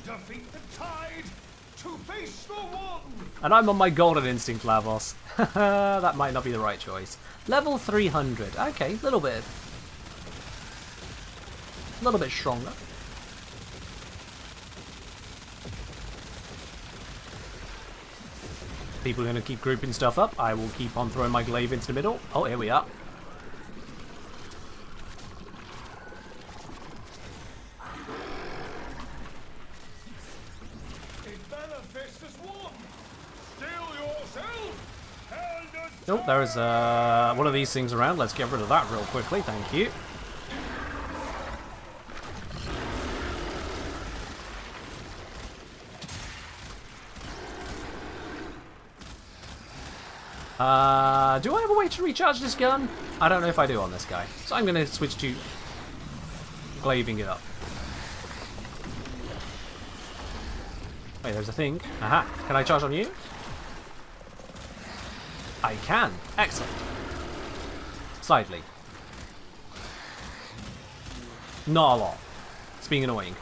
Defeat the tide to face the one. And I'm on my golden instinct Lavos. That might not be the right choice. Level 300. Okay, a little bit stronger. People are going to keep grouping stuff up. I will keep on throwing my glaive into the middle. Oh, here we are. Oh, there's one of these things around. Let's get rid of that real quickly. Thank you. Do I have a way to recharge this gun? I don't know if I do on this guy. So I'm going to switch to glaving it up. Wait, there's a thing. Aha. Can I charge on you? I can. Excellent. Slightly. Not a lot. It's being annoying.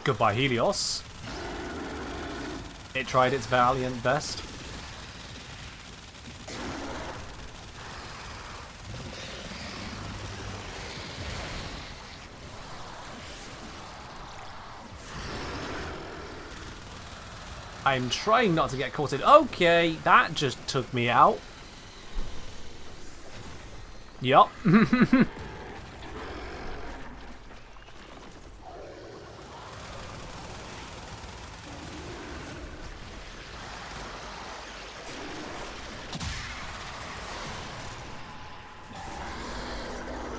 Goodbye, Helios. It tried its valiant best. I'm trying not to get caught in... Okay, that just took me out. Yup.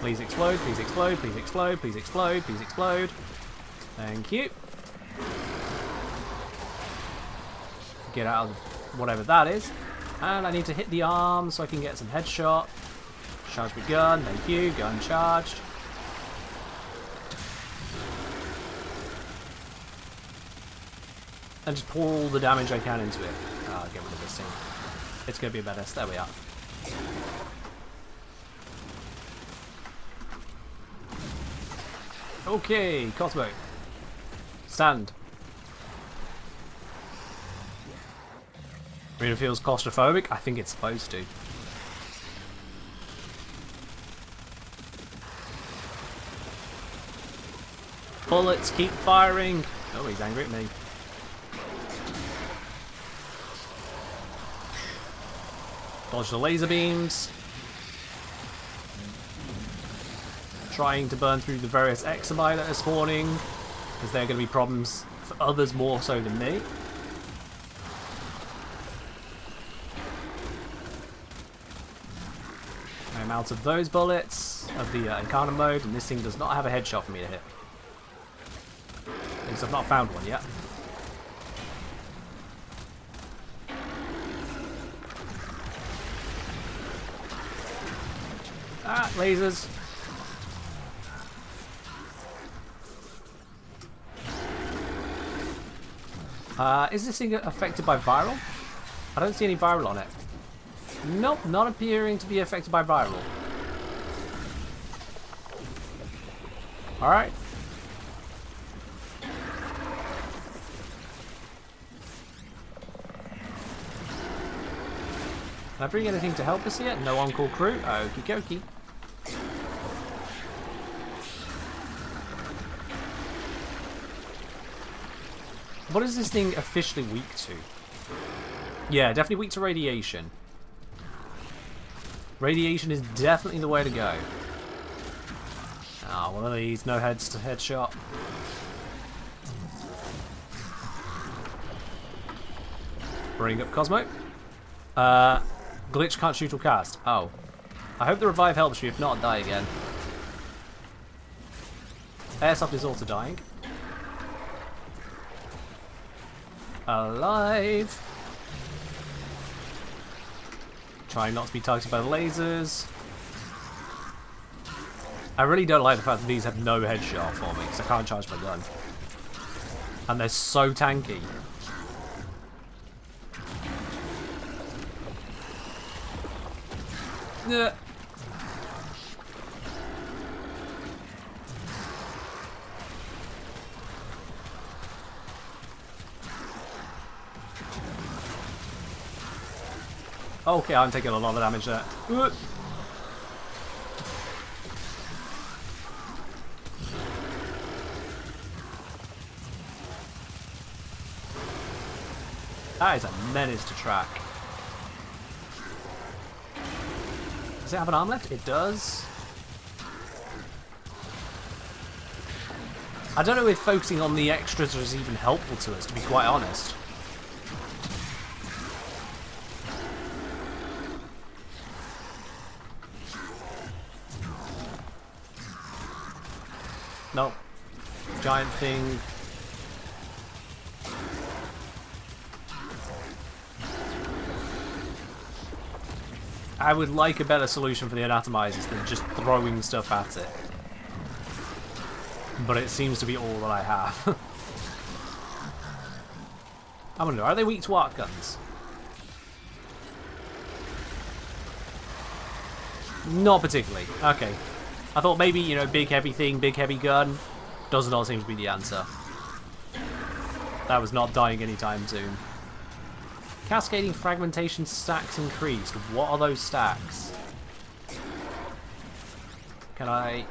Please explode, please explode, please explode, please explode, please explode. Thank you. Get out of whatever that is. And I need to hit the arm so I can get some headshot. Charge my gun, thank you, gun charged. And just pour all the damage I can into it. Get rid of this thing. It's going to be a better. There we are. Okay, Cosmo. Stand. Arena feels claustrophobic? I think it's supposed to. Bullets keep firing. Oh, he's angry at me. Dodge the laser beams. Trying to burn through the various exabyte that are spawning, because they're going to be problems for others more so than me. I'm out of those bullets of the encounter mode, and this thing does not have a headshot for me to hit. Because I've not found one yet. Ah, lasers. Is this thing affected by viral? I don't see any viral on it. Nope, not appearing to be affected by viral. Alright. Can I bring anything to help us yet? No on-call crew? Okie dokie. What is this thing officially weak to? Yeah, definitely weak to radiation. Radiation is definitely the way to go. Ah, one of these, no heads to headshot. Bring up Cosmo. Glitch can't shoot or cast. Oh. I hope the revive helps you, if not, die again. Airsoft is also dying. Alive. Trying not to be targeted by the lasers. I really don't like the fact that these have no headshot for me, because I can't charge my gun. And they're so tanky. Yeah. Okay, I'm taking a lot of damage there. That is a menace to track. Does it have an arm left? It does. I don't know if focusing on the extras is even helpful to us, to be quite honest. Nope. Giant thing. I would like a better solution for the anatomizers than just throwing stuff at it. But it seems to be all that I have. I wonder, are they weak to arc guns? Not particularly. Okay. I thought maybe, you know, big heavy thing, big heavy gun. Does not seem to be the answer. That was not dying anytime soon. Cascading fragmentation stacks increased. What are those stacks? Can I...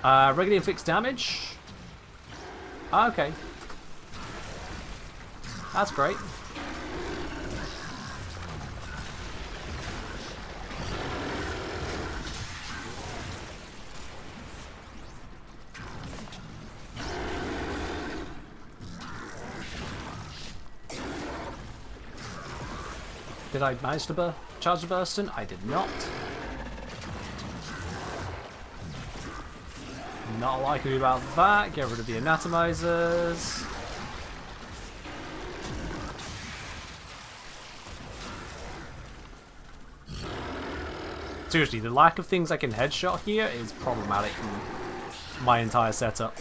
regularly inflicts damage? Okay. That's great. Did I manage to charge the Burston? I did not. Not likely about that. Get rid of the anatomizers. Seriously, the lack of things I can headshot here is problematic in my entire setup.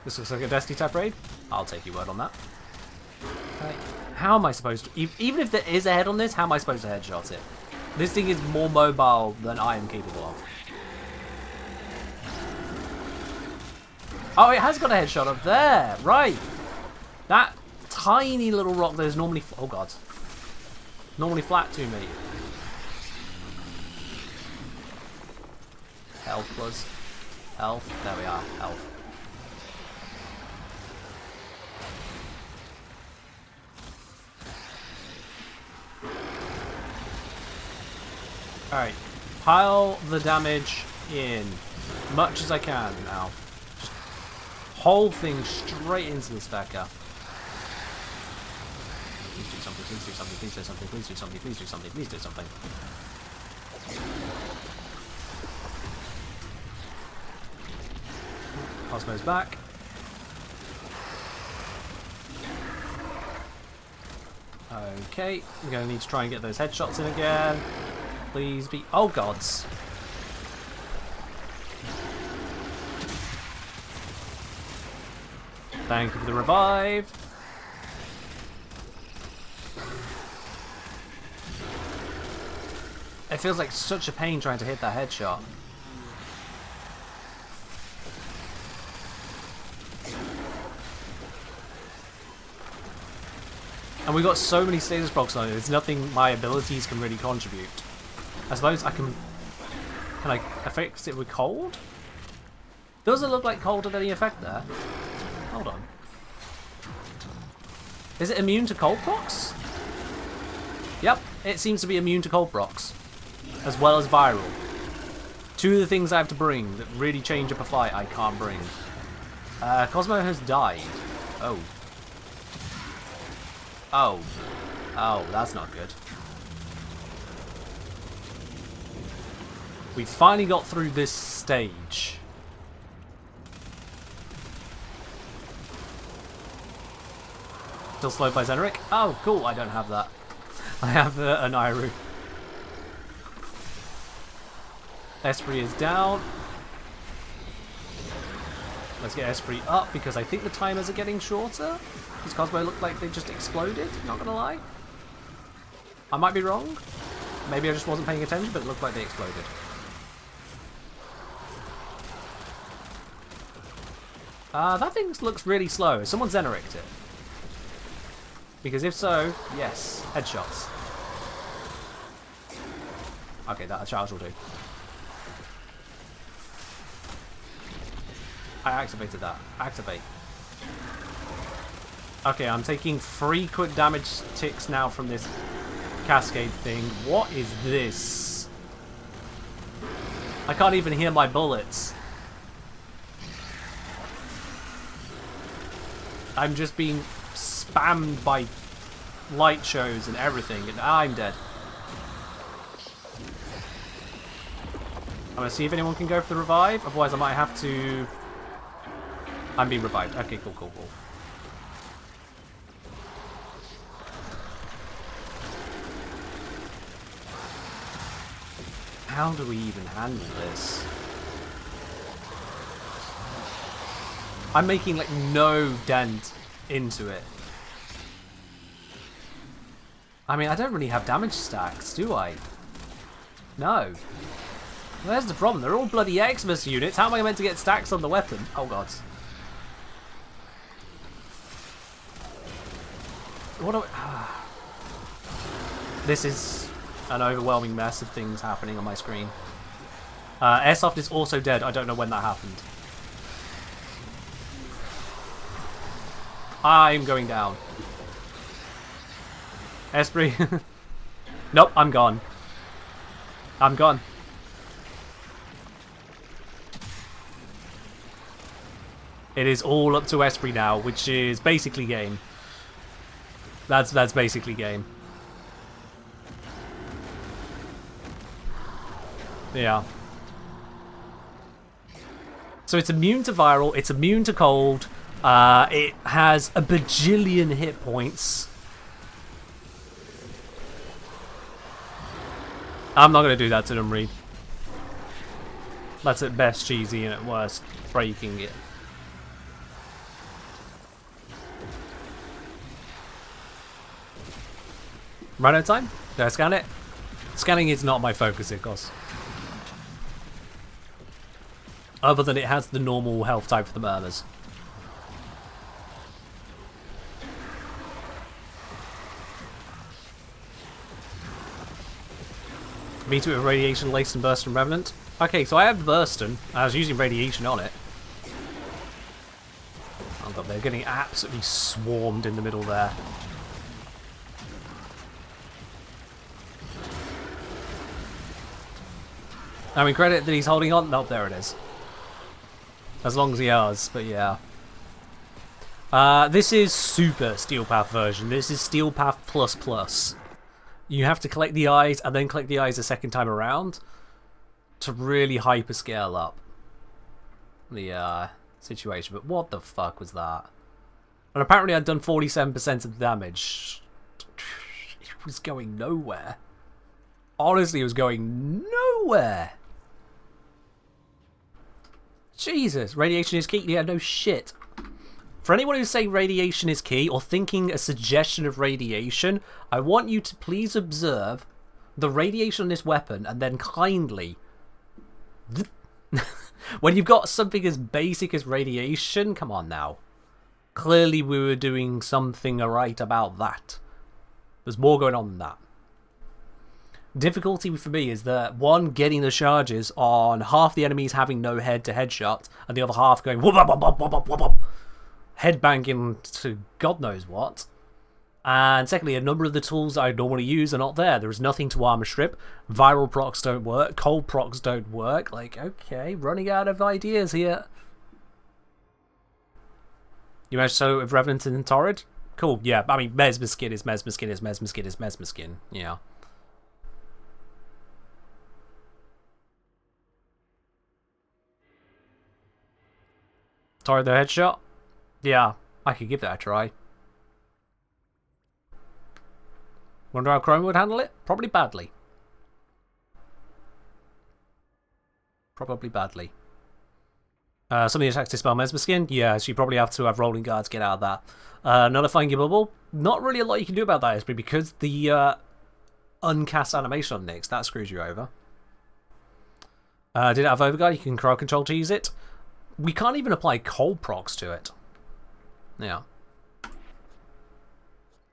This looks like a Destiny type raid. I'll take your word on that. How am I supposed to... Even if there is a head on this, how am I supposed to headshot it? This thing is more mobile than I am capable of. Oh, it has got a headshot up there. Right. That tiny little rock that is normally... Oh, God. Normally flat to me. Health plus. Health. There we are. Health. Alright, pile the damage in, much as I can now. Just whole thing straight into this fecker. Please do something, please do something, please do something, please do something, please do something, please do something. Cosmo's back. Okay, we're going to need to try and get those headshots in again. Please be... Oh, gods. Thank you for the revive. It feels like such a pain trying to hit that headshot. And we've got so many status blocks on it, there's nothing my abilities can really contribute. I suppose I can... Can I affix it with cold? Doesn't look like cold had any effect there. Hold on. Is it immune to cold procs? Yep, it seems to be immune to cold procs. As well as viral. Two of the things I have to bring that really change up a fight I can't bring. Cosmo has died. Oh. Oh. Oh, that's not good. We finally got through this stage. Still slowed by Zeneric? Oh, cool, I don't have that. I have an Iru. Esprit is down. Let's get Esprit up because I think the timers are getting shorter. Does Cosmo look like they just exploded? Not gonna lie. I might be wrong. Maybe I just wasn't paying attention, but it looked like they exploded. That thing looks really slow. Has someone Zeneric'd it? Because if so, yes, headshots. Okay, that a charge will do. I activated that. Activate. Okay, I'm taking 3 quick damage ticks now from this cascade thing. What is this? I can't even hear my bullets. I'm just being spammed by light shows and everything, and I'm dead. I'm gonna see if anyone can go for the revive, otherwise I might have to... I'm being revived. Okay, cool, cool, cool. How do we even handle this? I'm making like no dent into it. I mean, I don't really have damage stacks, do I? No. Well, there's the problem. They're all bloody Xmas units. How am I meant to get stacks on the weapon? Oh, God. What do I... This is an overwhelming mess of things happening on my screen. Airsoft is also dead. I don't know when that happened. I'm going down. Esprit. Nope, I'm gone. I'm gone. It is all up to Esprit now, which is basically game. That's basically game. Yeah. So it's immune to viral, it's immune to cold, it has a bajillion hit points. I'm not going to do that to them, Reed. That's at best cheesy and at worst breaking it. Run out of time? Did I scan it? Scanning is not my focus, of course. Other than it has the normal health type for the murmurs. Meet it with radiation, lace and burst and revenant. Okay, so I have Burston. I was using radiation on it. Oh god, they're getting absolutely swarmed in the middle there. I mean, credit that he's holding on. Nope, there it is. As long as he has, but yeah. This is Super Steel Path version. This is Steel Path ++. You have to collect the eyes and then collect the eyes a second time around to really hyperscale up the situation. But what the fuck was that? And apparently I'd done 47% of the damage. It was going nowhere. Honestly, it was going nowhere. Jesus, radiation is key? Yeah, no shit. For anyone who's saying radiation is key or thinking a suggestion of radiation, I want you to please observe the radiation on this weapon and then kindly... when you've got something as basic as radiation, come on now. Clearly we were doing something right about that. There's more going on than that. Difficulty for me is that, one, getting the charges on half the enemies having no head-to-head shot, and the other half going whoop, whoop, whoop, whoop, whoop, whoop, whoop, headbanging to God knows what. And secondly, a number of the tools I normally use are not there. There is nothing to armor strip. Viral procs don't work. Cold procs don't work. Like, okay, running out of ideas here. You managed to solo it with Revenant and Torrid? Cool, yeah. I mean, Mesmer skin is Mesmer skin is Mesmer skin is Mesmer skin. Yeah. Torrid the headshot? Yeah, I could give that a try. Wonder how Chrome would handle it? Probably badly. Probably badly. Some of the attacks dispel Mesmer skin? Yeah, so you probably have to have rolling guards get out of that. Nullifying your bubble? Not really a lot you can do about that, Espree, because the uncast animation on Nyx, that screws you over. Did it have Overguard? You can crowd control to use it. We can't even apply cold procs to it. Yeah.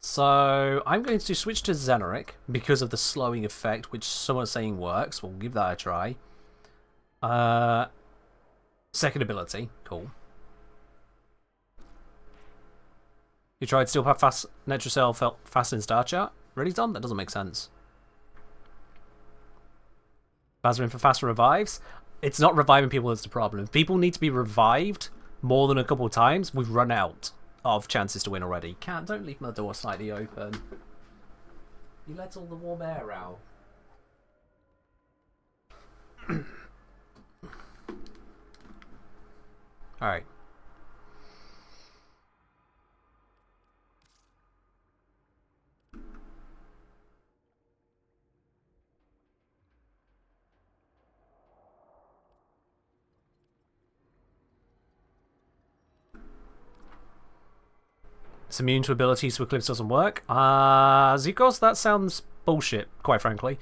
So, I'm going to switch to Xenoric because of the slowing effect, which someone's saying works. We'll give that a try. Second ability. Cool. You tried Steel Path fast Netrocell felt fast in Star Chart? Really, Tom? That doesn't make sense. Bazarin for faster revives? It's not reviving people that's the problem. If people need to be revived more than a couple of times, we've run out of chances to win already. Don't leave my door slightly open. You let all the warm air out. Alright. It's immune to abilities to Eclipse doesn't work. Zikos, that sounds bullshit, quite frankly.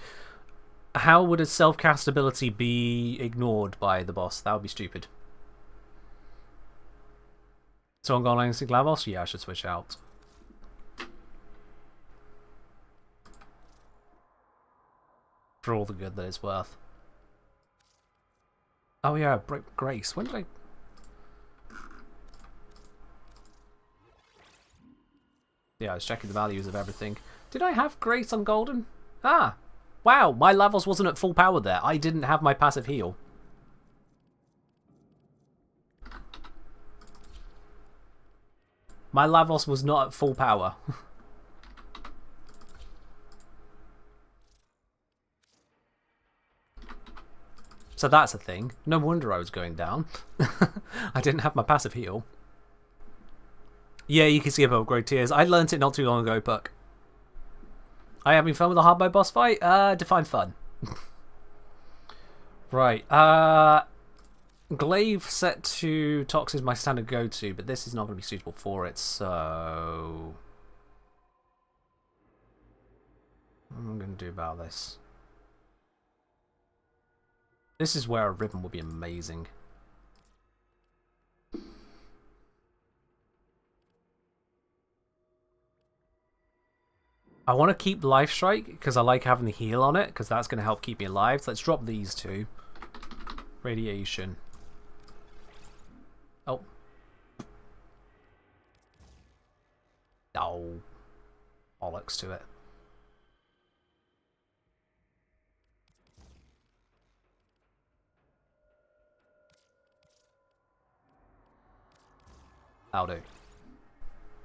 How would a self-cast ability be ignored by the boss? That would be stupid. So I'm going to Glavos? Yeah, I should switch out. For all the good that it's worth. Oh yeah, Grace. When did I... Yeah, I was checking the values of everything. Did I have Grace on Golden? Ah! Wow, my levels wasn't at full power there. I didn't have my passive heal. My Lavos was not at full power. So that's a thing. No wonder I was going down. I didn't have my passive heal. Yeah, you can see about upgrade tiers. I learnt it not too long ago, Puck. Are you having fun with the hard mode boss fight? Define fun. Right. Glaive set to Tox is my standard go-to, but this is not going to be suitable for it, so... What am I going to do about this? This is where a ribbon would be amazing. I want to keep Life Strike because I like having the heal on it because that's going to help keep me alive. So let's drop these two. Radiation. Oh. Oh. Bollocks to it. That'll do.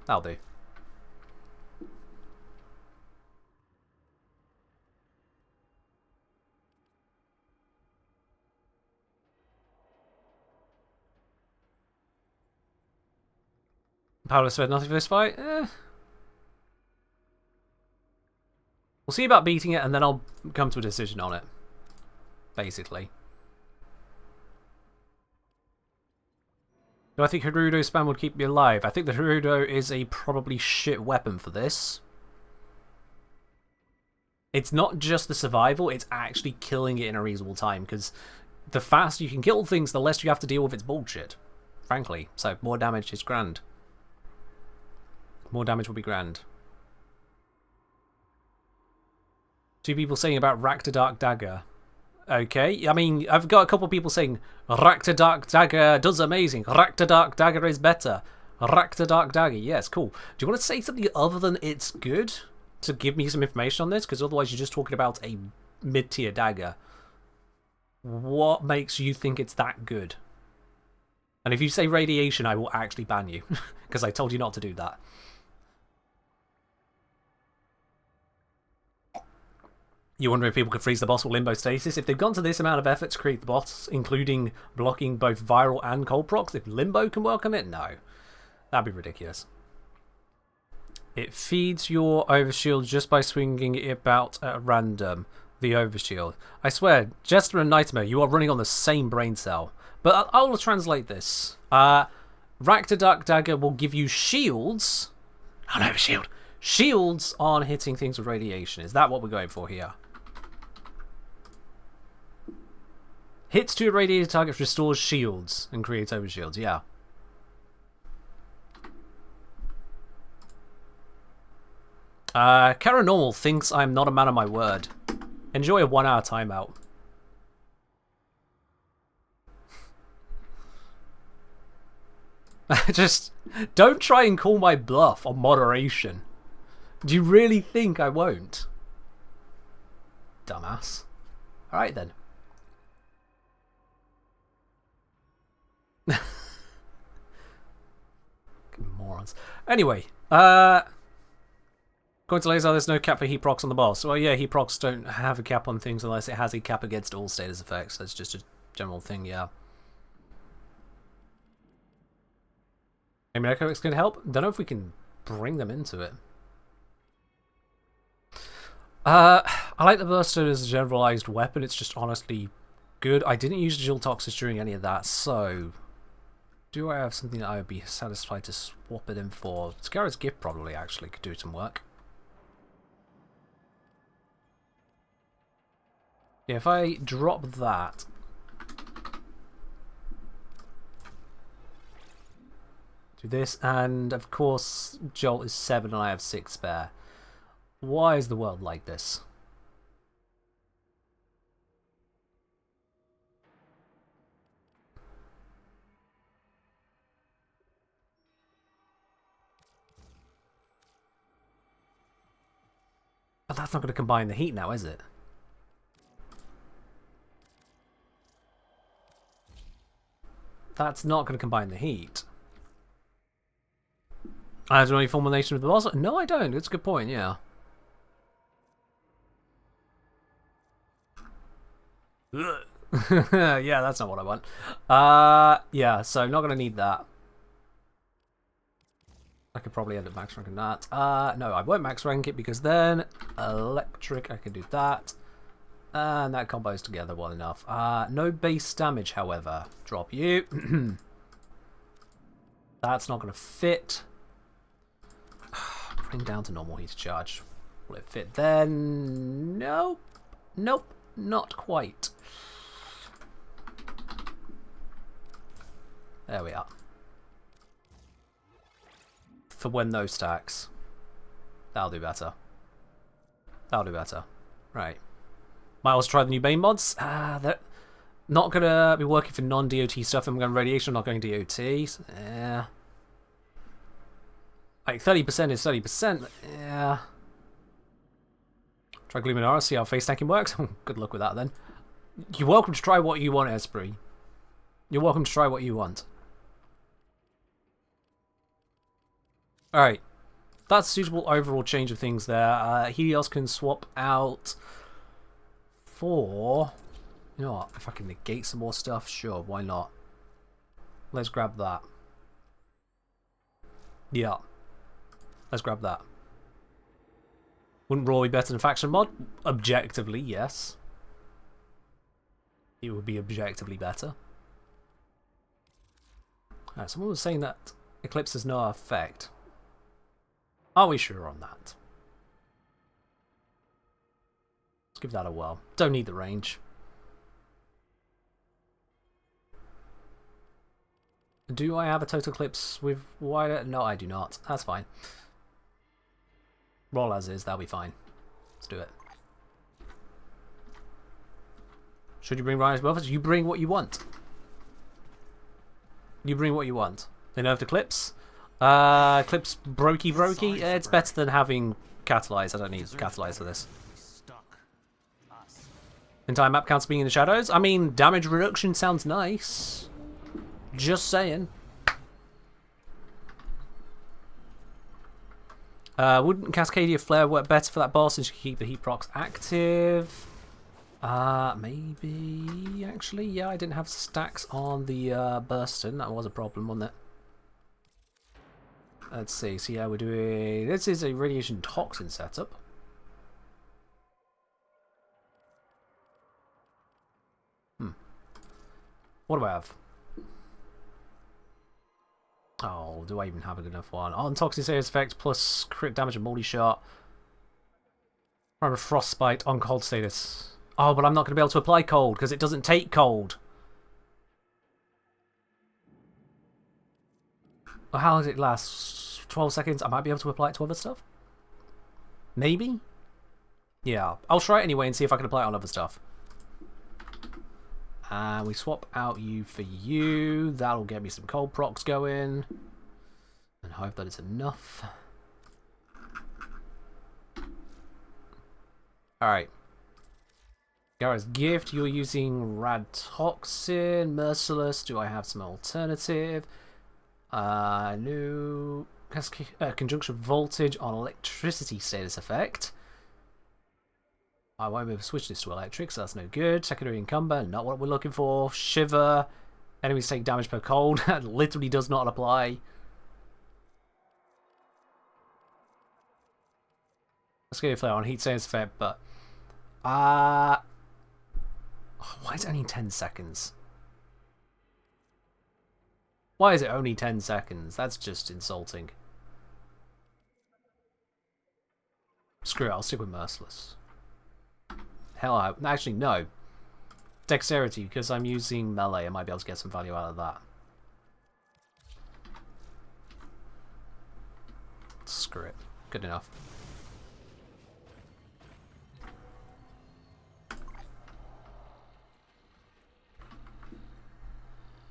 That'll do. Paolo said nothing for this fight? We'll see about beating it and then I'll come to a decision on it. Basically. Do I think Harudo spam would keep me alive? I think the Harudo is a probably shit weapon for this. It's not just the survival, it's actually killing it in a reasonable time, because the faster you can kill things, the less you have to deal with its bullshit. Frankly. So, more damage is grand. More damage will be grand. 2 people saying about Rakta Dark Dagger. Okay, I mean, I've got a couple of people saying Rakta Dark Dagger does amazing. Rakta Dark Dagger is better. Rakta Dark Dagger, yes, cool. Do you want to say something other than it's good to give me some information on this? Because otherwise you're just talking about a mid-tier dagger. What makes you think it's that good? And if you say radiation, I will actually ban you. Because I told you not to do that. You wonder if people could freeze the boss with limbo stasis? If they've gone to this amount of effort to create the boss, including blocking both viral and cold procs, if limbo can work on it, no. That'd be ridiculous. It feeds your overshield just by swinging it about at random. The overshield. I swear, Jester and Nightmare, you are running on the same brain cell. But I'll translate this. Rakta Dark Dagger will give you shields. An overshield. Shields on hitting things with radiation. Is that what we're going for here? Hits to irradiated targets restores shields and creates overshields, yeah. Paranormal thinks I'm not a man of my word. Enjoy a 1-hour timeout. Just don't try and call my bluff on moderation. Do you really think I won't? Dumbass. Alright then. Morons. Anyway, according to Laser, there's no cap for heat procs on the boss. Well, yeah, heat procs don't have a cap on things unless it has a cap against all status effects. That's just a general thing, yeah. Maybe Echo's can help? Don't know if we can bring them into it. I like the Burstone as a generalized weapon. It's just honestly good. I didn't use Dual Toxis during any of that, so... Do I have something that I would be satisfied to swap it in for? Scarab's Gift probably actually could do some work. Yeah, if I drop that... Do this, and of course Jolt is 7 and I have 6 spare. Why is the world like this? But that's not going to combine the heat now, is it? That's not going to combine the heat. I have any formulation of the boss? No, I don't. It's a good point, yeah. Yeah, that's not what I want. Yeah, so I'm not going to need that. I could probably end up max ranking that. No, I won't max rank it because then electric, I can do that. And that combos together well enough. No base damage, however. Drop you. That's not going to fit. Bring down to normal heat charge. Will it fit then? Nope. Nope. Not quite. There we are. For when those stacks. That'll do better. That'll do better. Right. Might also try the new Bane mods. They're not going to be working for non-DOT stuff. I'm going radiation, not going DOT. So, yeah. Like 30% is 30%. Yeah. Try Gluminara, see how face stacking works. Good luck with that then. You're welcome to try what you want, Esprit. You're welcome to try what you want. Alright. That's a suitable overall change of things there. Helios can swap out for... You know what? If I can negate some more stuff, sure, why not? Let's grab that. Yeah. Let's grab that. Wouldn't Raw be better than Faction Mod? Objectively, yes. It would be objectively better. Alright, someone was saying that Eclipse has no effect. Are we sure on that? Let's give that a whirl. Don't need the range. Do I have a total eclipse with wider? No, I do not. That's fine. Roll as is, that'll be fine. Let's do it. Should you bring Ryan's buffers? You bring what you want. You bring what you want. They nerfed the clips. Clips brokey. It's better than having catalyze. I don't need catalyze for this. Entire map counts being in the shadows. I mean, damage reduction sounds nice. Just saying. Wouldn't Cascadia Flare work better for that boss since you keep the heat procs active? Maybe, actually. Yeah, I didn't have stacks on the Burston. That was a problem, wasn't it? Let's see. So yeah, we're doing... This is a radiation toxin setup. What do I have? Oh, do I even have a good enough one? On toxin serious effect plus crit damage and moldy shot. Remember frostbite on cold status. Oh, but I'm not going to be able to apply cold because it doesn't take cold. Well, how does it last? 12 seconds? I might be able to apply it to other stuff? Maybe? Yeah, I'll try it anyway and see if I can apply it on other stuff. We swap out you for you. That'll get me some cold procs going. And hope that it's enough. Alright. Garrett's gift. You're using Rad Toxin. Merciless. Do I have some alternative? No. Conjunction voltage on electricity status effect. I won't be able to switch this to electric, so that's no good. Secondary encumber, not what we're looking for. Shiver. Enemies take damage per cold. That literally does not apply. Let's get a flare on heat status effect, but... why is it only 10 seconds? Why is it only 10 seconds? That's just insulting. Screw it, I'll stick with Merciless. Hell, actually, no. Dexterity, because I'm using melee, I might be able to get some value out of that. Screw it. Good enough.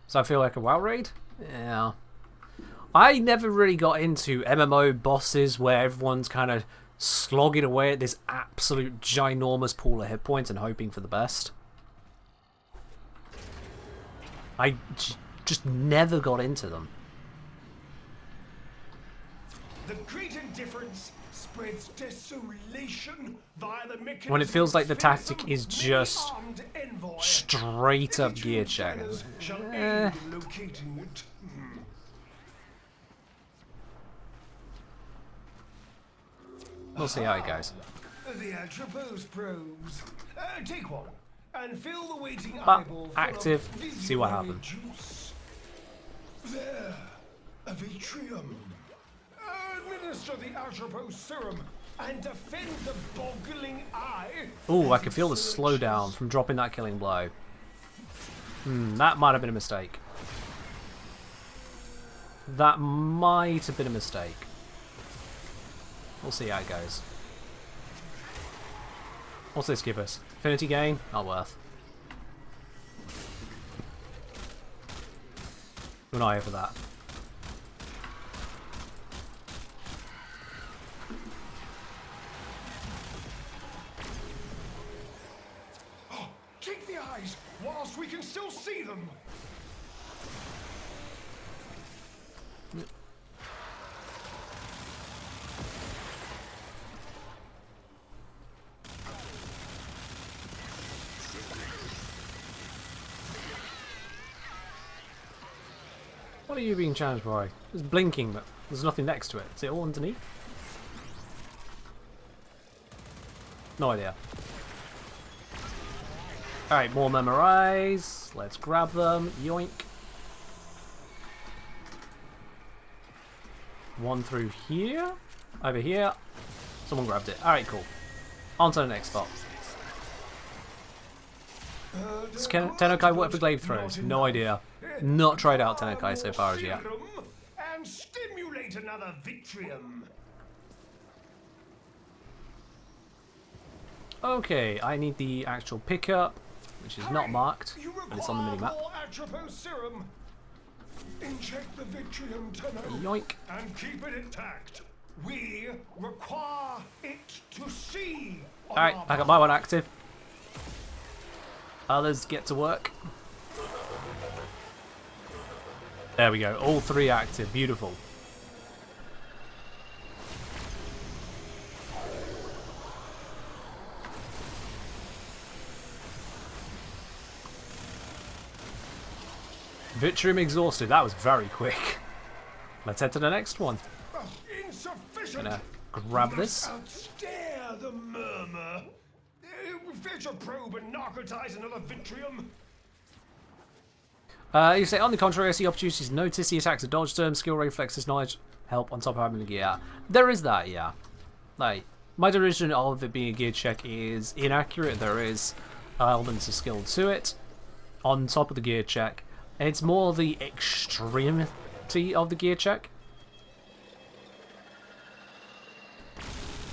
So I feel like a WoW raid? Yeah. I never really got into MMO bosses where everyone's kind of slogging away at this absolute ginormous pool of hit points and hoping for the best. I just never got into them. The great indifference spreads desolation via the mechanism. When it feels like the tactic is just straight up gear check. We'll see how it goes. The Atropos probes. Take one and fill the waiting But eyeball active, see what happens. juice. There, a Vitrium. Administer the Atropos serum and defend the boggling eye. Ooh, I can feel the slowdown from dropping that killing blow. That might have been a mistake. That might have been a mistake. We'll see how it goes. What's this give us? Affinity gain? Not worth. Keep an eye over that. Take the eyes whilst we can still see them. What are you being challenged by? It's blinking, but there's nothing next to it. Is it all underneath? No idea. Alright, more memorize. Let's grab them. Yoink. One through here. Over here. Someone grabbed it. Alright, cool. On to the next spot. Does Tennokai work for glaive throws? No idea. Not tried out Tennokai so far as yet. And stimulate another Vitrium. Okay, I need the actual pickup. which is not marked, You and it's on the require minimap. more Atropos serum. Inject the Vitrium Tenno Yoink. and keep it intact. We require it to see. Alright, I got my one active. Others get to work. There we go, all 3 active, beautiful. Vitrium exhausted, that was very quick. Let's head to the next one. Insufficient. Gonna grab this. Outstare the murmur. Fetch a probe and narcotize another Vitrium. You say, on the contrary, I see opportunities to notice the attacks are dodge terms, skill reflexes, knowledge, help on top of having a gear. There is that, yeah. Like, my derivation of it being a gear check is inaccurate. There is elements of skill to it on top of the gear check. It's more the extremity of the gear check,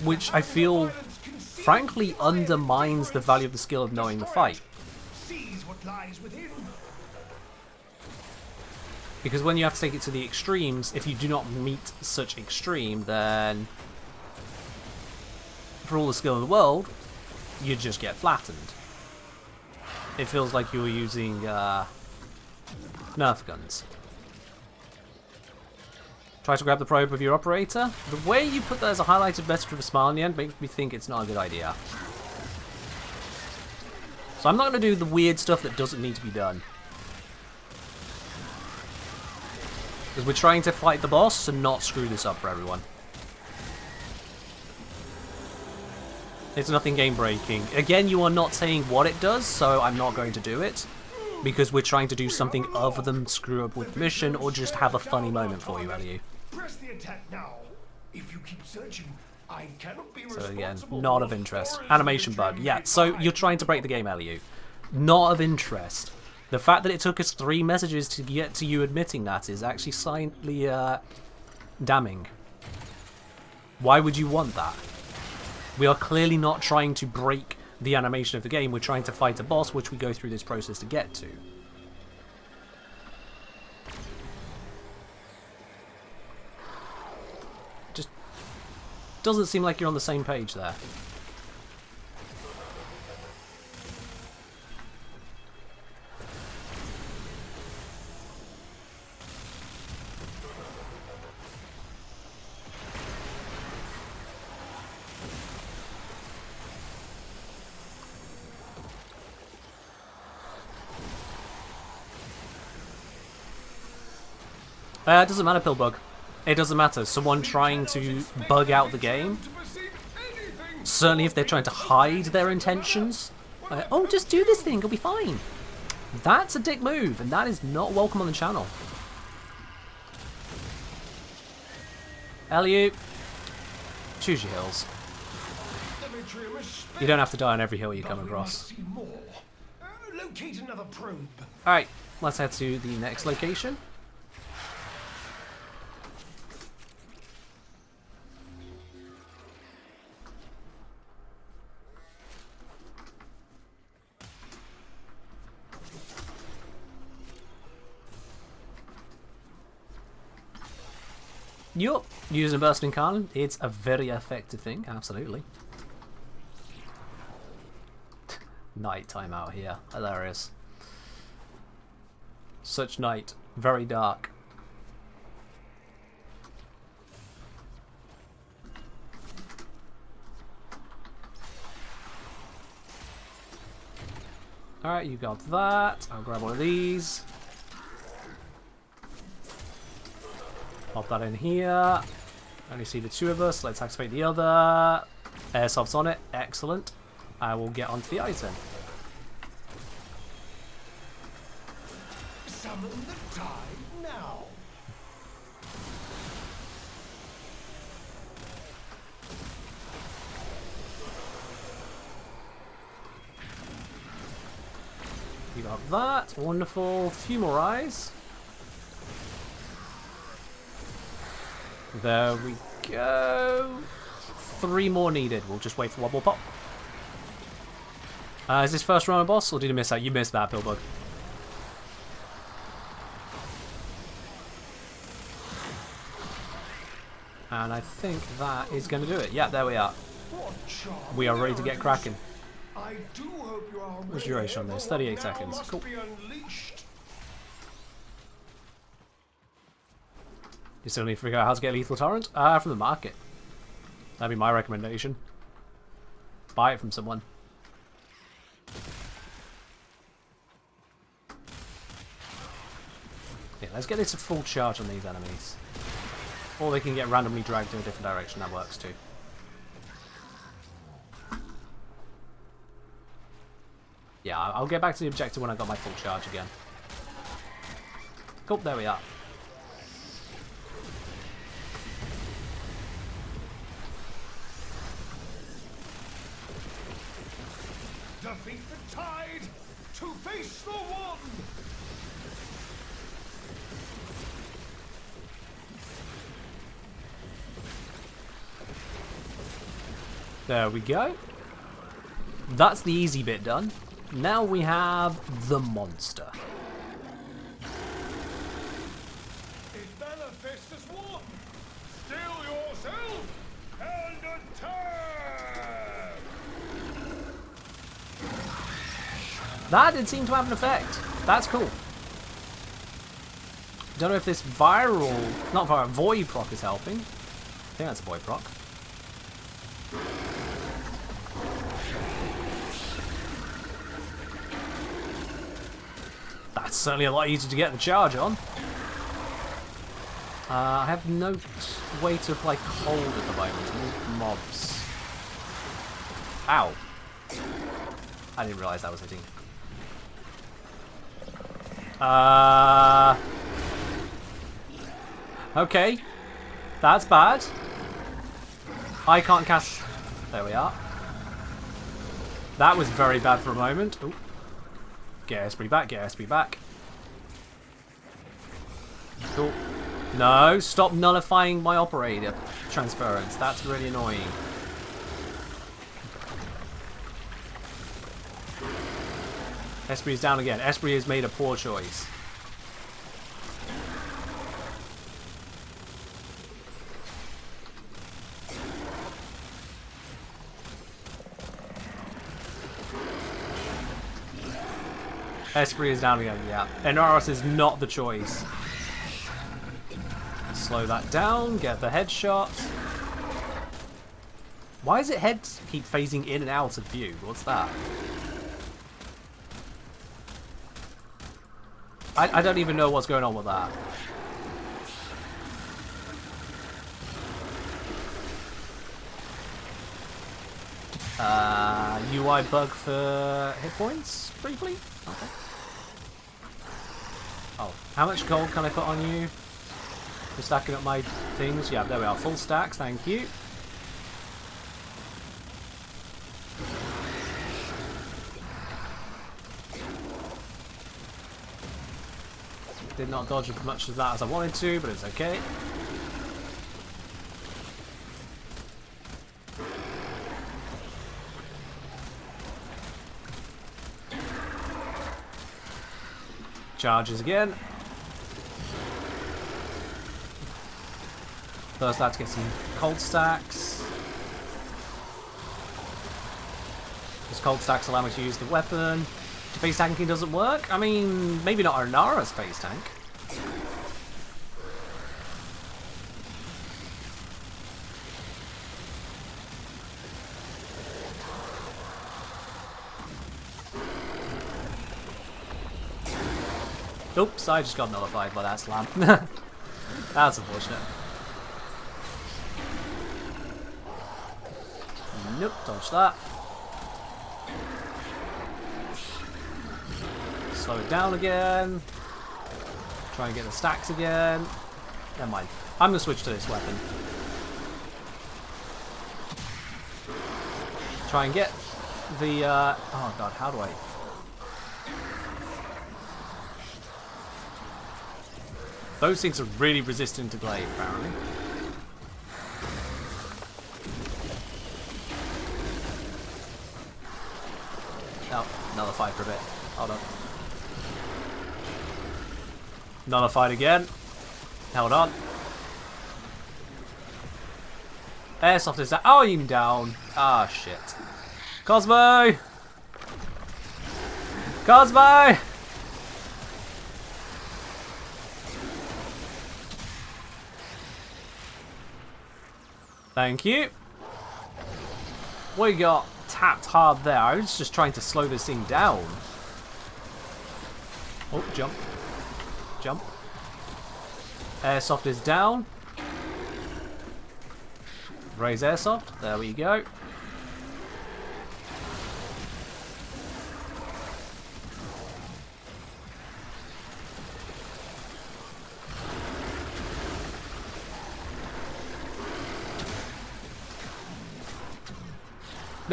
which I feel, frankly, undermines the value of the skill of knowing the fight. Sees what lies within. Because when you have to take it to the extremes, if you do not meet such extreme, then for all the skill in the world, you just get flattened. It feels like you were using Nerf guns. Try to grab the probe with your operator. The way you put that as a highlighted message with a smile in the end makes me think it's not a good idea. So I'm not going to do the weird stuff that doesn't need to be done. Because we're trying to fight the boss and not screw this up for everyone. It's nothing game breaking. Again, you are not saying what it does, so I'm not going to do it. Because we're trying to do something other than screw up with the mission or just have a funny moment for you, Elliot. Press the attack now. If you keep searching, I cannot be So again, responsible not for of interest. storage Animation of bug. Vitrium Yeah, so behind. you're trying to break the game, Elliot. Not of interest. The fact that it took us 3 messages to get to you admitting that is actually slightly damning. Why would you want that? We are clearly not trying to break the animation of the game. We're trying to fight a boss, which we go through this process to get to. Just doesn't seem like you're on the same page there. It doesn't matter, Pillbug. It doesn't matter. Someone trying to bug out the game. Certainly if they're trying to hide their intentions. Oh, just do this thing, it'll be fine. That's a dick move, and that is not welcome on the channel. Elliot, choose your hills. You don't have to die on every hill you come across. Locate another probe. Alright, let's head to the next location. Yup, using bursting cannon, it's a very effective thing, absolutely. Night time out here, hilarious. Such night, very dark. Alright, you got that. I'll grab one of these. Pop that in here. Only see the 2 of us. Let's activate the other. Airsoft's on it. Excellent. I will get onto the item. Summon the tide now. You got that. Wonderful. Few more eyes. There we go. 3 more needed. We'll just wait for one more pop. Is this first round boss, or did you miss that? You missed that, Pillbug. And I think that is going to do it. Yeah, there we are. What charm We are ready to get cracking. I do hope you are What's ready duration on for this? what 38 now seconds. must Cool. be unleashed. You still need to figure out how to get Lethal Torrent? From the market. That'd be my recommendation. Buy it from someone. Yeah, let's get this to full charge on these enemies. Or they can get randomly dragged in a different direction, that works too. Yeah, I'll get back to the objective when I got my full charge again. Cool, there we are. Defeat the tide to face the one. There we go. That's the easy bit done. Now we have the monster. It manifests as one. Still yourself and attack. That did seem to have an effect. That's cool. Don't know if this viral, not viral, void proc is helping. I think that's a void proc. That's certainly a lot easier to get the charge on. I have no way to like hold at the moment. Move mobs. Ow. I didn't realise that was hitting. Okay. That's bad. I can't cast... There we are. That was very bad for a moment. Ooh. Get Esprit back, get Esprit back. Cool. No, stop nullifying my operator transference. That's really annoying. Esprit is down again. Esprit has made a poor choice. Esprit is down again, yeah. Enaros is not the choice. Slow that down, get the headshot. Why does it heads keep phasing in and out of view? What's that? I don't even know what's going on with that. UI bug for hit points, briefly? Okay. Oh, how much gold can I put on you? For stacking up my things? Yeah, there we are. Full stacks, thank you. Did not dodge as much of that as I wanted to, but it's okay. Charges again. First, let's get some cold stacks. Because cold stacks allow me to use the weapon. Space tanking doesn't work? I mean, maybe not Arnara space tank. Oops, I just got nullified by that slam. That's unfortunate. Nope, dodge that. Slow it down again. Try and get the stacks again. Never mind. I'm going to switch to this weapon. Try and get the... oh god, how do I... Those things are really resistant to glaive, apparently. Oh, nullified for a bit. Hold on. Nullified again. Held on. Airsoft is down. Oh, I'm down. Ah, shit. Cosmo! Cosmo! Thank you. We got tapped hard there. I was just trying to slow this thing down. Oh, jump. Jump. Airsoft is down. Raise airsoft. There we go.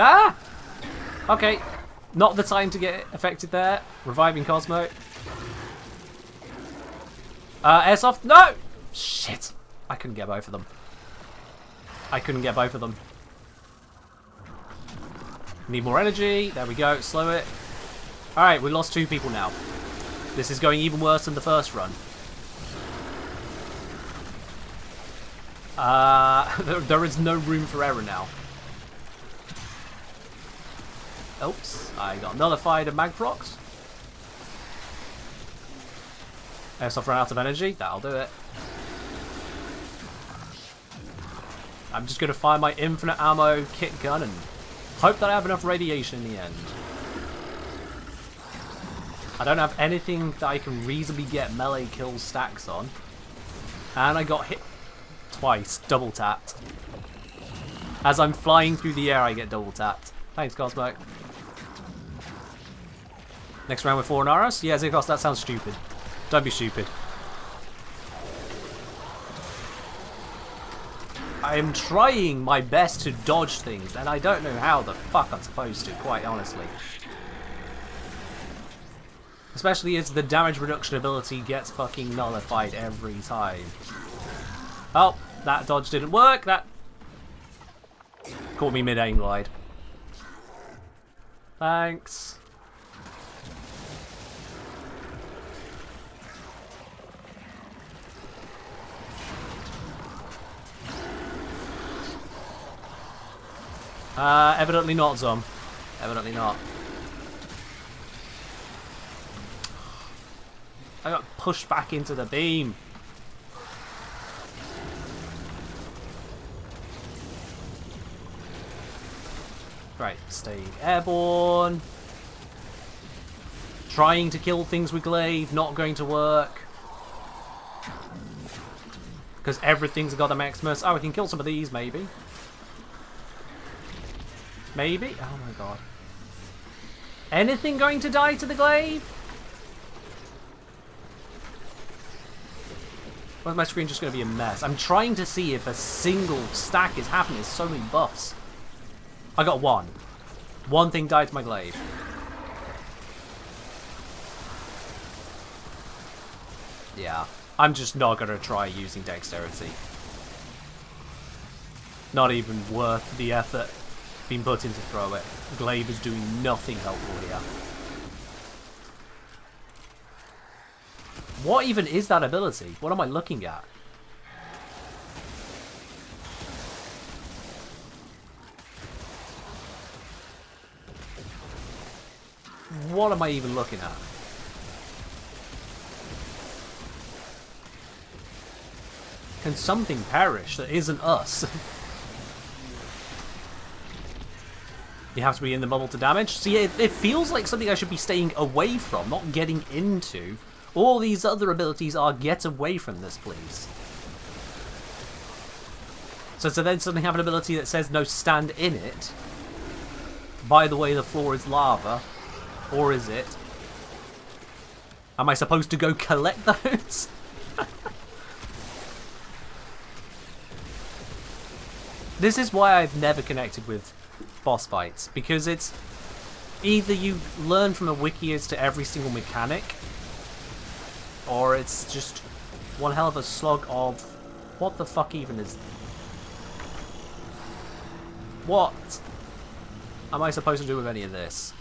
Ah! Okay. Not the time to get affected there. Reviving Cosmo. Airsoft. No! Shit. I couldn't get both of them. I couldn't get both of them. Need more energy. There we go. Slow it. Alright, we lost 2 people now. This is going even worse than the first run. There is no room for error now. Oops, I got nullified and magprocs. Airsoft ran out of energy. That'll do it. I'm just going to fire my infinite ammo kit gun and hope that I have enough radiation in the end. I don't have anything that I can reasonably get melee kill stacks on. And I got hit twice, double tapped. As I'm flying through the air, I get double tapped. Thanks, Cosmo. Next round with 4 Naras? Yeah, Zikos, that sounds stupid. Don't be stupid. I am trying my best to dodge things, and I don't know how the fuck I'm supposed to, quite honestly. Especially as the damage reduction ability gets fucking nullified every time. Oh, that dodge didn't work. That caught me mid-aim glide. Thanks. Evidently not, Zom. Evidently not. I got pushed back into the beam. Right, staying airborne. Trying to kill things with glaive, not going to work. Because everything's got a Maximus. Oh, I can kill some of these, maybe. Maybe? Oh my god. Anything going to die to the glaive? Or is my screen just going to be a mess? I'm trying to see if a single stack is happening. There's so many buffs. I got one. One thing died to my glaive. Yeah. I'm just not going to try using dexterity. Not even worth the effort being put in to throw it. Glaive is doing nothing helpful here. What even is that ability? What am I looking at? What am I even looking at? Can something perish that isn't us? You have to be in the bubble to damage. See, it feels like something I should be staying away from, not getting into. All these other abilities are get away from this, please. So to then suddenly have an ability that says no, stand in it. By the way, the floor is lava. Or is it? Am I supposed to go collect those? This is why I've never connected with boss fights, because it's either you learn from a wiki as to every single mechanic, or it's just one hell of a slog of what the fuck even is... What am I supposed to do with any of this?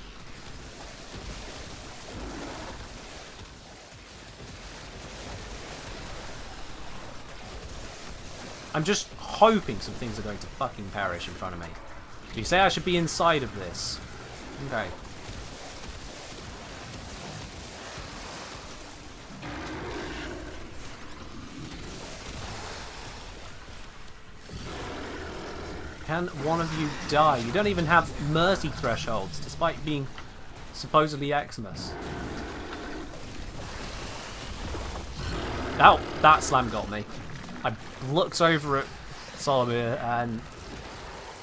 I'm just hoping some things are going to fucking perish in front of me. Do you say I should be inside of this? Okay. Can one of you die? You don't even have mercy thresholds, despite being supposedly Xmas. Oh, that slam got me. I looked over at Solomir and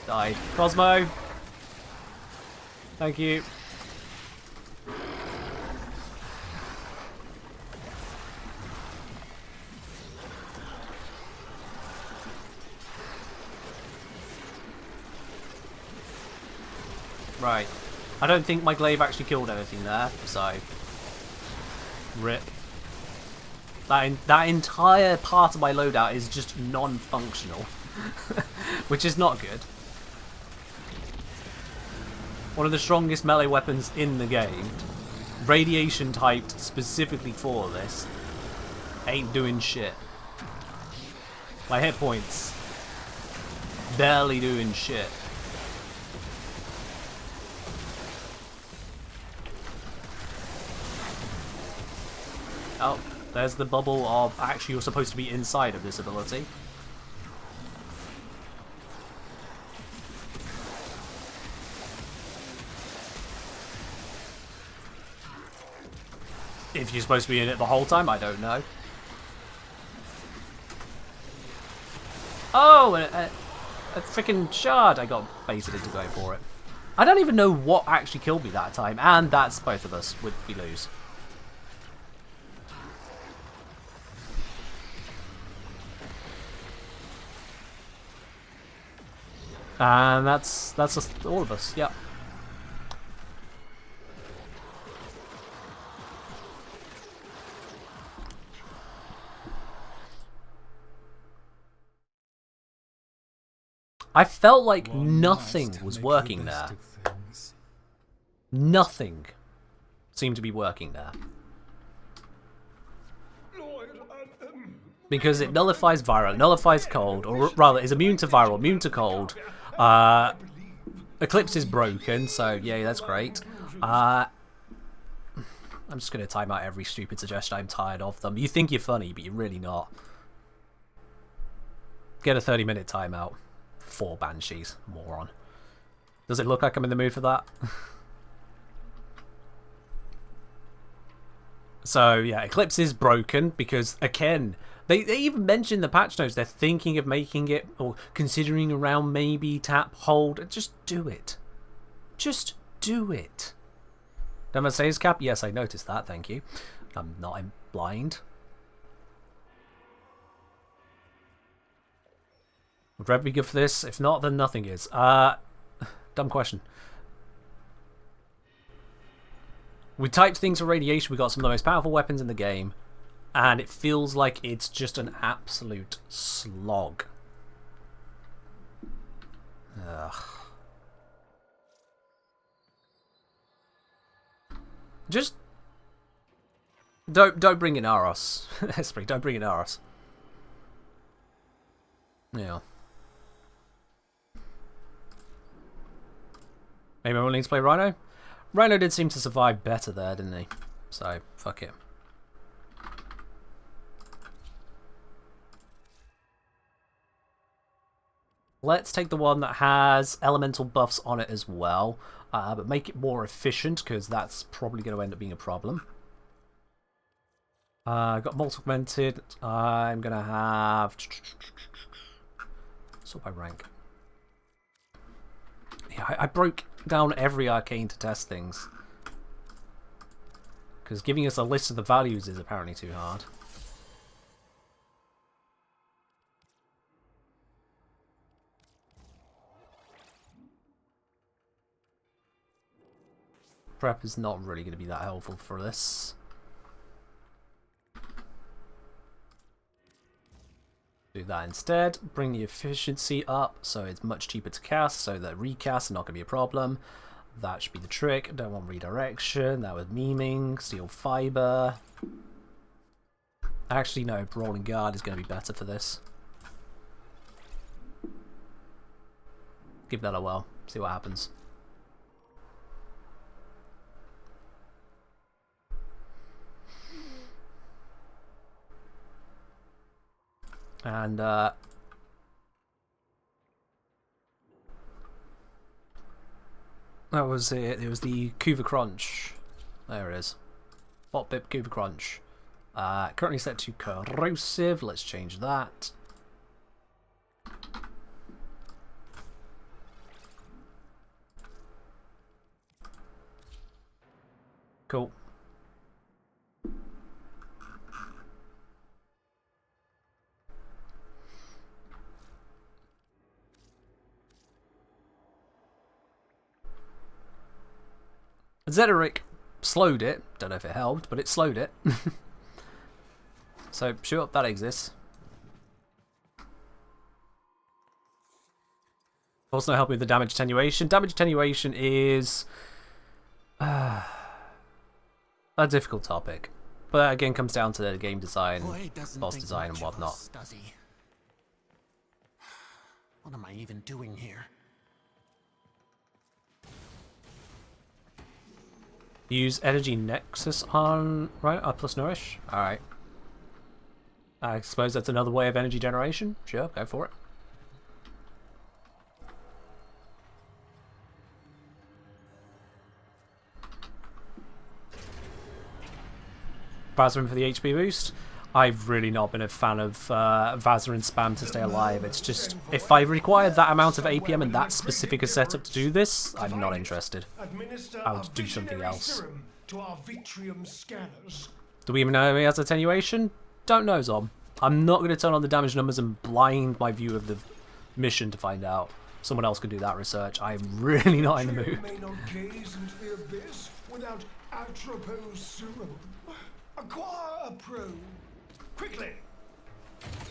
died. Cosmo! Thank you. Right. I don't think my glaive actually killed anything there, so... RIP. That entire part of my loadout is just non-functional. Which is not good. One of the strongest melee weapons in the game. Radiation typed specifically for this. Ain't doing shit. My hit points. Barely doing shit. Oh, there's the bubble of actually you're supposed to be inside of this ability. If you're supposed to be in it the whole time, I don't know. Oh, a freaking shard! I got baited into going for it. I don't even know what actually killed me that time, and that's both of us. We lose. And that's just all of us. Yep. I felt like nothing was working there. Nothing seemed to be working there. Because it nullifies viral, nullifies cold, or rather is immune to viral, immune to cold. Eclipse is broken, so yay, that's great. I'm just going to time out every stupid suggestion. I'm tired of them. You think you're funny, but you're really not. Get a 30-minute timeout. 4 Banshees. Moron. Does it look like I'm in the mood for that? So, yeah, Eclipse is broken because, again, they even mentioned the patch notes. They're thinking of making it, or considering around maybe tap, hold. Just do it. Just do it. Don't I say his cap? Yes, I noticed that. Thank you. I'm not blind. Would Red be good for this? If not, then nothing is. Dumb question. We typed things for radiation. We got some of the most powerful weapons in the game. And it feels like it's just an absolute slog. Ugh. Just... Don't bring in Aros. Esprit, don't bring in Aros. Yeah. Maybe I'm willing to play Rhino? Rhino did seem to survive better there, didn't he? So, fuck it. Let's take the one that has elemental buffs on it as well. But make it more efficient, because that's probably going to end up being a problem. Got multi-augmented. I'm going to have... Sort by rank. Yeah, I broke down every arcane to test things. Because giving us a list of the values is apparently too hard. Prep is not really going to be that helpful for this. Do that instead. Bring the efficiency up so it's much cheaper to cast, so that recasts are not going to be a problem. That should be the trick. Don't want redirection. That was memeing. Steel fiber. Actually, no. Rolling guard is going to be better for this. Give that a whirl. See what happens. And that was it. It was the Kuva Crunch. There it is. Bot Bip Kuva Crunch. Currently set to corrosive. Let's change that. Cool. Zederic slowed it. Don't know if it helped, but it slowed it. So, sure, that exists. Also helping with the damage attenuation. Damage attenuation is a difficult topic. But that again comes down to the game design, boss design and whatnot. Us, does he? What am I even doing here? Use Energy Nexus on, right? Plus Nourish? Alright. I suppose that's another way of energy generation. Sure, go for it. Vazarin for the HP boost. I've really not been a fan of Vazarin spam to stay alive. It's just, if I required that amount of APM and that specific a setup to do this, I'm not interested. I would do something else. To our Vitrium scanners. Do we even know he has attenuation? Don't know, Zom. I'm not going to turn on the damage numbers and blind my view of the mission to find out. Someone else can do that research. I'm really not in the mood. May not gaze into the abyss without Atropos serum. Acquire a probe. Quickly!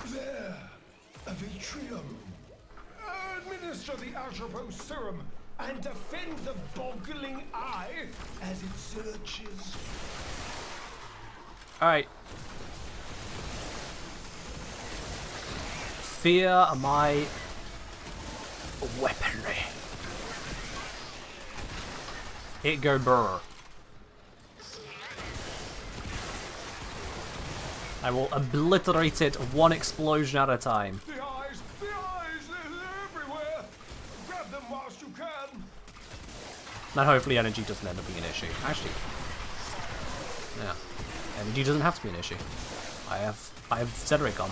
There! A Vitrium. Administer the Atropos serum and defend the boggling eye as it searches. Alright. Fear my weaponry. It go burr. I will obliterate it one explosion at a time. The eyes, they're everywhere. Grab them whilst you can. And hopefully energy doesn't end up being an issue. Actually, yeah, energy doesn't have to be an issue. I have Zederic on.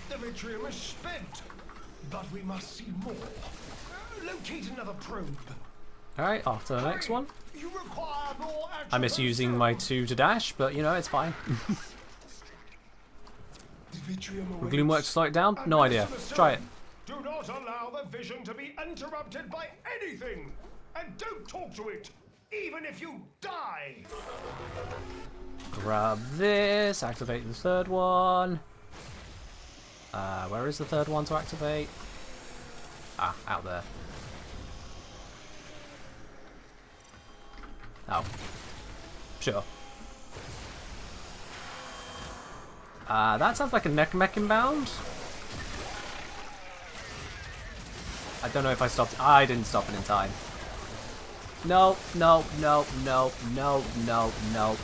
The Vitrium is spent, but we must see more. Locate another probe. Alright, off to the next one. You require more I miss using my 2 to dash, but you know, it's fine. Gloomworks slow it down? No idea. Try it. Do not allow the vision to be interrupted by anything! And don't talk to it, even if you die! Grab this, activate the third one. Where is the third one to activate? Ah, out there. Oh. Sure. That sounds like a neck mech inbound. I don't know if I stopped. I didn't stop it in time. No, no, no, no, no, no, no.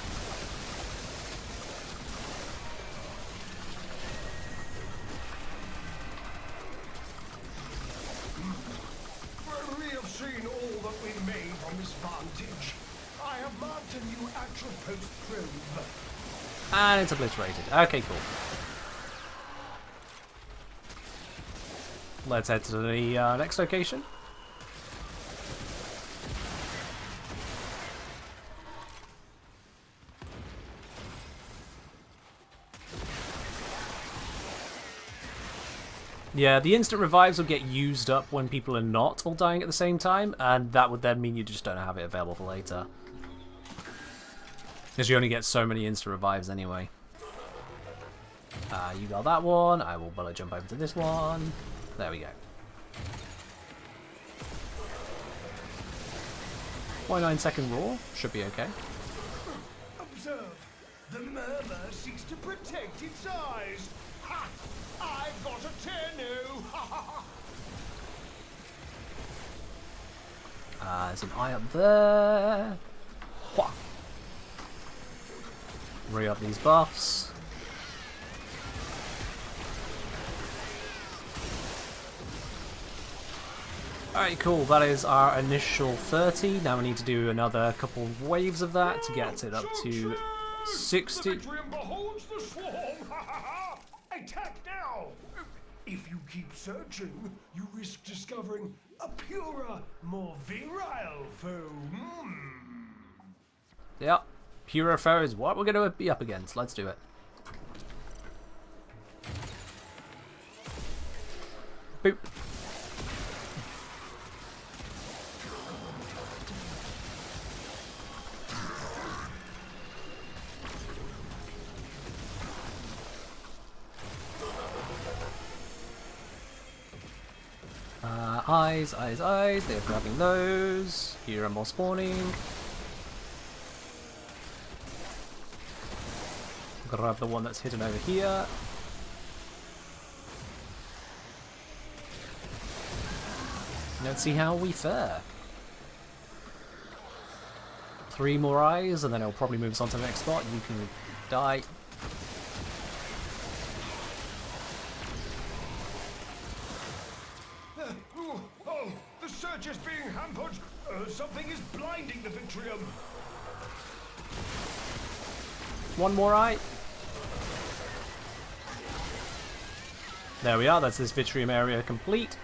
Well, we have seen all that we may from this vantage. I have marked a new actual post probe. And it's obliterated. Okay, cool. Let's head to the next location. Yeah, the instant revives will get used up when people are not all dying at the same time, and that would then mean you just don't have it available for later. Because you only get so many instant revives anyway. You got that one. I will bullet jump over to this one. There we go. 0.9-second roar. Should be okay. Observe. The murmur seeks to protect its eyes. Ha! I've got a Tenno! Ha ha ha! There's an eye up there. Wha. Re up these buffs. Alright, cool. That is our initial 30. Now we need to do another couple of waves of that to get it up to 60. The Vitrium beholds the swarm! Ha ha ha! Attack now! If you keep searching, you risk discovering a purer, more virile foe. Yep. Pure foe is what we're going to be up against. Let's do it. Boop. Eyes, eyes, eyes. They're grabbing those. Here are more spawning. Grab the one that's hidden over here. Let's see how we fare. 3 more eyes, and then it'll probably move us on to the next spot. You can die. Oh, the search is being hampered. Something is blinding the Vitrium. One more eye. There we are, that's this Vitrium area complete.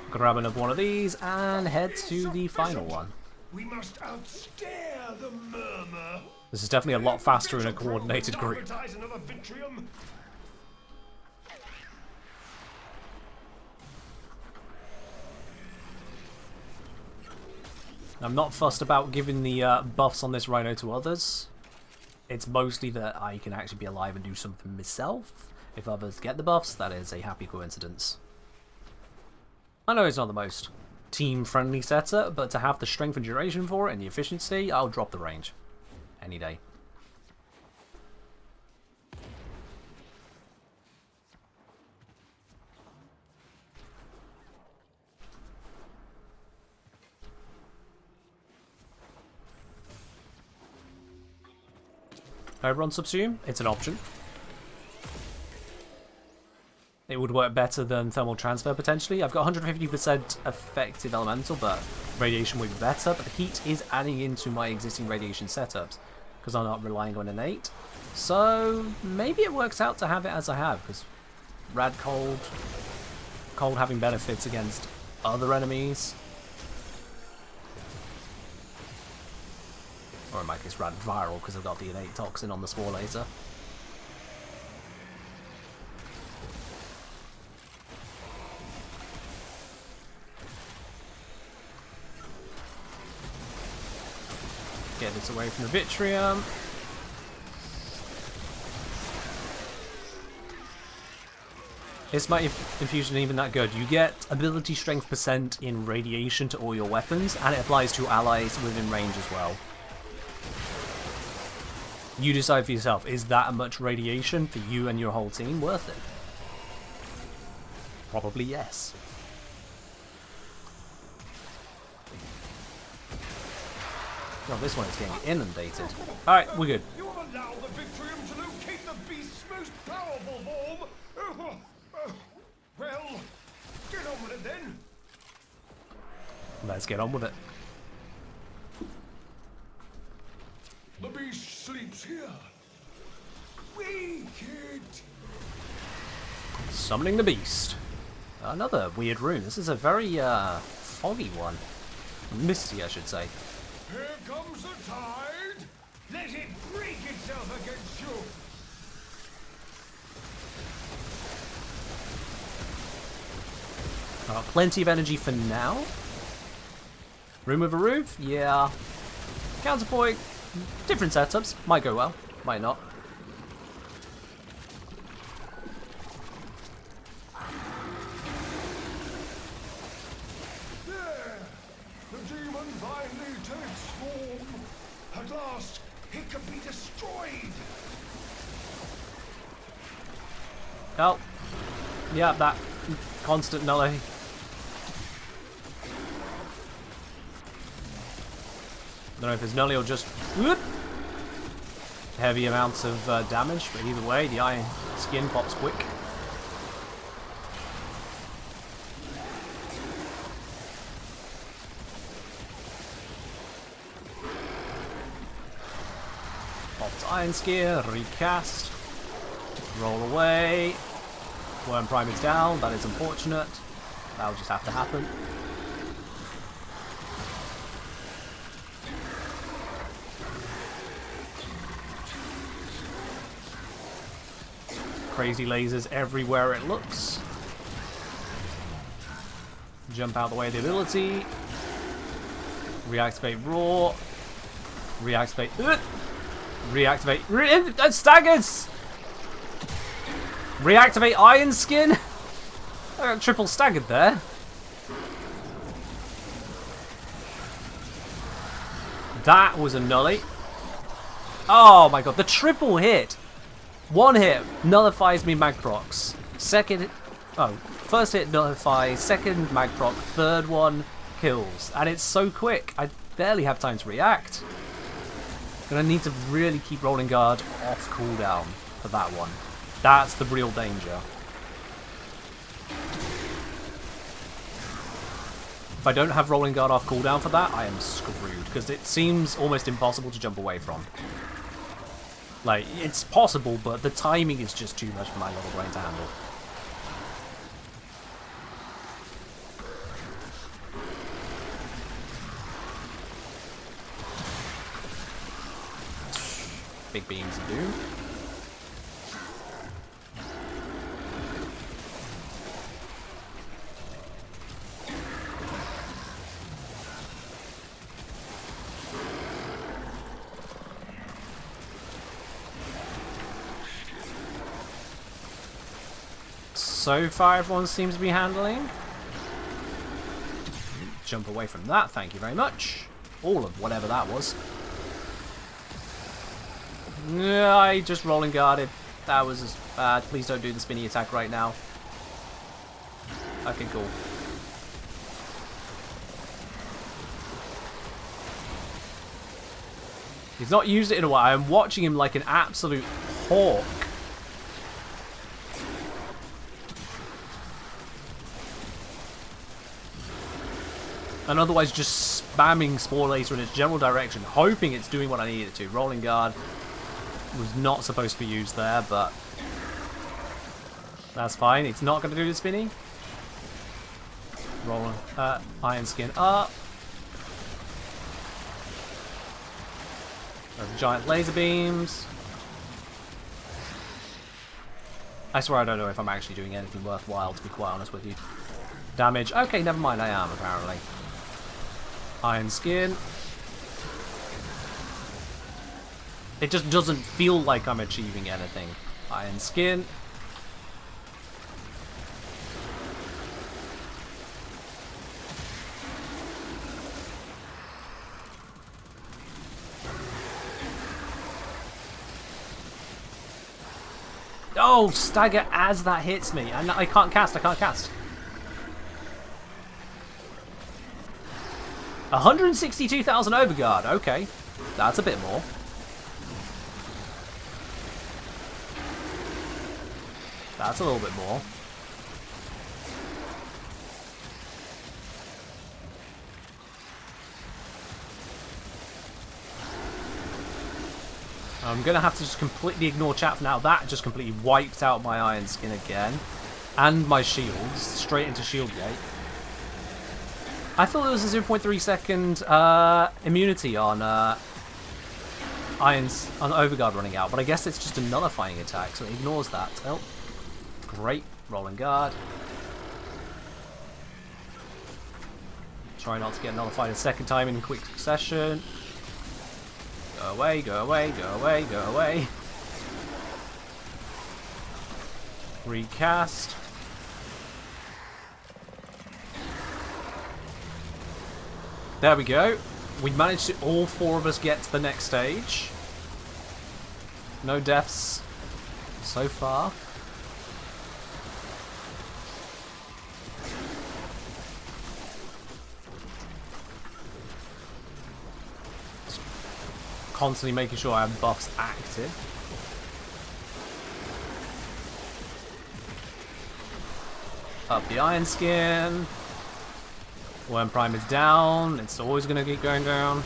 Grab another one of these and head to the final one. We must outstare the murmur. This is definitely a lot faster in a coordinated group. Advertise another Vitrium. I'm not fussed about giving the buffs on this Rhino to others. It's mostly that I can actually be alive and do something myself. If others get the buffs, that is a happy coincidence. I know it's not the most team-friendly setup, but to have the strength and duration for it and the efficiency, I'll drop the range. Any day. Overrun subsume, it's an option. It would work better than thermal transfer potentially. I've got 150% effective elemental, but radiation would be better. But the heat is adding into my existing radiation setups because I'm not relying on innate. So maybe it works out to have it as I have, because rad cold having benefits against other enemies. Or in my case, rad viral, because I've got the innate toxin on the spore laser. Get this away from the Vitrium. Is my infusion even that good? You get ability strength percent in radiation to all your weapons, and it applies to allies within range as well. You decide for yourself, is that much radiation for you and your whole team worth it? Probably yes. Oh, this one is getting inundated. Alright, we're good. You have allowed the Vitrium to locate the beast's most powerful form. Well, get on with it then. Let's get on with it. The beast sleeps here. Wake it. Summoning the beast. Another weird rune. This is a very foggy one. Misty, I should say. Here comes the tide. Let it break itself against you. Plenty of energy for now. Room with a roof? Yeah. Counterpoint. Different setups. Might go well. Might not. There. The demon finally takes Oh. Yeah, that constant nullity. Don't know if it's nullity or just whoop, heavy amounts of damage, but either way, the iron skin pops quick. Popped iron skin, recast, roll away. Worm Prime is down, that is unfortunate. That'll just have to happen. Crazy lasers everywhere it looks. Jump out the way of the ability. Reactivate Raw. Reactivate. Reactivate. Staggers! Reactivate Iron Skin? I got triple staggered there. That was a nully. Oh my god, the triple hit. One hit nullifies me mag procs. First hit nullifies, second mag proc, third one kills. And it's so quick, I barely have time to react. Gonna need to really keep rolling guard off cooldown for that one. That's the real danger. If I don't have rolling guard off cooldown for that, I am screwed, because it seems almost impossible to jump away from. Like, it's possible, but the timing is just too much for my little brain to handle. Big beams of doom. So far, everyone seems to be handling. Jump away from that, thank you very much. All of whatever that was. Yeah, I just rolling guarded. That was as bad. Please don't do the spinny attack right now. Okay, cool. He's not used it in a while. I'm watching him like an absolute hawk. And otherwise just spamming Spore Laser in its general direction, hoping it's doing what I need it to. Rolling Guard was not supposed to be used there, but that's fine. It's not going to do the spinny. Rolling Iron Skin up. There's giant laser beams. I swear I don't know if I'm actually doing anything worthwhile, to be quite honest with you. Damage. Okay, never mind, I am, apparently. Iron Skin. It just doesn't feel like I'm achieving anything. Iron Skin. Oh, stagger as that hits me. And I can't cast, 162,000 overguard, okay. That's a bit more. That's a little bit more. I'm going to have to just completely ignore chat for now. That just completely wiped out my Iron Skin again. And my shields. Straight into shield gate. I thought there was a 0.3 second immunity on on Overguard running out, but I guess it's just a nullifying attack, so it ignores that. Oh, great. Rolling guard. Try not to get nullified a second time in quick succession. Go away, go away, go away, go away. Recast. There we go. We managed to, all four of us, get to the next stage. No deaths so far. constantly making sure I have buffs active. Up the Iron Skin. When Prime is down, it's always going to keep going down.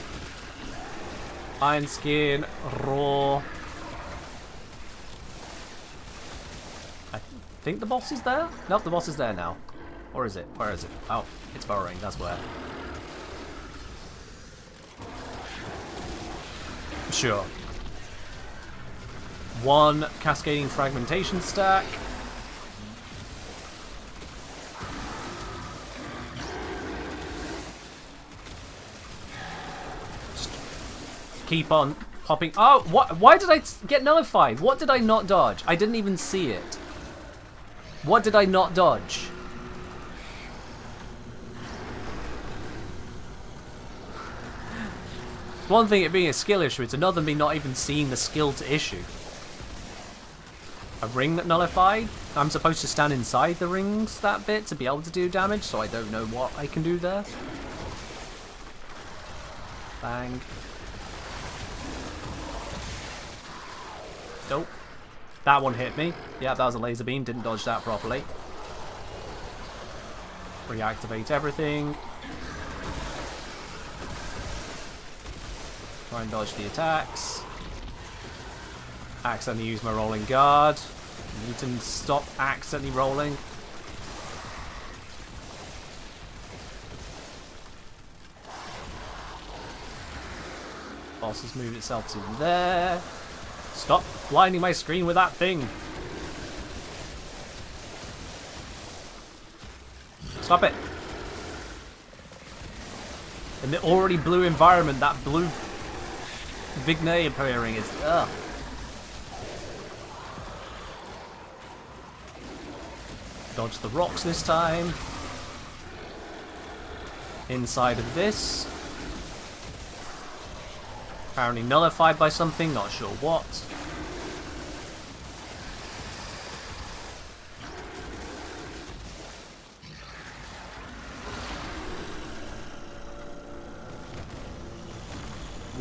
Iron Skin, Raw. I think the boss is there? Nope, the boss is there now. Or is it? Where is it? Oh, it's burrowing, that's where. Sure. One cascading fragmentation stack. Just keep on popping. Oh, what? Why did I get nullified? What did I not dodge? I didn't even see it. What did I not dodge? One thing it being a skill issue, it's another me not even seeing the skill to issue. A ring that nullified? I'm supposed to stand inside the rings that bit to be able to do damage, so I don't know what I can do there. Bang. Nope. That one hit me. Yeah, that was a laser beam, didn't dodge that properly. Reactivate everything. Try and dodge the attacks. Accidentally use my rolling guard. Need to stop accidentally rolling. Boss has moved itself to there. Stop blinding my screen with that thing. Stop it. In the already blue environment, that blue Vignay appearing is... ugh. Dodge the rocks this time. Inside of this. Apparently nullified by something, not sure what.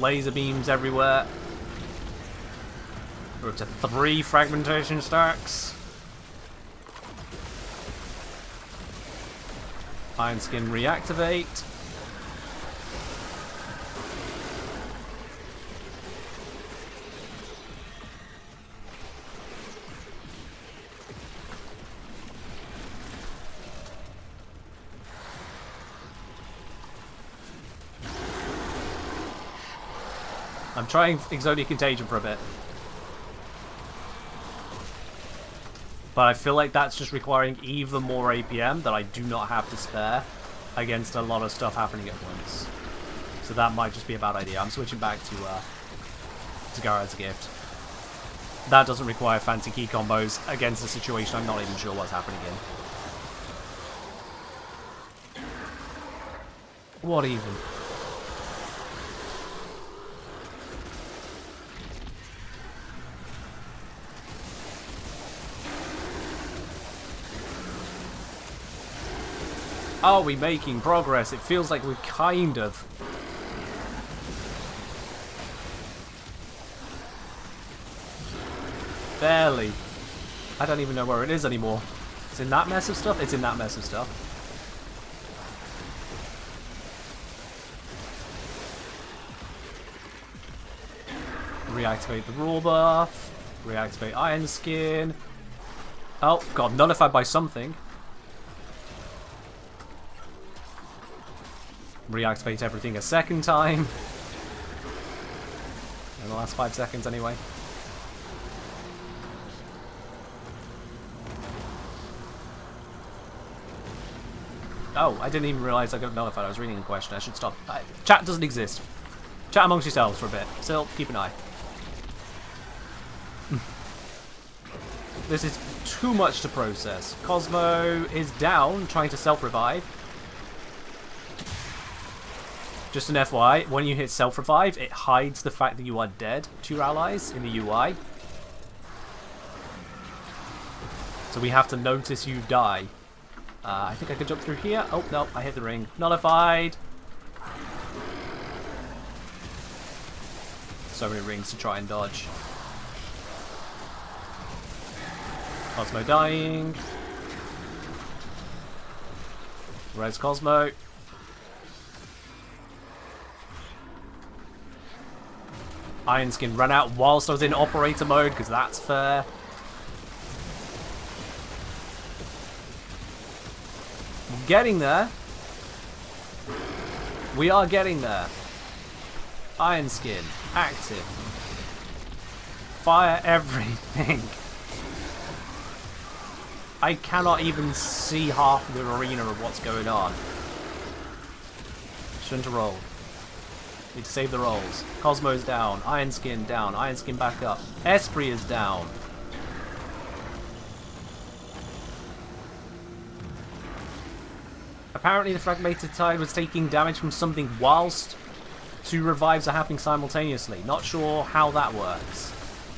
Laser beams everywhere. We're up to 3 fragmentation stacks. Iron Skin reactivate. I'm trying Exodia Contagion for a bit. But I feel like that's just requiring even more APM that I do not have to spare against a lot of stuff happening at once. So that might just be a bad idea. I'm switching back to Garrett's Gift. That doesn't require fancy key combos against a situation I'm not even sure what's happening in. What even? Are we making progress? It feels like we're kind of. Barely. I don't even know where it is anymore. It's in that mess of stuff? It's in that mess of stuff. Reactivate the raw buff. Reactivate Iron Skin. Oh, got nullified by something. Reactivate everything a second time. In the last 5 seconds anyway. Oh, I didn't even realise I got nullified. I was reading the question. I should stop. Chat doesn't exist. Chat amongst yourselves for a bit. Still, keep an eye. This is too much to process. Cosmo is down, trying to self-revive. Just an FYI, when you hit self-revive, it hides the fact that you are dead to your allies in the UI. So we have to notice you die. I think I could jump through here. Oh, no, I hit the ring. Nullified. So many rings to try and dodge. Cosmo dying. Res Cosmo. Iron Skin ran out whilst I was in operator mode, because that's fair. We're getting there. We are getting there. Iron Skin, active. Fire everything. I cannot even see half the arena of what's going on. Shouldn't have rolled. Need to save the rolls. Cosmo's down. Iron Skin down. Iron Skin back up. Esprit is down. Apparently the Fragmented Tide was taking damage from something whilst two revives are happening simultaneously. Not sure how that works.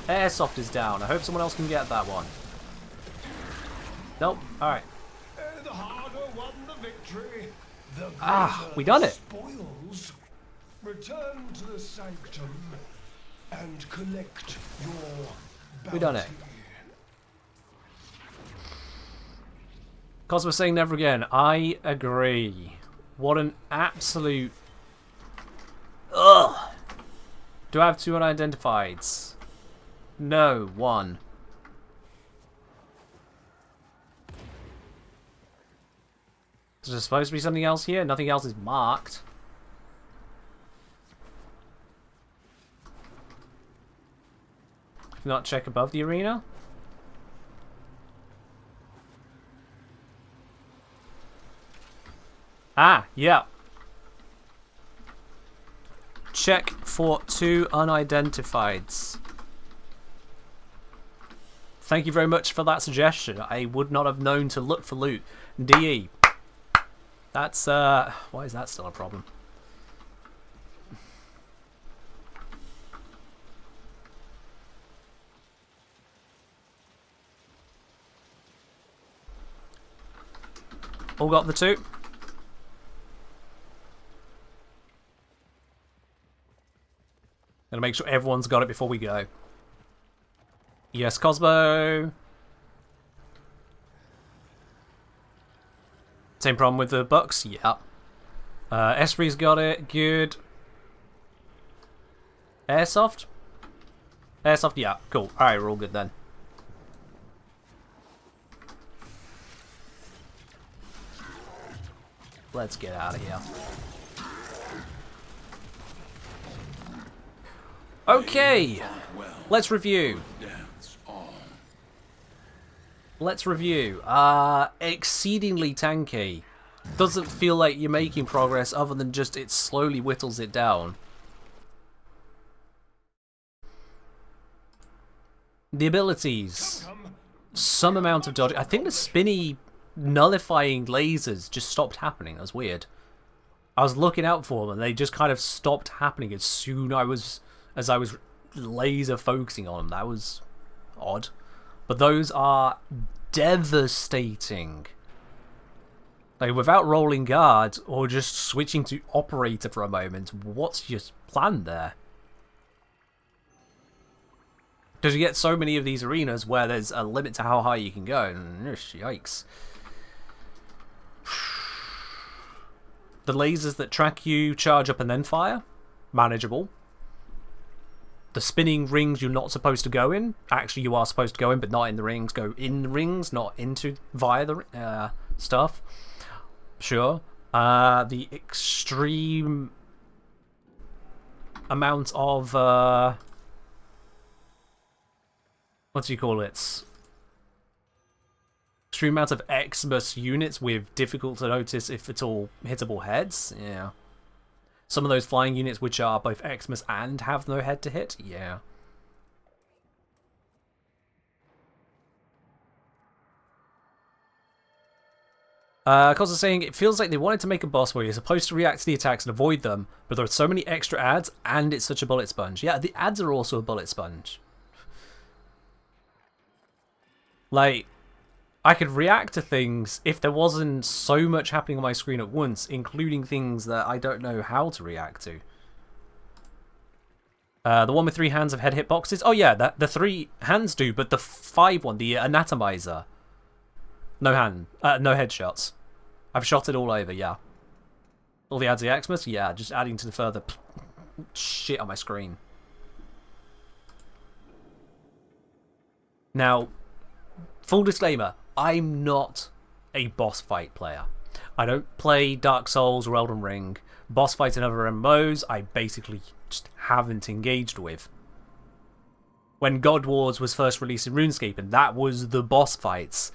Airsoft is down. I hope someone else can get that one. Nope. Alright. The harder won the victory. The We done it. Spoils. Return to the sanctum and collect your bounty. We done it. Cosmo saying never again. I agree. What an absolute... Ugh. Do I have 2 unidentifieds? No, 1. Is there supposed to be something else here? Nothing else is marked. Not check above the arena? Ah, yeah. Check for 2 unidentifieds. Thank you very much for that suggestion. I would not have known to look for loot. DE. That's, why is that still a problem? All got the 2? Gonna make sure everyone's got it before we go. Yes, Cosmo. Same problem with the Bucks? Yeah. Esprit's got it. Good. Airsoft? Airsoft, yeah. Cool. Alright, we're all good then. Let's get out of here. Okay. Let's review. Let's review. Exceedingly tanky. Doesn't feel like you're making progress other than just it slowly whittles it down. The abilities. Some amount of dodge. I think the spinny nullifying lasers just stopped happening. That was weird. I was looking out for them and they just kind of stopped happening as soon as I was laser focusing on them. That was odd. But those are devastating. Like, without rolling guard or just switching to operator for a moment, what's your plan there? Because you get so many of these arenas where there's a limit to how high you can go. And, yikes. The lasers that track you charge up and then fire. Manageable. The spinning rings you're not supposed to go in. Actually, you are supposed to go in, but not in the rings. Go in the rings, not into via the stuff. Sure. The extreme amount of what do you call it? Extreme amount of Xmas units with difficult to notice, if at all, hittable heads. Yeah. Some of those flying units which are both Xmas and have no head to hit. Yeah. Cause is saying, it feels like they wanted to make a boss where you're supposed to react to the attacks and avoid them, but there are so many extra ads, and it's such a bullet sponge. Yeah, the ads are also a bullet sponge. Like, I could react to things if there wasn't so much happening on my screen at once, including things that I don't know how to react to. The one with 3 hands of head hitboxes. Oh yeah, the 3 hands do, but the 5 one, the anatomizer, no headshots. I've shot it all over. Yeah. All the ads of Xmas. Yeah, just adding to the further shit on my screen. Now, full disclaimer, I'm not a boss fight player. I don't play Dark Souls or Elden Ring. Boss fights and other MMOs, I basically just haven't engaged with. When God Wars was first released in RuneScape, and that was the boss fights,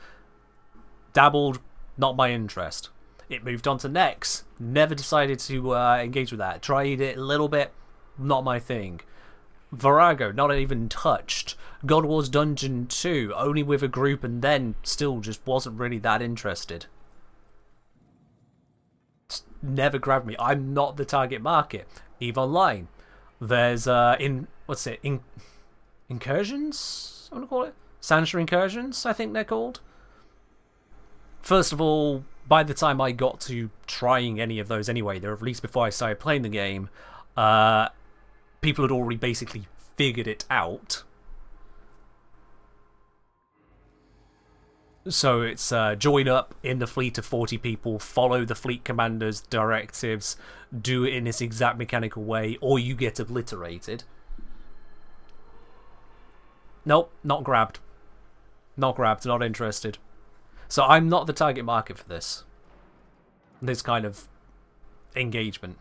dabbled, not my interest. It moved on to Nex, never decided to engage with that. Tried it a little bit, not my thing. Virago, not even touched. God Wars Dungeon 2, only with a group, and then still just wasn't really that interested. Just never grabbed me. I'm not the target market. EVE Online. There's incursions? I want to call it? Sanctuary incursions, I think they're called. First of all, by the time I got to trying any of those anyway, they were released before I started playing the game, people had already basically figured it out. So it's join up in the fleet of 40 people, follow the fleet commander's directives, do it in this exact mechanical way, or you get obliterated. Nope, not grabbed. Not grabbed, not interested. So I'm not the target market for this kind of engagement.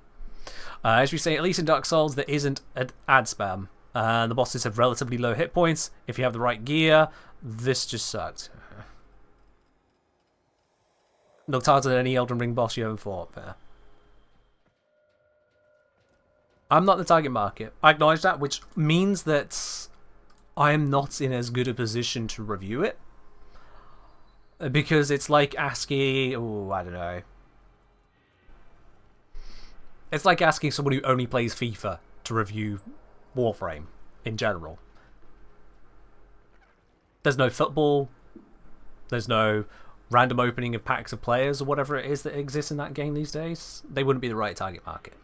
As we say, at least in Dark Souls, there isn't ad spam. The bosses have relatively low hit points. If you have the right gear, this just sucked. Looked harder than any Elden Ring boss you ever fought. Fair. I'm not the target market. I acknowledge that, which means that I am not in as good a position to review it. Because it's like asking... Oh, I don't know. It's like asking someone who only plays FIFA to review Warframe in general. There's no football. There's no random opening of packs of players or whatever it is that exists in that game these days. They wouldn't be the right target market.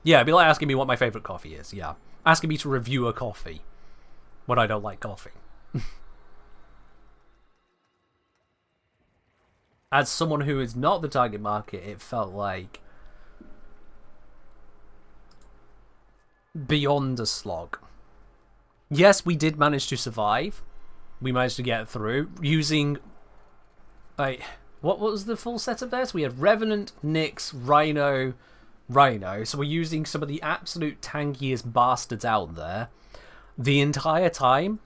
Yeah, it'd be like asking me what my favourite coffee is, yeah. Asking me to review a coffee when I don't like coffee. As someone who is not the target market, it felt like beyond a slog. Yes, we did manage to survive. We managed to get through using... what was the full setup there? So we had Revenant, Nyx, Rhino. So we're using some of the absolute tankiest bastards out there. The entire time,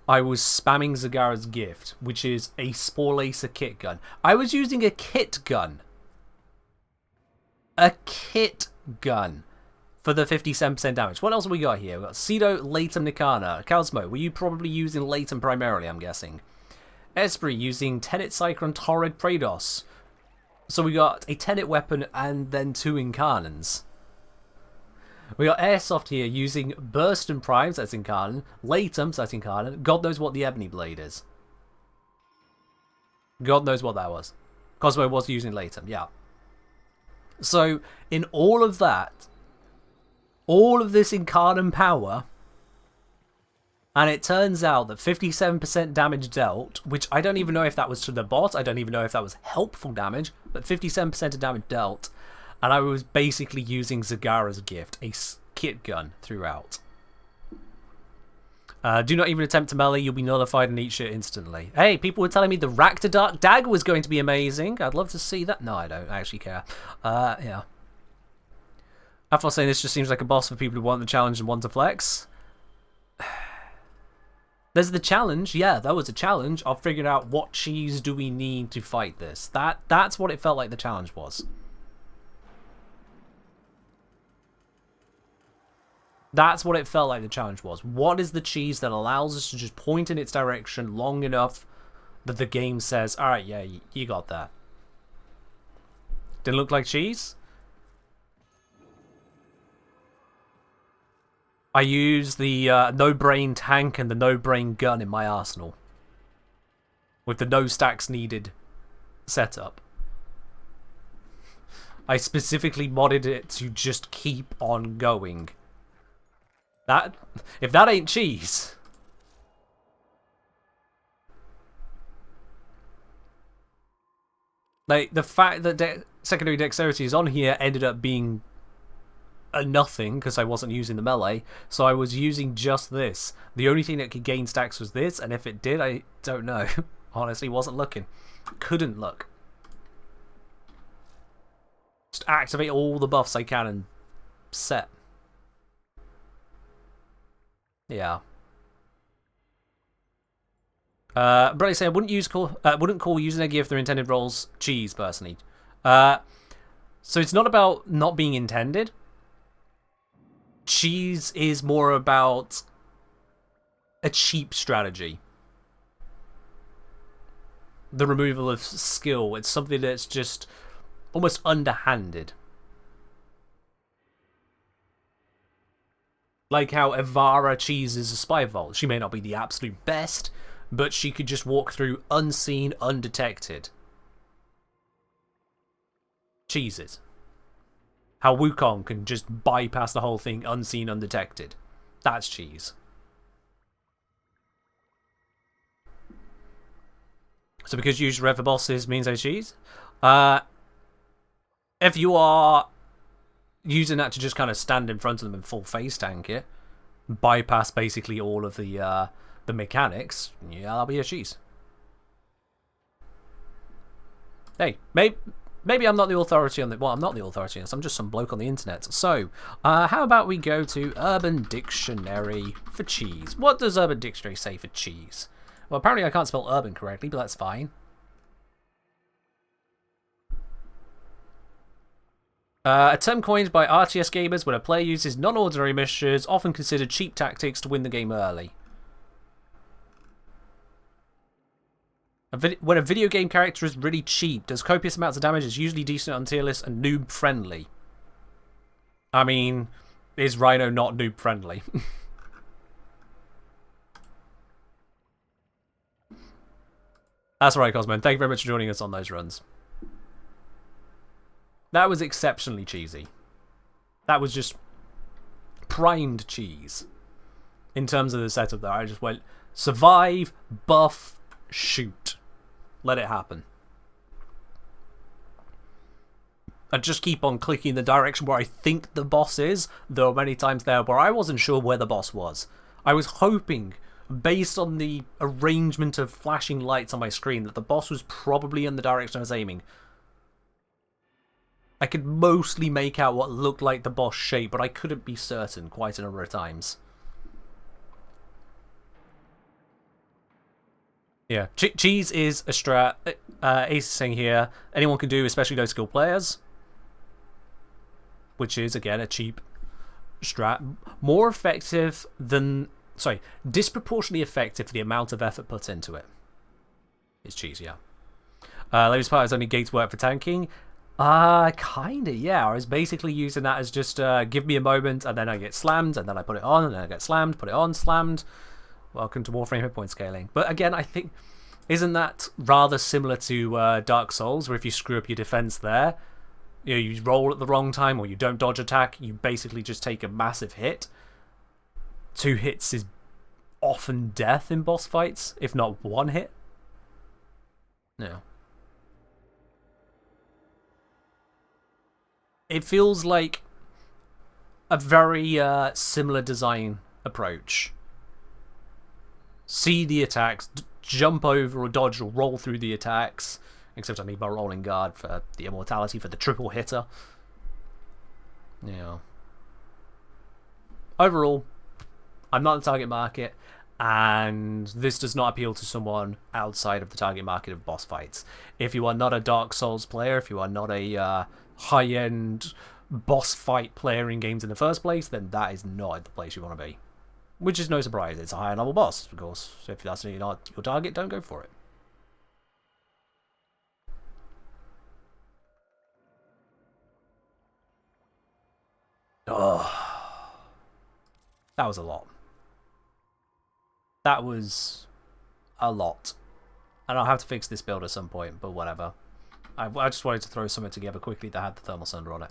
I was spamming Zagara's gift, which is a Spore Lacer kit gun. I was using a kit gun. A kit gun. For the 57% damage. What else have we got here? We've got Cedo, Latem, Nikana. Cosmo, were you probably using Latem primarily, I'm guessing? Esprit using Tenet, Cyclone, Torrid, Praedos. So we got a Tenet weapon and then 2 Incarnans. We got Airsoft here using Burst and Primes, that's Incarnan. Latem, that's Incarnan. God knows what the Ebony Blade is. God knows what that was. Cosmo was using Latem, yeah. So, in all of that, all of this Incarnan power, and it turns out that 57% damage dealt, which I don't even know if that was to the bot, I don't even know if that was helpful damage, but 57% of damage dealt, and I was basically using Zagara's gift, a kit gun, throughout. Do not even attempt to melee, you'll be nullified and eat shit instantly. Hey, people were telling me the Rakta Dark Dagger was going to be amazing. I'd love to see that. No, I don't actually care. Yeah. After saying this just seems like a boss for people who want the challenge and want to flex. There's the challenge. Yeah, that was a challenge of figuring out what cheese do we need to fight this. That's what it felt like the challenge was. That's what it felt like the challenge was. What is the cheese that allows us to just point in its direction long enough that the game says, alright, yeah, you got that. Didn't look like cheese? I use the no-brain tank and the no-brain gun in my arsenal. With the no stacks needed setup. I specifically modded it to just keep on going. That, if that ain't cheese. Like, the fact that secondary dexterity is on here ended up being a nothing because I wasn't using the melee, so I was using just this. The only thing that could gain stacks was this, and if it did, I don't know. Honestly, wasn't looking. Couldn't look. Just activate all the buffs I can and set. Yeah. Brady say I wouldn't call using a gift their intended roles cheese personally. So it's not about not being intended. Cheese is more about a cheap strategy. The removal of skill. It's something that's just almost underhanded. Like how Evara cheeses a spy vault. She may not be the absolute best, but she could just walk through unseen, undetected. Cheeses. How Wukong can just bypass the whole thing unseen, undetected. That's cheese. So because you use red for bosses means I cheese? If you are using that to just kind of stand in front of them and full face tank it, bypass basically all of the mechanics, yeah, that'll be a cheese. Hey, maybe I'm not the authority on the... Well, I'm not the authority on this. I'm just some bloke on the internet. So, how about we go to Urban Dictionary for cheese? What does Urban Dictionary say for cheese? Well, apparently I can't spell urban correctly, but that's fine. A term coined by RTS gamers when a player uses non-ordinary measures, often considered cheap tactics to win the game early. When a video game character is really cheap, does copious amounts of damage, is usually decent on tier list and noob friendly. I mean, is Rhino not noob friendly? That's right, Cosmo. Thank you very much for joining us on those runs. That was exceptionally cheesy. That was just primed cheese. In terms of the setup there, I just went survive, buff, shoot. Let it happen. I just keep on clicking the direction where I think the boss is. There were many times there where I wasn't sure where the boss was. I was hoping, based on the arrangement of flashing lights on my screen, that the boss was probably in the direction I was aiming. I could mostly make out what looked like the boss shape, but I couldn't be certain quite a number of times. Yeah, cheese is a strat. Ace is saying here, anyone can do, especially those skilled players. Which is, again, a cheap strat. More effective than... Sorry, disproportionately effective for the amount of effort put into it. It's cheese, yeah. Latest part is only gates work for tanking. Kinda, yeah. I was basically using that as just give me a moment, and then I get slammed, and then I put it on, and then I get slammed, put it on, slammed. Welcome to Warframe hit point scaling. But again, I think, isn't that rather similar to Dark Souls, where if you screw up your defense there, you know, you roll at the wrong time, or you don't dodge attack, you basically just take a massive hit. 2 hits is often death in boss fights, if not 1 hit. No. It feels like a very similar design approach. See the attacks, jump over or dodge or roll through the attacks, except I need my rolling guard for the immortality for the triple hitter. Yeah. Overall, I'm not the target market, and this does not appeal to someone outside of the target market of boss fights. If you are not a Dark Souls player, if you are not a high-end boss fight player in games in the first place, then that is not the place you want to be. Which is no surprise. It's a higher level boss, of course. So if that's not your target, don't go for it. Oh, that was a lot. That was a lot. And I'll have to fix this build at some point, but whatever. I just wanted to throw something together quickly that had the Thermal Sunder on it.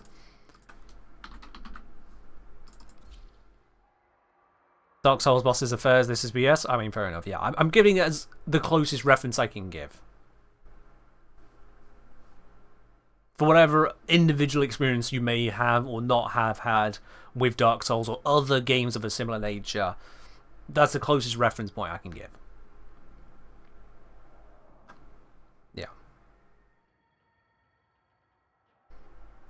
Dark Souls bosses affairs, this is BS. I mean, fair enough, yeah. I'm giving it as the closest reference I can give. For whatever individual experience you may have or not have had with Dark Souls or other games of a similar nature, that's the closest reference point I can give. Yeah.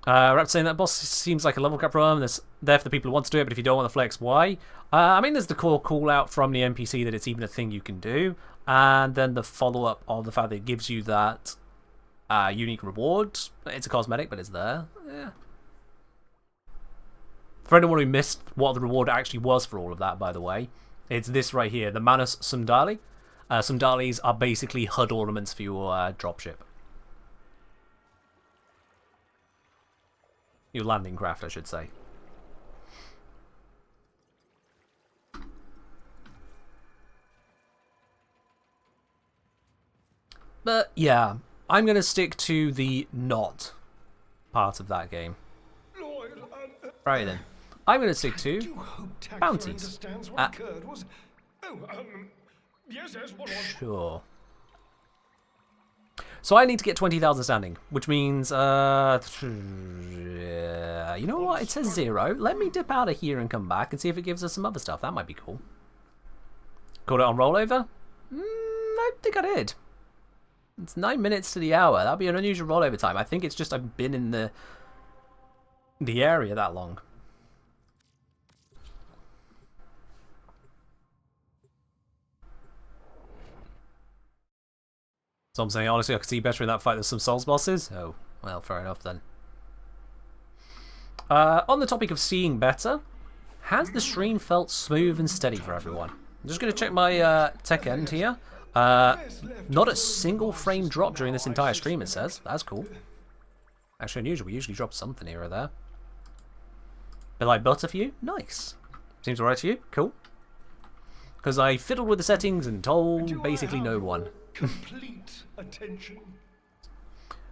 Raptor saying that boss seems like a level cap problem. That's there for the people who want to do it, but if you don't want to flex, why? I mean, there's the core call out from the NPC that it's even a thing you can do, and then the follow up of the fact that it gives you that unique reward. It's a cosmetic, but it's there. Yeah. For anyone who missed what the reward actually was for all of that, by the way, it's this right here, the Manus Sundali. Sundalis are basically HUD ornaments for your dropship. Your landing craft, I should say. But yeah, I'm going to stick to the not part of that game. Right then. I'm going to stick to bounties. Sure. So I need to get 20,000 standing, which means, you know what? It says 0. Let me dip out of here and come back and see if it gives us some other stuff. That might be cool. Got it on rollover? I think I did. It's 9 minutes to the hour. That'd be an unusual rollover time. I think it's just I've been in the area that long. So I'm saying, honestly, I could see better in that fight than some Souls bosses. Oh, well, fair enough then. On the topic of seeing better, has the stream felt smooth and steady for everyone? I'm just going to check my tech end here. Not a single frame drop during this entire stream, it says. That's cool. Actually unusual, we usually drop something here or there. Bit like butter for you? Nice. Seems alright to you? Cool. Because I fiddled with the settings and told basically no one. Complete attention.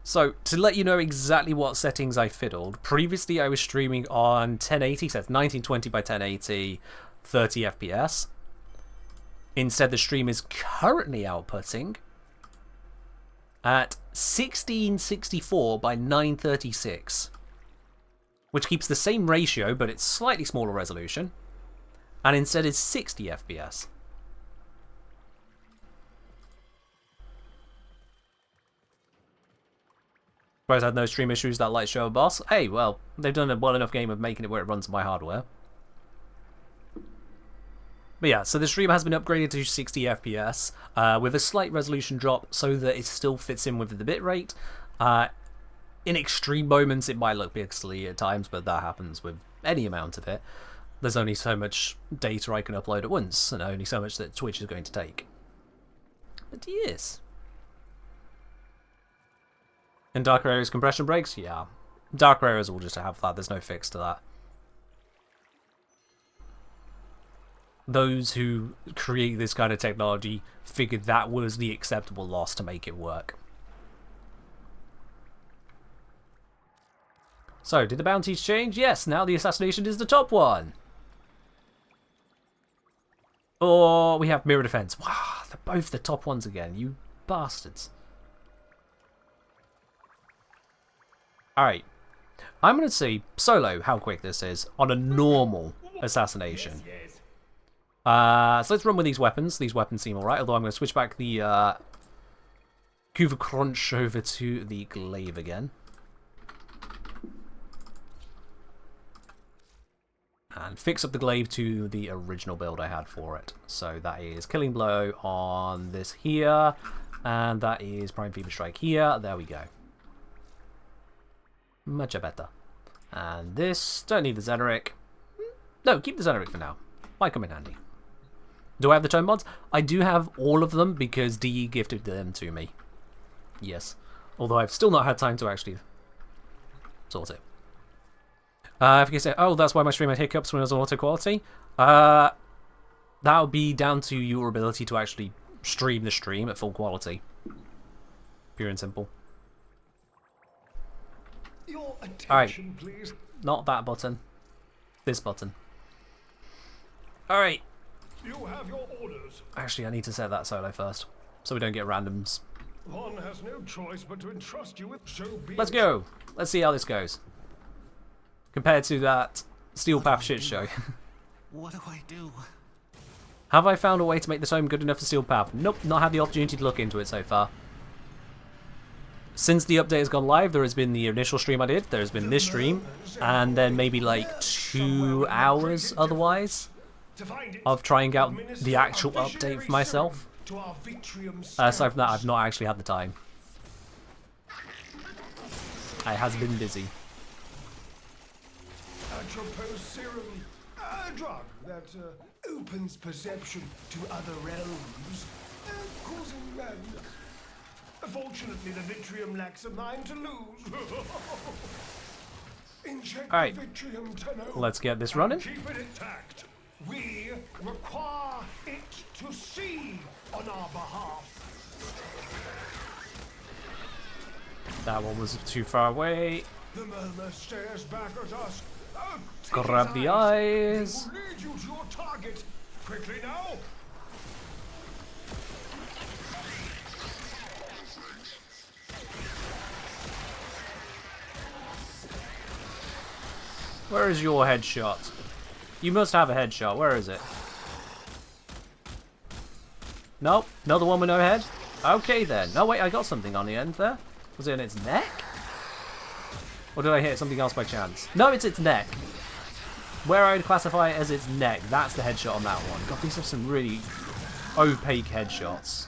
So, to let you know exactly what settings I fiddled, previously I was streaming on 1080, so that's 1920 by 1080, 30 FPS. Instead, the stream is currently outputting at 1664 by 936, which keeps the same ratio, but it's slightly smaller resolution, and instead is 60 FPS. Suppose I had no stream issues that light show a boss. Hey, well, they've done a well enough game of making it where it runs on my hardware. But yeah, so the stream has been upgraded to 60 FPS with a slight resolution drop so that it still fits in with the bitrate. In extreme moments, it might look pixely at times, but that happens with any amount of it. There's only so much data I can upload at once, and only so much that Twitch is going to take. But yes. In darker areas, compression breaks? Yeah. Darker areas will just have that. There's no fix to that. Those who create this kind of technology figured that was the acceptable loss to make it work. So, did the bounties change? Yes, now the assassination is the top one. Or we have mirror defense. Wow, they're both the top ones again, you bastards. Alright, I'm going to see, solo, how quick this is on a normal assassination. So let's run with these weapons. These weapons seem alright, although I'm going to switch back the Kuva Crunch over to the Glaive again. And fix up the Glaive to the original build I had for it. So that is Killing Blow on this here, and that is Prime Fever Strike here. There we go. Much better. And this, don't need the Xeneric. No, keep the Xeneric for now. Might come in handy. Do I have the tone mods? I do have all of them because DE gifted them to me. Yes. Although I've still not had time to actually sort it. If you can say, oh, that's why my stream had hiccups when it was on auto quality. That would be down to your ability to actually stream the stream at full quality. Pure and simple. Your attention, please. Not that button. This button. Alright. You have your orders. Actually, I need to set that solo first, so we don't get randoms. One has no choice but to entrust you with. So be Let's it. go. Let's see how this goes. Compared to that Steel Path shit show. What do I do? Have I found a way to make this home good enough for Steel Path? Nope, not had the opportunity to look into it so far. Since the update has gone live, there has been the initial stream I did, there's been this stream, and then maybe like 2 hours otherwise To find it, of trying out administer the actual a visionary update for myself. serum to our Vitrium Aside from that, scouts. I've not actually had the time. I has been busy. Atropos serum, a drug that opens perception to other realms, causing madness. Fortunately, the Vitrium lacks a mind to lose. Inject Alright. the Vitrium to know Let's get this and running. Keep it intact. We require it to see on our behalf. That one was too far away. The murmur stares back at us. Grab the eyes. It will lead you to your target. Quickly now. Where is your headshot? You must have a headshot. Where is it? Nope. Another one with no head? Okay then. No, wait, I got something on the end there. Was it in its neck? Or did I hit something else by chance? No, it's its neck. Where I would classify it as its neck, that's the headshot on that one. God, these are some really opaque headshots.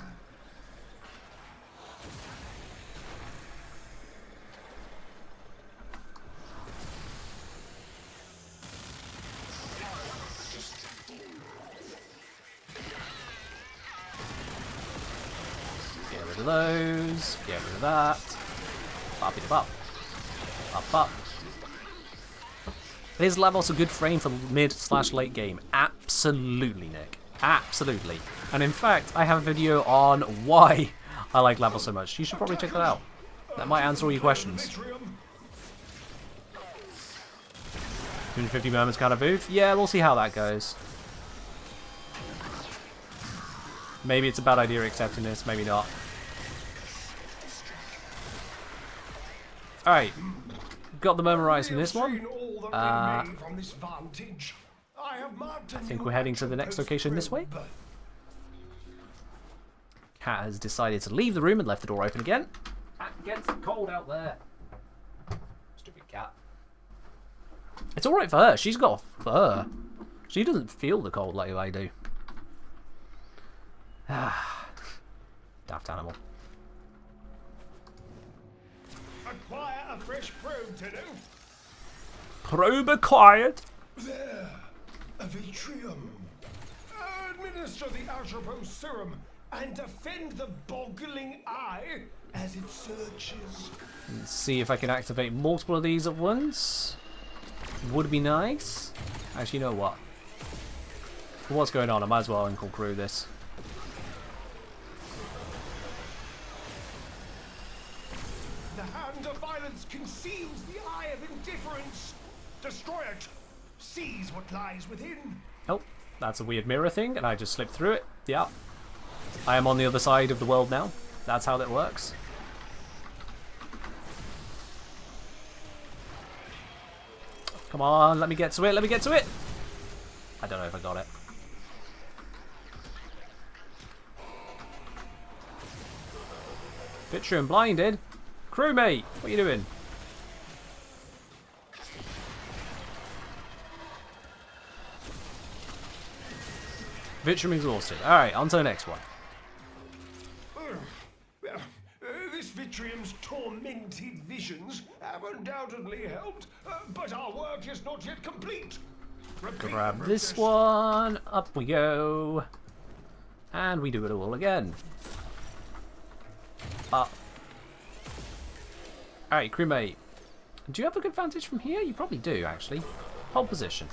Get rid of those. Get rid of that. Bop it up. Up, up. Is Lavos a good frame for mid/late game? Absolutely, Nick. Absolutely. And in fact, I have a video on why I like Lavos so much. You should probably check that out. That might answer all your questions. Vitrium. 250 moments kind of booth? Yeah, we'll see how that goes. Maybe it's a bad idea accepting this, maybe not. Alright. Got the memorized from this one. I think we're heading to the next location this way. Cat has decided to leave the room and left the door open again. It gets cold out there. Stupid cat. It's alright for her. She's got fur. She doesn't feel the cold like I do. Daft animal. Acquire a fresh probe to do. Probe acquired. There, a Vitrium. Administer the Atropos serum and defend the boggling eye as it searches. Let's see if I can activate multiple of these at once. Would be nice. Actually, you know what? For what's going on, I might as well Uncle Crew this. The hand of violence conceals the eye of indifference. Destroy it. Seize what lies within. Oh, that's a weird mirror thing, and I just slipped through it. Yeah. I am on the other side of the world now. That's how that works. Come on, let me get to it, let me get to it! I don't know if I got it. Vitrium blinded? Crewmate, what are you doing? Vitrium exhausted. Alright, on to the next one. This Vitrium's tormented visions have undoubtedly helped, but our work is not yet complete. Repeat Grab the this process. one. Up we go. And we do it all again. Up. Alright, crewmate. Do you have a good vantage from here? You probably do, actually. Hold position.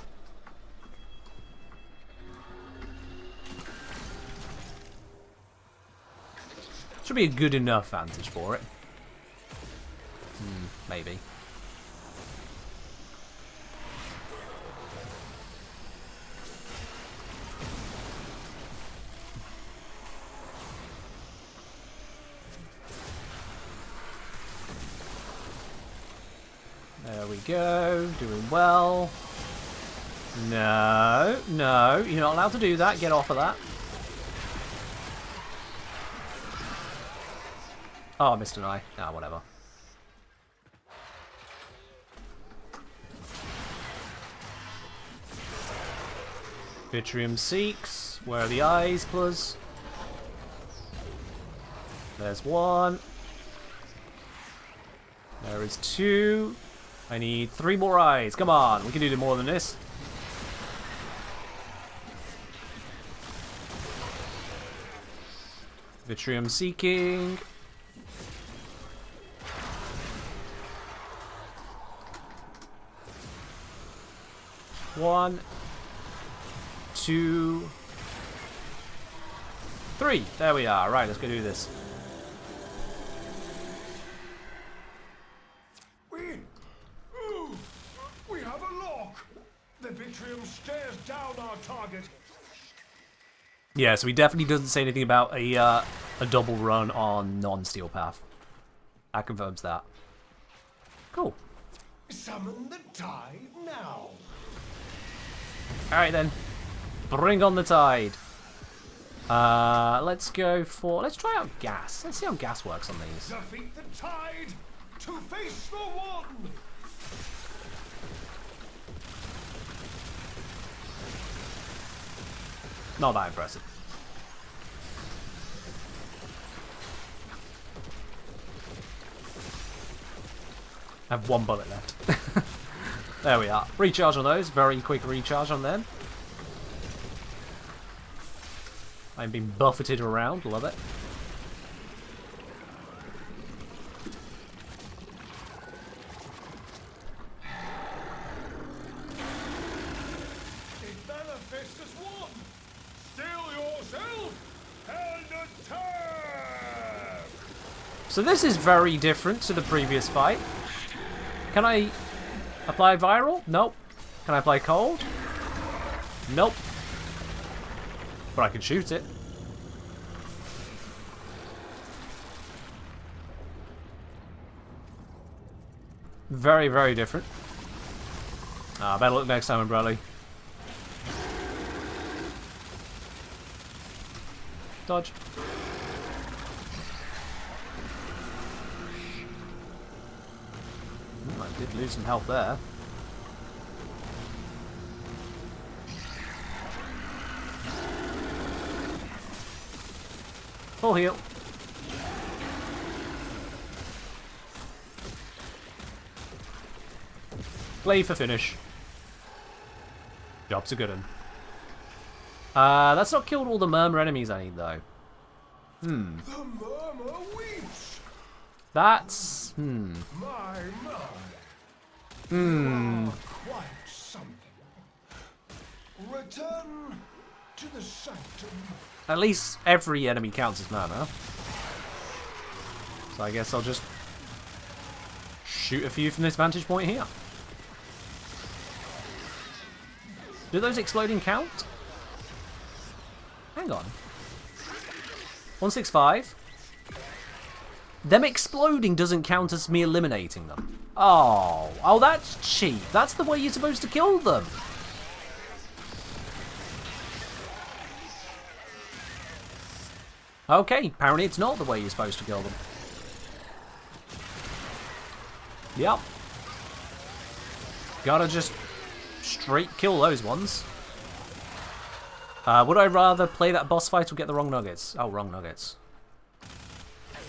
Should be a good enough vantage for it. Maybe. go. Doing well. No, no, you're not allowed to do that. Get off of that. Oh, I missed an eye. Ah, whatever. Vitrium Seeks. Where are the eyes, plus? There's one. There is two. I need 3 more eyes. Come on, we can do more than this. Vitrium Seeking. One, 2, 3. There we are. Right, let's go do this. We have a lock. The Vitrium stares down our target. Yeah, so he definitely doesn't say anything about a double run on non-steel path. That confirms that. Cool. Summon the tide now. Alright then. Bring on the tide. Let's go for... Let's try out gas. Let's see how gas works on these. Defeat the tide to face the one. Not that impressive. I have 1 bullet left. There we are. Recharge on those. Very quick recharge on them. I'm being buffeted around. Love it. It manifests as one. Steel yourself and attack. So this is very different to the previous fight. Can I apply viral? Nope. Can I apply cold? Nope. But I can shoot it. Very, very different. Ah, better look next time, Umbrella. Dodge. I did lose some health there. Full heal. Play for finish. Job's a good one. That's not killed all the murmur enemies I need though. The murmur weeps. That's My. You are quite something. Return to the sanctum. At least every enemy counts as murmur. So I guess I'll just shoot a few from this vantage point here. Do those exploding count? Hang on. 165. Them exploding doesn't count as me eliminating them. Oh, that's cheap. That's the way you're supposed to kill them. Okay, apparently it's not the way you're supposed to kill them. Yep. Gotta just straight kill those ones. Would I rather play that boss fight or get the wrong nuggets? Oh, wrong nuggets.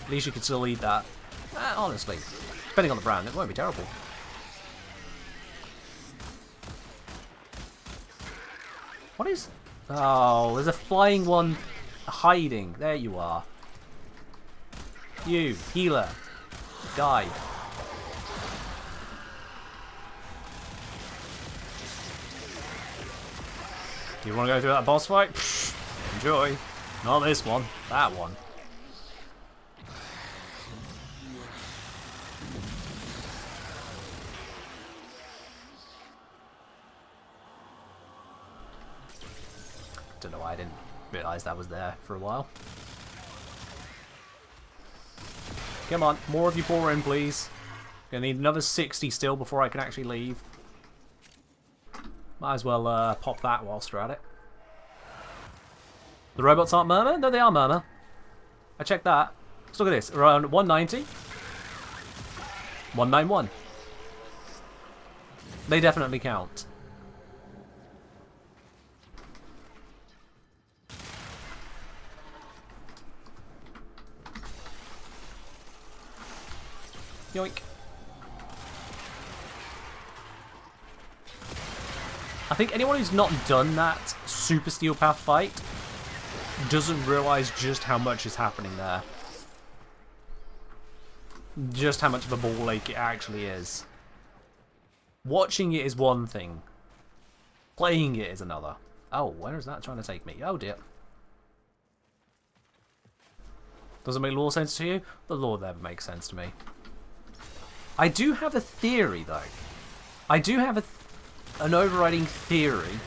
At least you can still eat that. Honestly, depending on the brand, it won't be terrible. What is... Oh, there's a flying one hiding. There you are. You, healer. Die. You want to go through that boss fight? Pfft, enjoy. Not this one. That one. Don't know why I didn't realise that was there for a while. Come on, more of you pour in, please. Gonna need another 60 still before I can actually leave. Might as well pop that whilst we're at it. The robots aren't murmur? No, they are murmur. I checked that. Let's look at this. Around 190. 191. They definitely count. Yoink. I think anyone who's not done that Super Steel Path fight doesn't realise just how much is happening there. Just how much of a ball ache it actually is. Watching it is one thing. Playing it is another. Oh, where is that trying to take me? Oh dear. Doesn't make law sense to you? The law never makes sense to me. I do have a theory, though. I do have an overriding theory,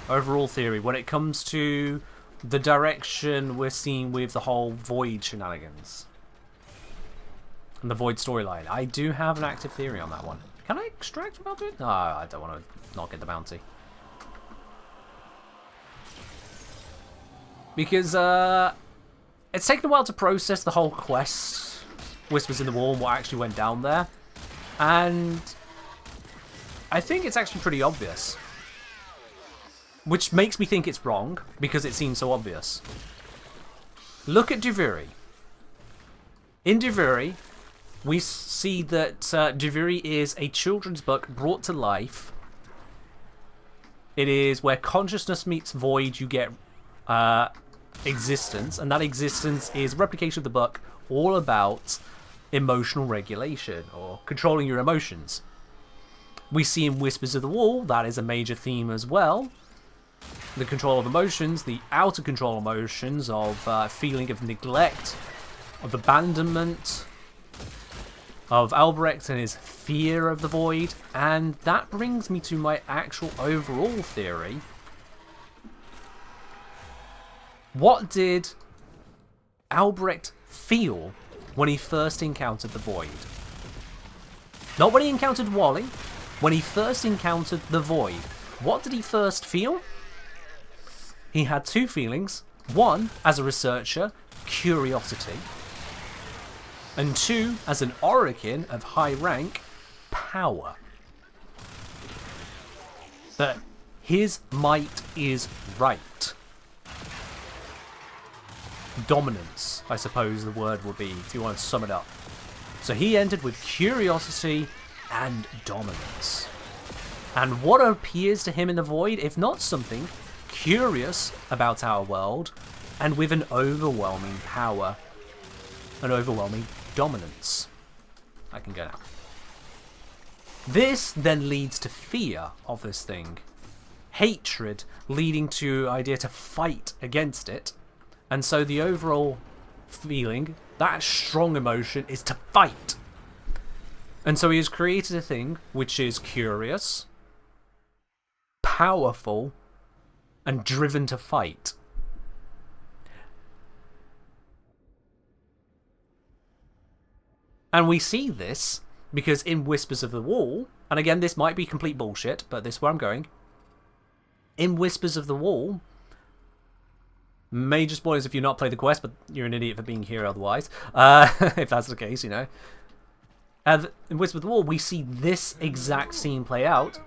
overall theory, when it comes to the direction we're seeing with the whole Void shenanigans. And the Void storyline. I do have an active theory on that one. Can I extract without doing it? No, I don't want to not get the bounty. Because, it's taken a while to process the whole quest, Whispers in the Wall, and what actually went down there. And I think it's actually pretty obvious. Which makes me think it's wrong, because it seems so obvious. Look at Duviri. In Duviri, we see that Duviri is a children's book brought to life. It is where consciousness meets void, you get existence. And that existence is replication of the book, all about emotional regulation, or controlling your emotions. We see in Whispers of the Wall, that is a major theme as well. The control of emotions, the outer control emotions of feeling of neglect, of abandonment, of Albrecht and his fear of the void. And that brings me to my actual overall theory. What did Albrecht feel when he first encountered the void? Not when he encountered Wally, when he first encountered the void. What did he first feel? He had two feelings. One, as a researcher, curiosity. And two, as an Orokin of high rank, power. That his might is right. Dominance, I suppose the word would be, if you want to sum it up. So he entered with curiosity and dominance. And what appears to him in the void, if not something curious about our world, and with an overwhelming power, an overwhelming dominance. I can go now. This then leads to fear of this thing. Hatred leading to idea to fight against it. And so the overall feeling, that strong emotion, is to fight. And so he has created a thing which is curious, powerful, and driven to fight. And we see this because in Whispers of the Wall, and again this might be complete bullshit, but this is where I'm going. In Whispers of the Wall, major spoilers if you've not played the quest, but you're an idiot for being here otherwise, if that's the case, you know. In Whispers of the Wall, we see this exact scene play out.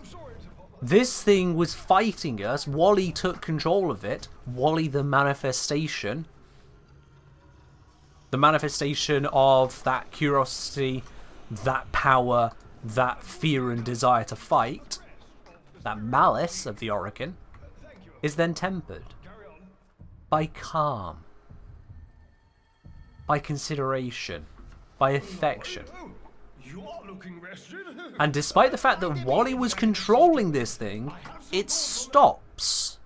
This thing was fighting us. Wally took control of it. Wally the manifestation. The manifestation of that curiosity, that power, that fear and desire to fight, that malice of the Orokin, is then tempered by calm, by consideration, by affection. And despite the fact that Wally was controlling this thing, it stops.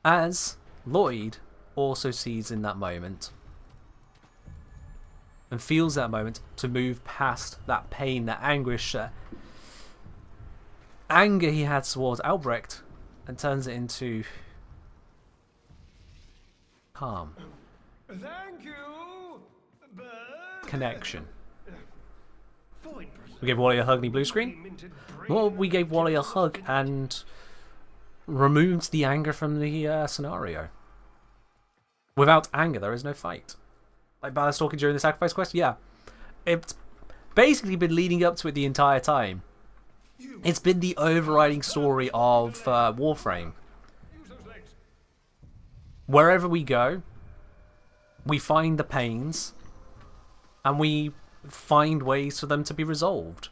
As Lloyd also sees in that moment and feels that moment to move past that pain, that anguish, that anger he had towards Albrecht, and turns it into calm. Thank you, but connection. We gave Wally a hug and he blue screen. Well, we gave Wally a hug and removed the anger from the scenario. Without anger, there is no fight. Like Ballas talking during the sacrifice quest? Yeah. It's basically been leading up to it the entire time. It's been the overriding story of Warframe. Wherever we go, we find the pains, and we find ways for them to be resolved.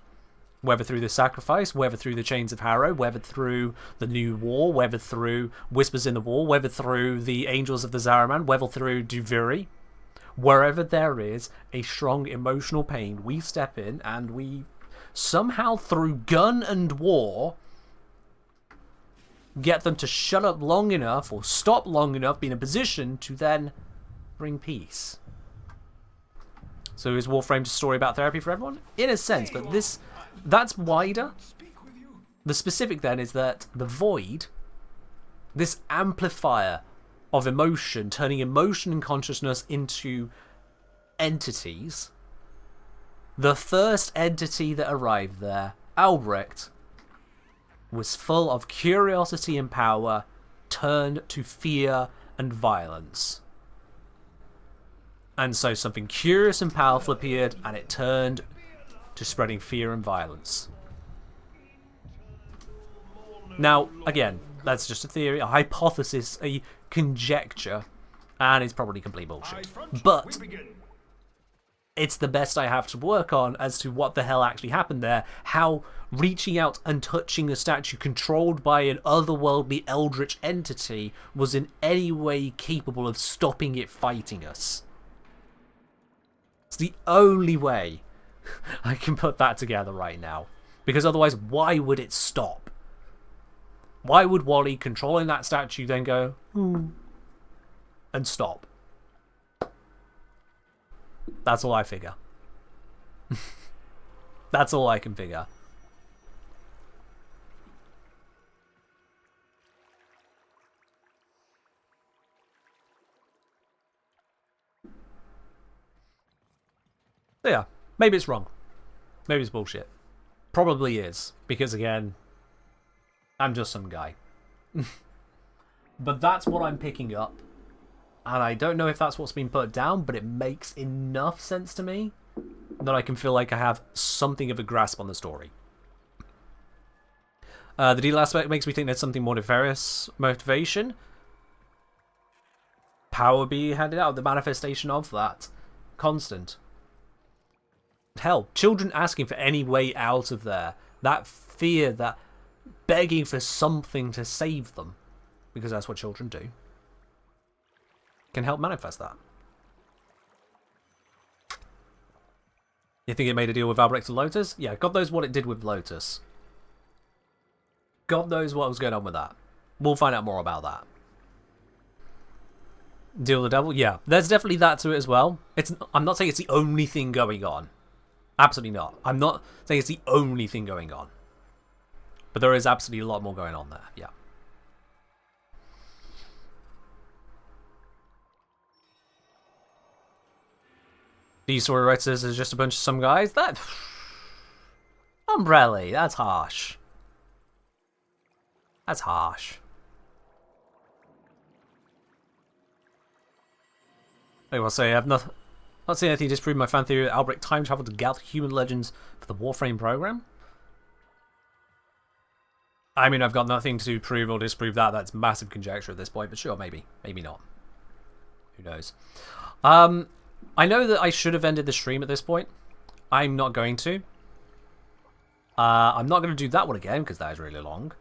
Whether through the sacrifice, whether through the Chains of Harrow, whether through the New War, whether through Whispers in the Wall, whether through the Angels of the Zaraman, whether through Duviri. Wherever there is a strong emotional pain, we step in and we somehow, through gun and war, get them to shut up long enough or stop long enough, be in a position to then bring peace. So is Warframe just a story about therapy for everyone? In a sense, but that's wider. The specific then is that the Void, this amplifier of emotion, turning emotion and consciousness into entities. The first entity that arrived there, Albrecht, was full of curiosity and power, turned to fear and violence. And so something curious and powerful appeared, and it turned to spreading fear and violence. Now, again, that's just a theory, a hypothesis, a conjecture, and it's probably complete bullshit. But it's the best I have to work on as to what the hell actually happened there, how reaching out and touching a statue controlled by an otherworldly eldritch entity was in any way capable of stopping it fighting us. It's the only way I can put that together right now. Because otherwise, why would it stop? Why would Wally controlling that statue then go, and stop? That's all I figure. That's all I can figure. So yeah, maybe it's wrong. Maybe it's bullshit. Probably is. Because again, I'm just some guy. But that's what I'm picking up. And I don't know if that's what's been put down, but it makes enough sense to me that I can feel like I have something of a grasp on the story. The deal aspect makes me think there's something more nefarious motivation. Power being handed out, the manifestation of that. Constant. Hell, children asking for any way out of there. That fear, that begging for something to save them. Because that's what children do. Can help manifest that. You think it made a deal with Albrecht and Lotus? Yeah, God knows what it did with Lotus. God knows what was going on with that. We'll find out more about that. Deal with the devil? Yeah, there's definitely that to it as well. I'm not saying it's the only thing going on. Absolutely not. I'm not saying it's the only thing going on. But there is absolutely a lot more going on there, yeah. These story writers is just a bunch of some guys. That Umbrella, that's harsh. That's harsh. I will say I have not seen anything to disprove my fan theory that Albrecht time traveled to gather human legends for the Warframe program. I mean, I've got nothing to prove or disprove that. That's massive conjecture at this point, but sure, maybe. Maybe not. Who knows? I know that I should have ended the stream at this point. I'm not going to. I'm not going to do that one again, because that is really long.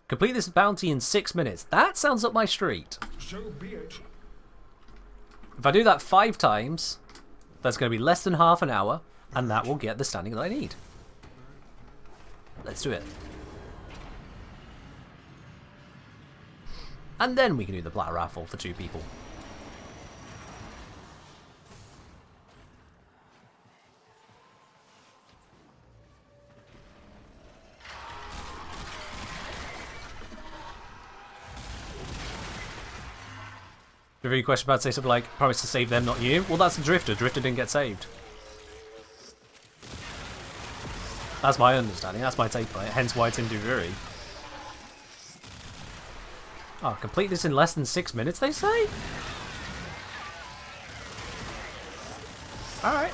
Complete this bounty in 6 minutes. That sounds up my street. So be it. If I do that 5 times, that's going to be less than half an hour, and that will get the standing that I need. Let's do it. And then we can do the platter raffle for 2 people. If you question about say something like, promise to save them, not you. Well, that's the Drifter. Drifter didn't get saved. That's my understanding. That's my take on it. Hence why it's in Duviri. Oh, complete this in less than 6 minutes, they say? Alright.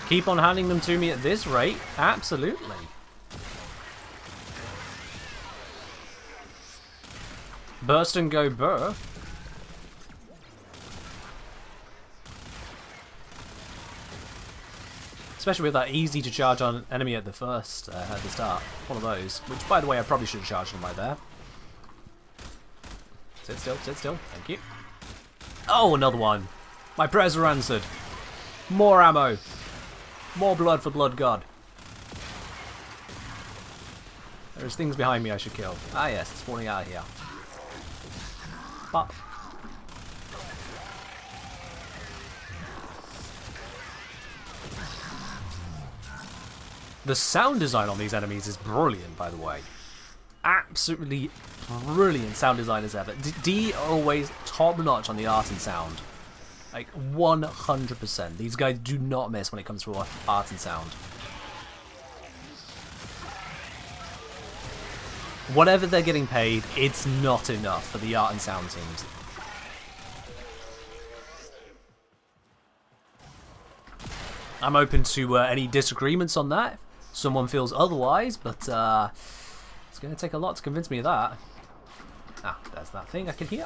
Keep on handing them to me at this rate? Absolutely. Burst and go burr. Especially with that easy to charge on enemy at the first, at the start. One of those. Which, by the way, I probably should have charged on right there. Sit still, sit still. Thank you. Oh, another one. My prayers are answered. More ammo. More blood for Blood God. There's things behind me I should kill. Ah yes, it's spawning out of here. Pop. The sound design on these enemies is brilliant, by the way. Absolutely brilliant sound design as ever. D always top notch on the art and sound. Like 100%. These guys do not miss when it comes to art and sound. Whatever they're getting paid, it's not enough for the art and sound teams. I'm open to any disagreements on that. Someone feels otherwise, but it's going to take a lot to convince me of that. Ah, there's that thing I can hear.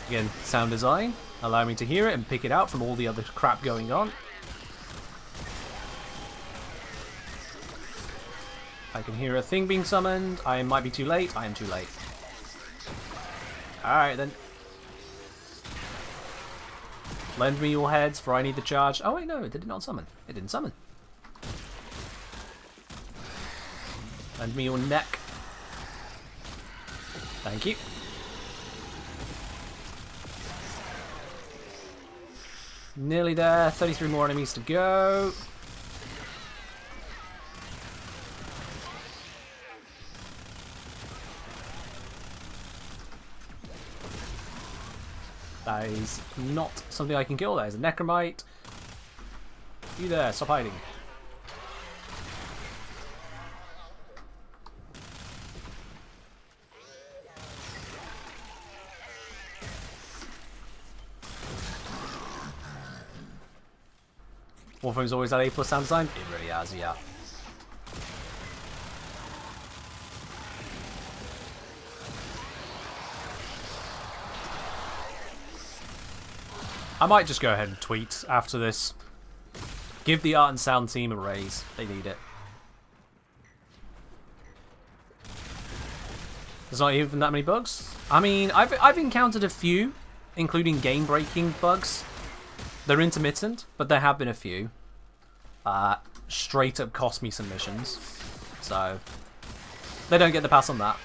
Again, sound design. Allow me to hear it and pick it out from all the other crap going on. I can hear a thing being summoned. I might be too late. I am too late. Alright then. Lend me your heads, for I need the charge. Oh wait, no, it did not summon. It didn't summon. Lend me your neck. Thank you. Nearly there. 33 more enemies to go. That is not something I can kill. That is a Necromite. You there, stop hiding. Warframe's always had A+ sound design? It really has, yeah. I might just go ahead and tweet after this. Give the art and sound team a raise. They need it. There's not even that many bugs. I mean, I've encountered a few, including game-breaking bugs. They're intermittent, but there have been a few. Straight up cost me some missions. So, they don't get the pass on that.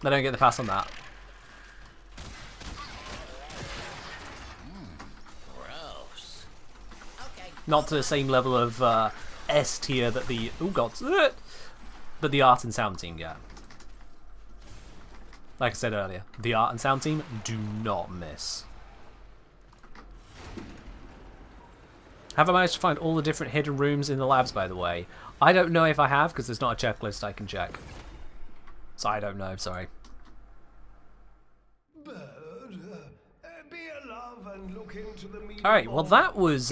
They don't get the pass on that. Gross. Okay. Not to the same level of S tier that the that the art and sound team get. Like I said earlier, the art and sound team do not miss. Have I managed to find all the different hidden rooms in the labs, by the way? I don't know if I have, because there's not a checklist I can check. So I don't know, sorry. Alright, well that was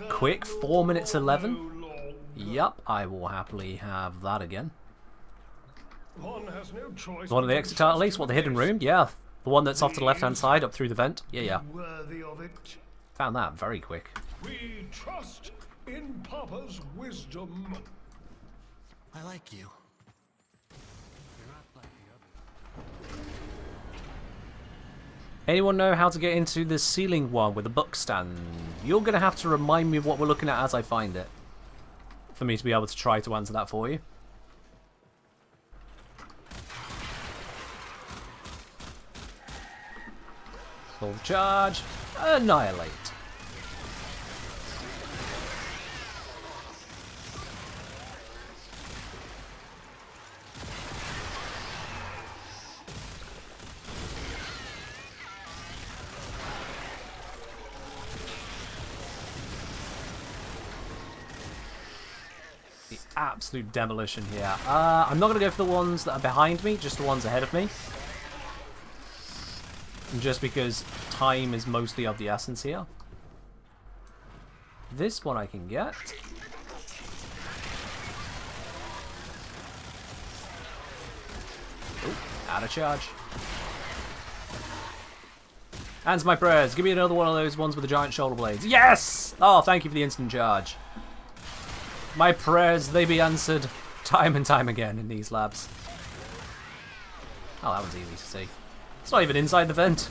quick, 4 minutes 11. Yup, I will happily have that again. One has no choice. The one of the exit at least? What, the hidden room? Yeah. The one that's off to the left-hand side, up through the vent? Yeah. Worthy of it. Found that very quick. We trust in Papa's wisdom. I like you. Anyone know how to get into the ceiling one with a book stand? You're going to have to remind me of what we're looking at as I find it, for me to be able to try to answer that for you. Full charge. Annihilate. absolute demolition here. I'm not going to go for the ones that are behind me, just the ones ahead of me. Just because time is mostly of the essence here. This one I can get. Oh, out of charge. Answer my prayers. Give me another one of those ones with the giant shoulder blades. Yes! Oh, thank you for the instant charge. My prayers, they be answered time and time again in these labs. Oh, that one's easy to see. It's not even inside the vent.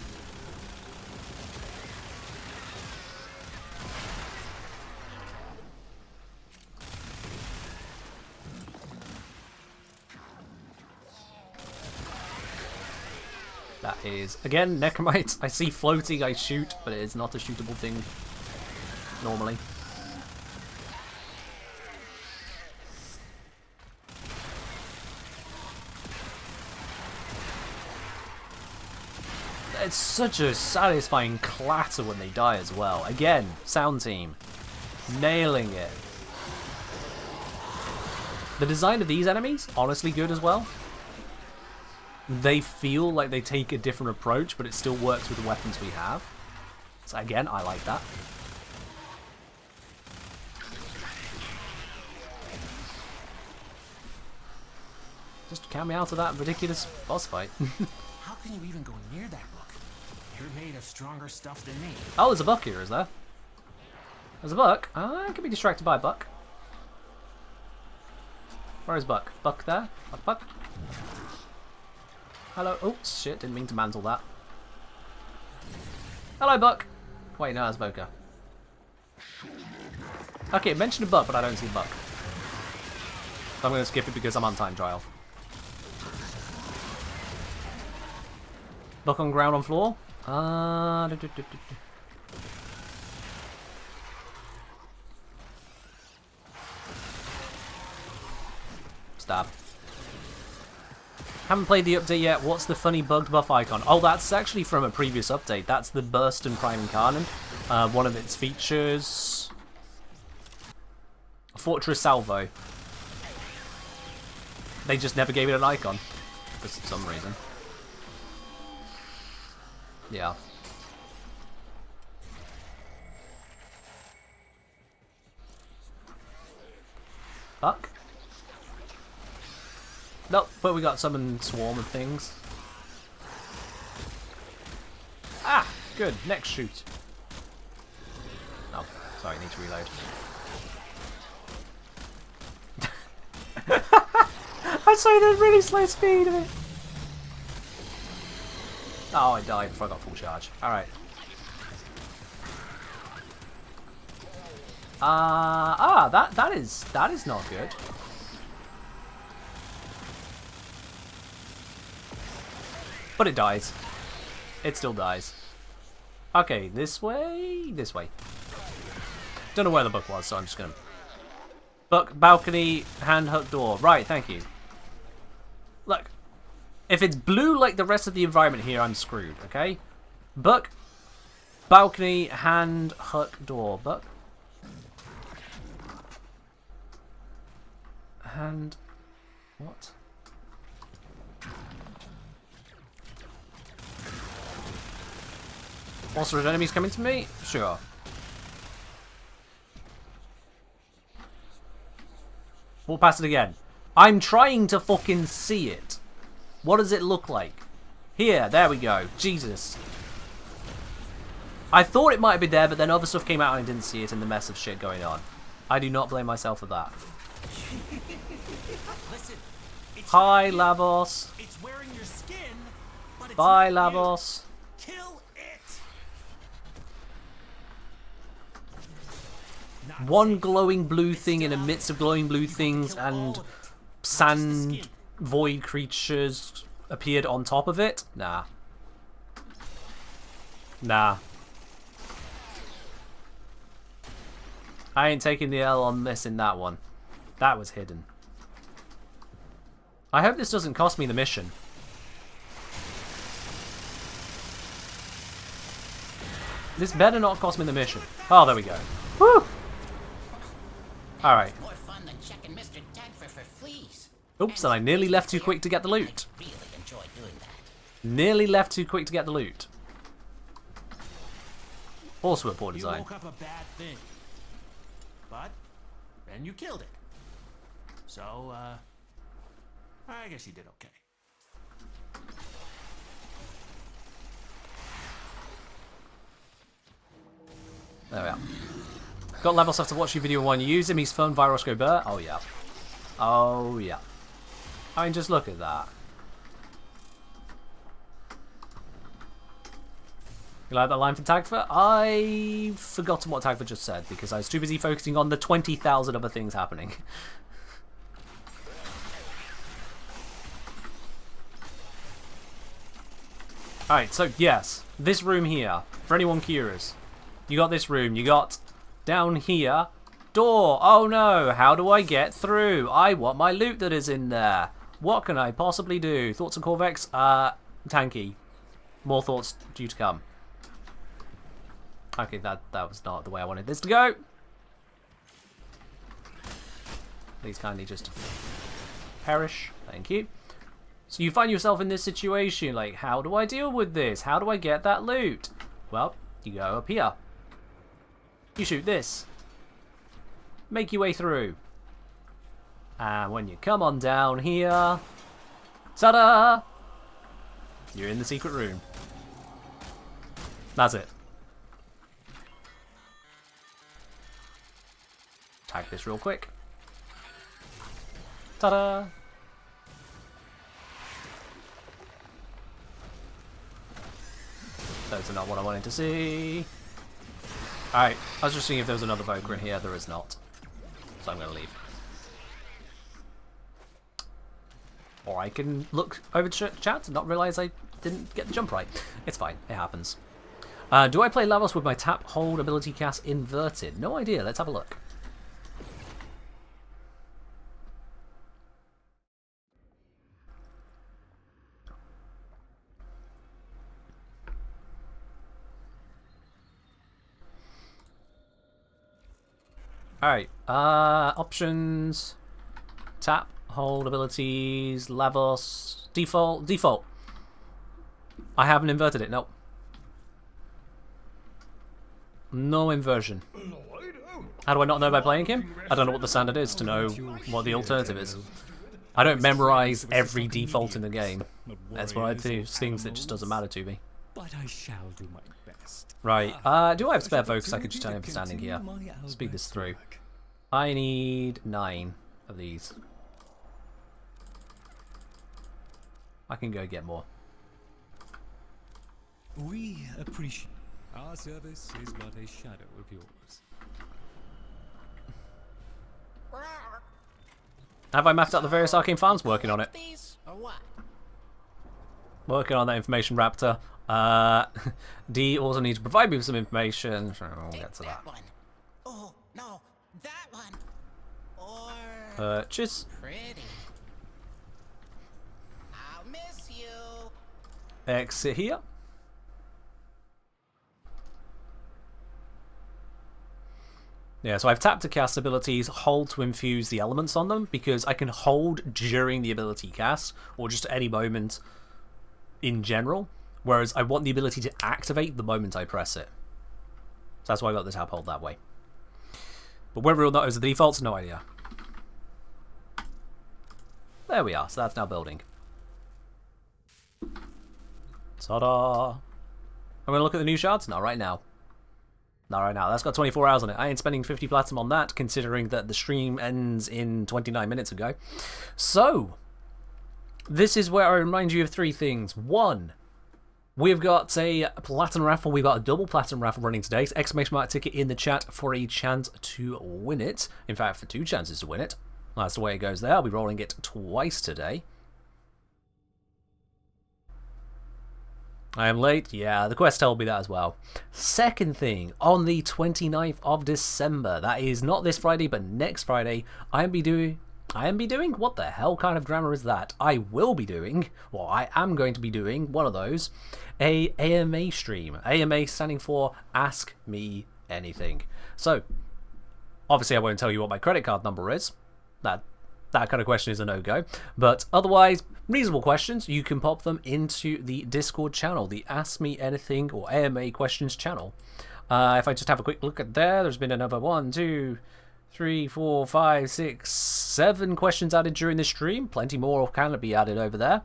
That is, again, Necromites. I see floating, I shoot, but it is not a shootable thing normally. It's such a satisfying clatter when they die as well. Again, sound team. Nailing it. The design of these enemies, honestly good as well. They feel like they take a different approach, but it still works with the weapons we have. So again, I like that. Just count me out of that ridiculous boss fight. How can you even go near that book? You're made of stronger stuff than me. Oh, there's a buck here, is there? There's a buck? I can be distracted by a buck. Where is Buck? Buck there? Buck? Hello. Oh, shit. Didn't mean to mantle that. Hello, Buck. Wait, no, that's Boca. Okay, it mentioned a Buck, but I don't see Buck. So I'm going to skip it because I'm on time trial. Buck on ground on floor? Stab. Haven't played the update yet. What's the funny bugged buff icon? Oh, that's actually from a previous update. That's the Burst and Prime Incarnate. One of its features. Fortress Salvo. They just never gave it an icon. For some reason. Yeah. Buck? Nope, but we got summon swarm of things. Ah, good. Next shoot. Oh, sorry, need to reload. I saw the really slow speed of it. Oh, I died before I got full charge. Alright. That is not good. But it dies. It still dies. Okay, this way? This way. Don't know where the book was, so I'm just gonna... Book, balcony, hand hook door. Right, thank you. Look. If it's blue like the rest of the environment here, I'm screwed, okay? Book, balcony, hand hook door. Book. Hand... What? Monster enemies coming to me? Sure. Walk past it again. I'm trying to fucking see it. What does it look like? Here, there we go. Jesus. I thought it might have been there, but then other stuff came out and I didn't see it in the mess of shit going on. I do not blame myself for that. Listen, it's Hi, Lavos. It's wearing your skin, but it's Bye, not you. Lavos. Kill it. One glowing blue thing in the midst of glowing blue things and sand void creatures appeared on top of it? Nah. Nah. I ain't taking the L on missing that one. That was hidden. I hope this doesn't cost me the mission. This better not cost me the mission. Oh, there we go. Woo! Alright. More fun than checking Mr. for fleas. Oops, and I nearly left too quick to get the loot. I really enjoy doing that. Nearly left too quick to get the loot. Also a poor You design. woke up a bad thing. But then you killed it. So, I guess you did okay. There we are. Got level stuff to watch your video while you use him. He's fun. Virosco Burr. Oh, yeah. Oh, yeah. I mean, just look at that. You like that line from Tagfer? I've forgotten what Tagfer just said because I was too busy focusing on the 20,000 other things happening. Alright, so yes, this room here, for anyone curious, you got this room, you got down here, door, oh no, how do I get through? I want my loot that is in there. What can I possibly do? Thoughts on Corvex? Tanky. More thoughts due to come. Okay, that was not the way I wanted this to go. Please kindly just perish. Thank you. So you find yourself in this situation, like, how do I deal with this? How do I get that loot? Well, you go up here. You shoot this. Make your way through. And when you come on down here, ta-da! You're in the secret room. That's it. Tag this real quick. Ta-da! Those are not what I wanted to see. Alright, I was just seeing if there was another Voker in here. There is not. So I'm going to leave. Or I can look over the chat and not realise I didn't get the jump right. It's fine. It happens. Do I play Lavos with my tap hold ability cast inverted? No idea. Let's have a look. Alright, options, tap, hold abilities, Lavos, default. I haven't inverted it, nope. No inversion. How do I not know by playing him? I don't know what the standard is to know what the alternative is. I don't memorize every default in the game. That's one of those things that just doesn't matter to me. But I shall do my best. Right, do I have spare focus? I could just tell you I'm standing here. Speed this through. I need 9 of these. I can go get more. We appreciate our service is but a shadow of yours. Have I mapped out the various arcane farms? Working on it. These or what? Working on that information, Raptor. D also needs to provide me with some information. We'll get to that. One. Oh, no, that one. Or Purchase. pretty. I'll miss you. Exit here. Yeah, so I've tapped to cast abilities, hold to infuse the elements on them, because I can hold during the ability cast, or just at any moment in general, whereas I want the ability to activate the moment I press it. So that's why I got the tap hold that way. But whether or not it was the defaults, no idea. There we are, so that's now building. Ta-da! I'm going to look at the new shards? Not right now. Not right now. That's got 24 hours on it. I ain't spending 50 platinum on that, considering that the stream ends in 29 minutes ago. So, this is where I remind you of 3 things. 1, we've got a platinum raffle. We've got a double platinum raffle running today. So exclamation mark ticket in the chat for a chance to win it. In fact, for 2 chances to win it. That's the way it goes there. I'll be rolling it twice today. I am late? Yeah, the quest told me that as well. Second thing, on the 29th of December, that is not this Friday, but next Friday, I am be doing, what the hell kind of grammar is that? I will be doing, well, I am going to be doing, one of those, a AMA stream. AMA standing for Ask Me Anything. So, obviously I won't tell you what my credit card number is. That's that kind of question is a no-go. But otherwise, reasonable questions, you can pop them into the Discord channel, the Ask Me Anything or AMA Questions channel. If I just have a quick look at there's been another 1, 2, 3, 4, 5, 6, 7 questions added during the stream. Plenty more can be added over there.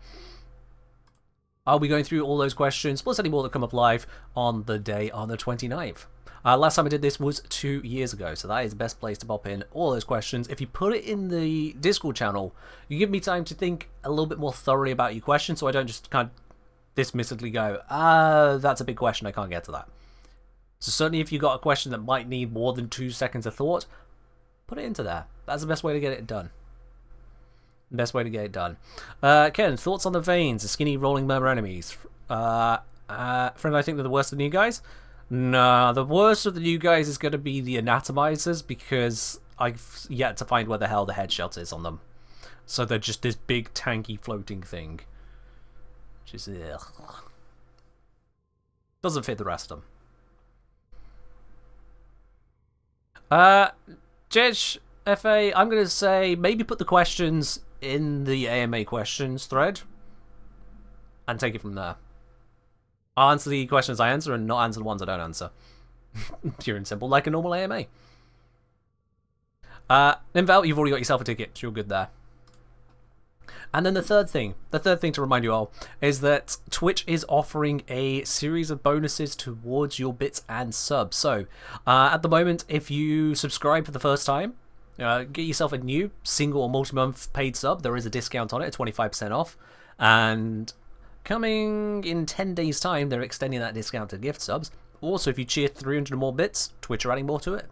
I'll be going through all those questions, plus any more that come up live on the day on the 29th. Last time I did this was 2 years ago, so that is the best place to pop in all those questions. If you put it in the Discord channel, you give me time to think a little bit more thoroughly about your question, so I don't just kind of dismissively go, that's a big question, I can't get to that. So certainly if you've got a question that might need more than 2 seconds of thought, put it into there. That's the best way to get it done. Best way to get it done. Ken, thoughts on the veins, the skinny rolling murmur enemies? Friend, I think they're the worst of the new guys. Nah, the worst of the new guys is going to be the anatomizers, because I've yet to find where the hell the headshot is on them. So they're just this big tanky floating thing. Which is, ugh. Doesn't fit the rest of them. Jedge, FA, I'm going to say maybe put the questions in the AMA questions thread and take it from there. I'll answer the questions I answer and not answer the ones I don't answer. Pure and simple, like a normal AMA. Inval, you've already got yourself a ticket, so you're good there. And then the third thing to remind you all is that Twitch is offering a series of bonuses towards your bits and subs. So, at the moment, if you subscribe for the first time, get yourself a new single or multi-month paid sub. There is a discount on it, 25% off. And coming in 10 days' time, they're extending that discount to gift subs. Also, if you cheer 300 or more bits, Twitch are adding more to it.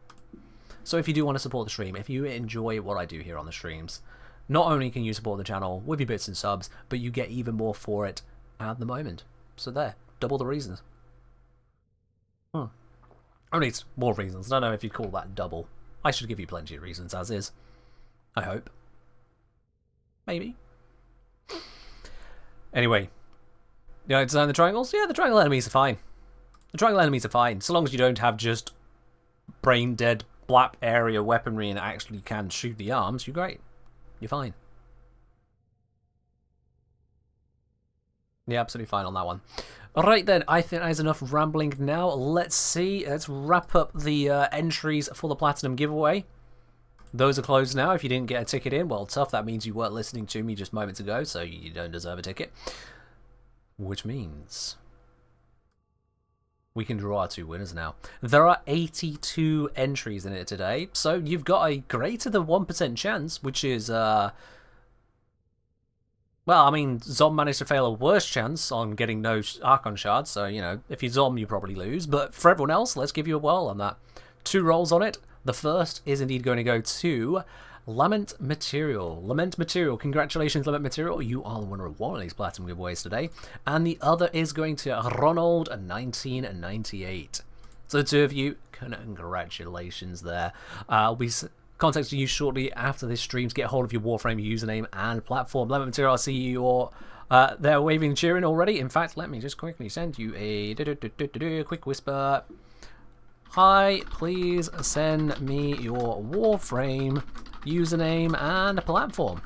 So if you do want to support the stream, if you enjoy what I do here on the streams, not only can you support the channel with your bits and subs, but you get even more for it at the moment. So there, double the reasons. Only it's more reasons. I don't know if you'd call that double. I should give you plenty of reasons as is. I hope. Maybe. Anyway. You know, design the triangles? Yeah, the triangle enemies are fine. The triangle enemies are fine. So long as you don't have just brain dead blap area weaponry and actually can shoot the arms, you're great. You're fine. Yeah, absolutely fine on that one. Alright then, I think that is enough rambling now. Let's see. Let's wrap up the entries for the Platinum giveaway. Those are closed now. If you didn't get a ticket in, well, tough. That means you weren't listening to me just moments ago, so you don't deserve a ticket. Which means we can draw our 2 winners now. There are 82 entries in it today, so you've got a greater than 1% chance, which is, well, I mean, Zom managed to fail a worse chance on getting no Archon shards, so, you know, if you Zom, you probably lose. But for everyone else, let's give you a whirl on that. 2 rolls on it. The first is indeed going to go to Lament Material. Lament Material, congratulations, Lament Material. You are the winner of one of these Platinum giveaways today. And the other is going to Ronald 1998. So the 2 of you, congratulations there. I'll be contacting you shortly after this stream to get hold of your Warframe username and platform. Lament Material, I see you're there waving and cheering already. In fact, let me just quickly send you a quick whisper. Hi, please send me your Warframe username and platform.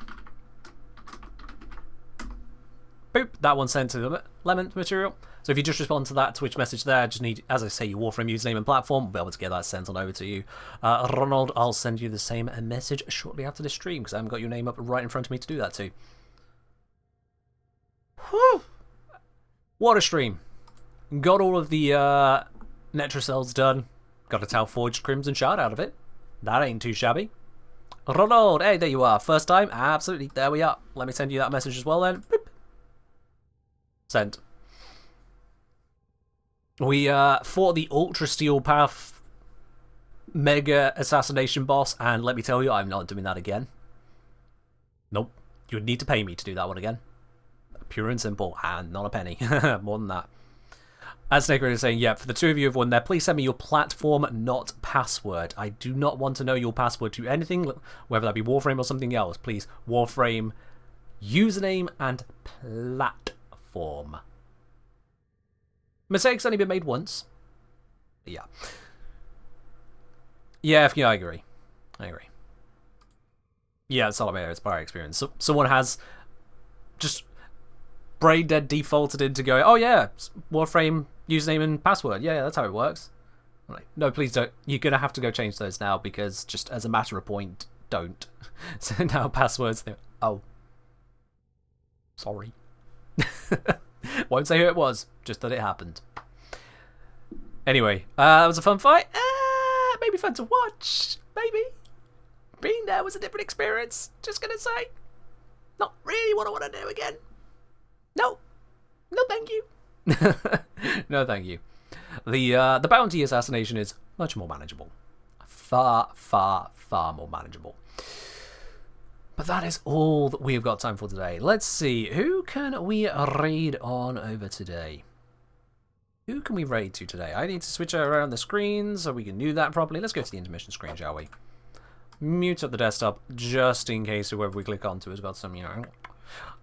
Boop, that one's sent to the Lemon Material. So if you just respond to that Twitch message there, just need, as I say, your Warframe username and platform, we'll be able to get that sent on over to you. Ronald, I'll send you the same message shortly after the stream, because I haven't got your name up right in front of me to do that too. Whew! What a stream. Got all of the Netrocells done. Got a Tau Forged Crimson Shard out of it. That ain't too shabby. Ronald, hey, there you are. First time? Absolutely, there we are. Let me send you that message as well then. Boop. Sent. We fought the Ultra Steel Path Mega Assassination boss, and let me tell you, I'm not doing that again. Nope. You would need to pay me to do that one again. Pure and simple, and not a penny. More than that. As Snake is saying, yeah, for the 2 of you who have won there, please send me your platform, not password. I do not want to know your password to anything, whether that be Warframe or something else. Please, Warframe, username, and platform. Mistake's only been made once. Yeah. Yeah, I agree. I agree. Yeah, Solomeo is prior experience. So, someone has just brain dead defaulted into going, oh yeah, Warframe username and password. Yeah, that's how it works. I'm like, no, please don't. You're going to have to go change those now because just as a matter of point, don't. So now passwords, oh. Sorry. Won't say who it was, just that it happened. Anyway, that was a fun fight. Maybe fun to watch. Maybe. Being there was a different experience. Just gonna say. Not really what I want to do again. No. No, thank you. No, thank you. The bounty assassination is much more manageable. Far, far, far more manageable. But that is all that we've got time for today. Let's see. Who can we raid on over today? Who can we raid to today? I need to switch around the screens so we can do that properly. Let's go to the intermission screen, shall we? Mute up the desktop just in case whoever we click onto has got some, you know,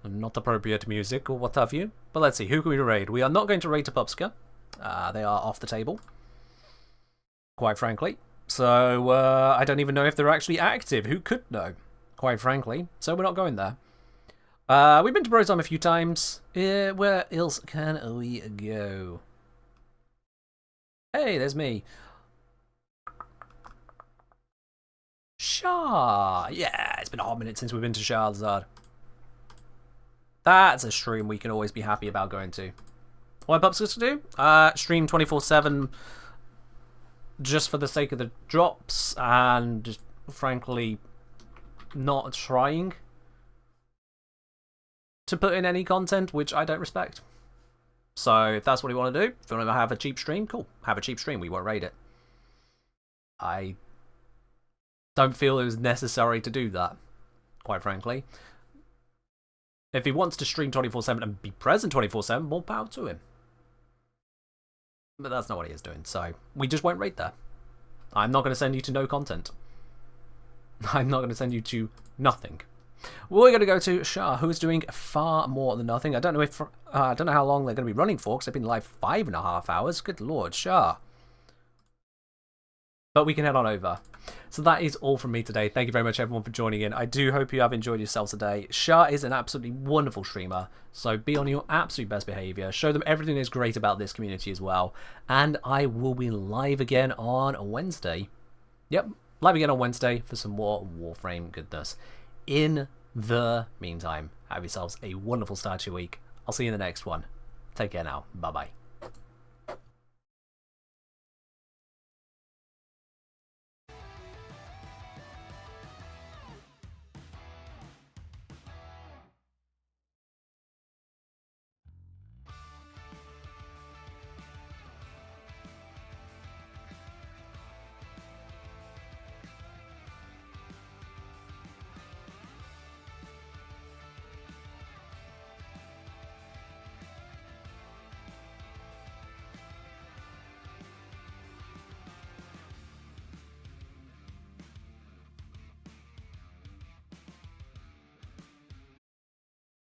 not appropriate music or what have you. But let's see. Who can we raid? We are not going to raid to Pupska. They are off the table, quite frankly. So I don't even know if they're actually active. Who could know? Quite frankly. So we're not going there. We've been to Brotime a few times. Where else can we go? Hey, there's me. Shah. Yeah, it's been a hot minute since we've been to Shahzad. That's a stream we can always be happy about going to. What Pup's going to do? Stream 24/7 just for the sake of the drops and just, frankly, not trying to put in any content, which I don't respect. So if that's what you want to do, if you want to have a cheap stream, cool. Have a cheap stream. We won't raid it. I don't feel it was necessary to do that, quite frankly. If he wants to stream 24/7 and be present 24/7, more power to him. But that's not what he is doing, so we just won't raid there. I'm not going to send you to no content. I'm not going to send you to nothing. We're going to go to Shah, who is doing far more than nothing. I don't know if I don't know how long they're going to be running for, because they've been live 5.5 hours. Good lord, Shah. But we can head on over. So that is all from me today. Thank you very much, everyone, for joining in. I do hope you have enjoyed yourselves today. Shah is an absolutely wonderful streamer, so be on your absolute best behaviour. Show them everything that's great about this community as well. And I will be live again on Wednesday. Yep, live again on Wednesday for some more Warframe goodness. In the meantime, have yourselves a wonderful start to your week. I'll see you in the next one. Take care now. Bye-bye.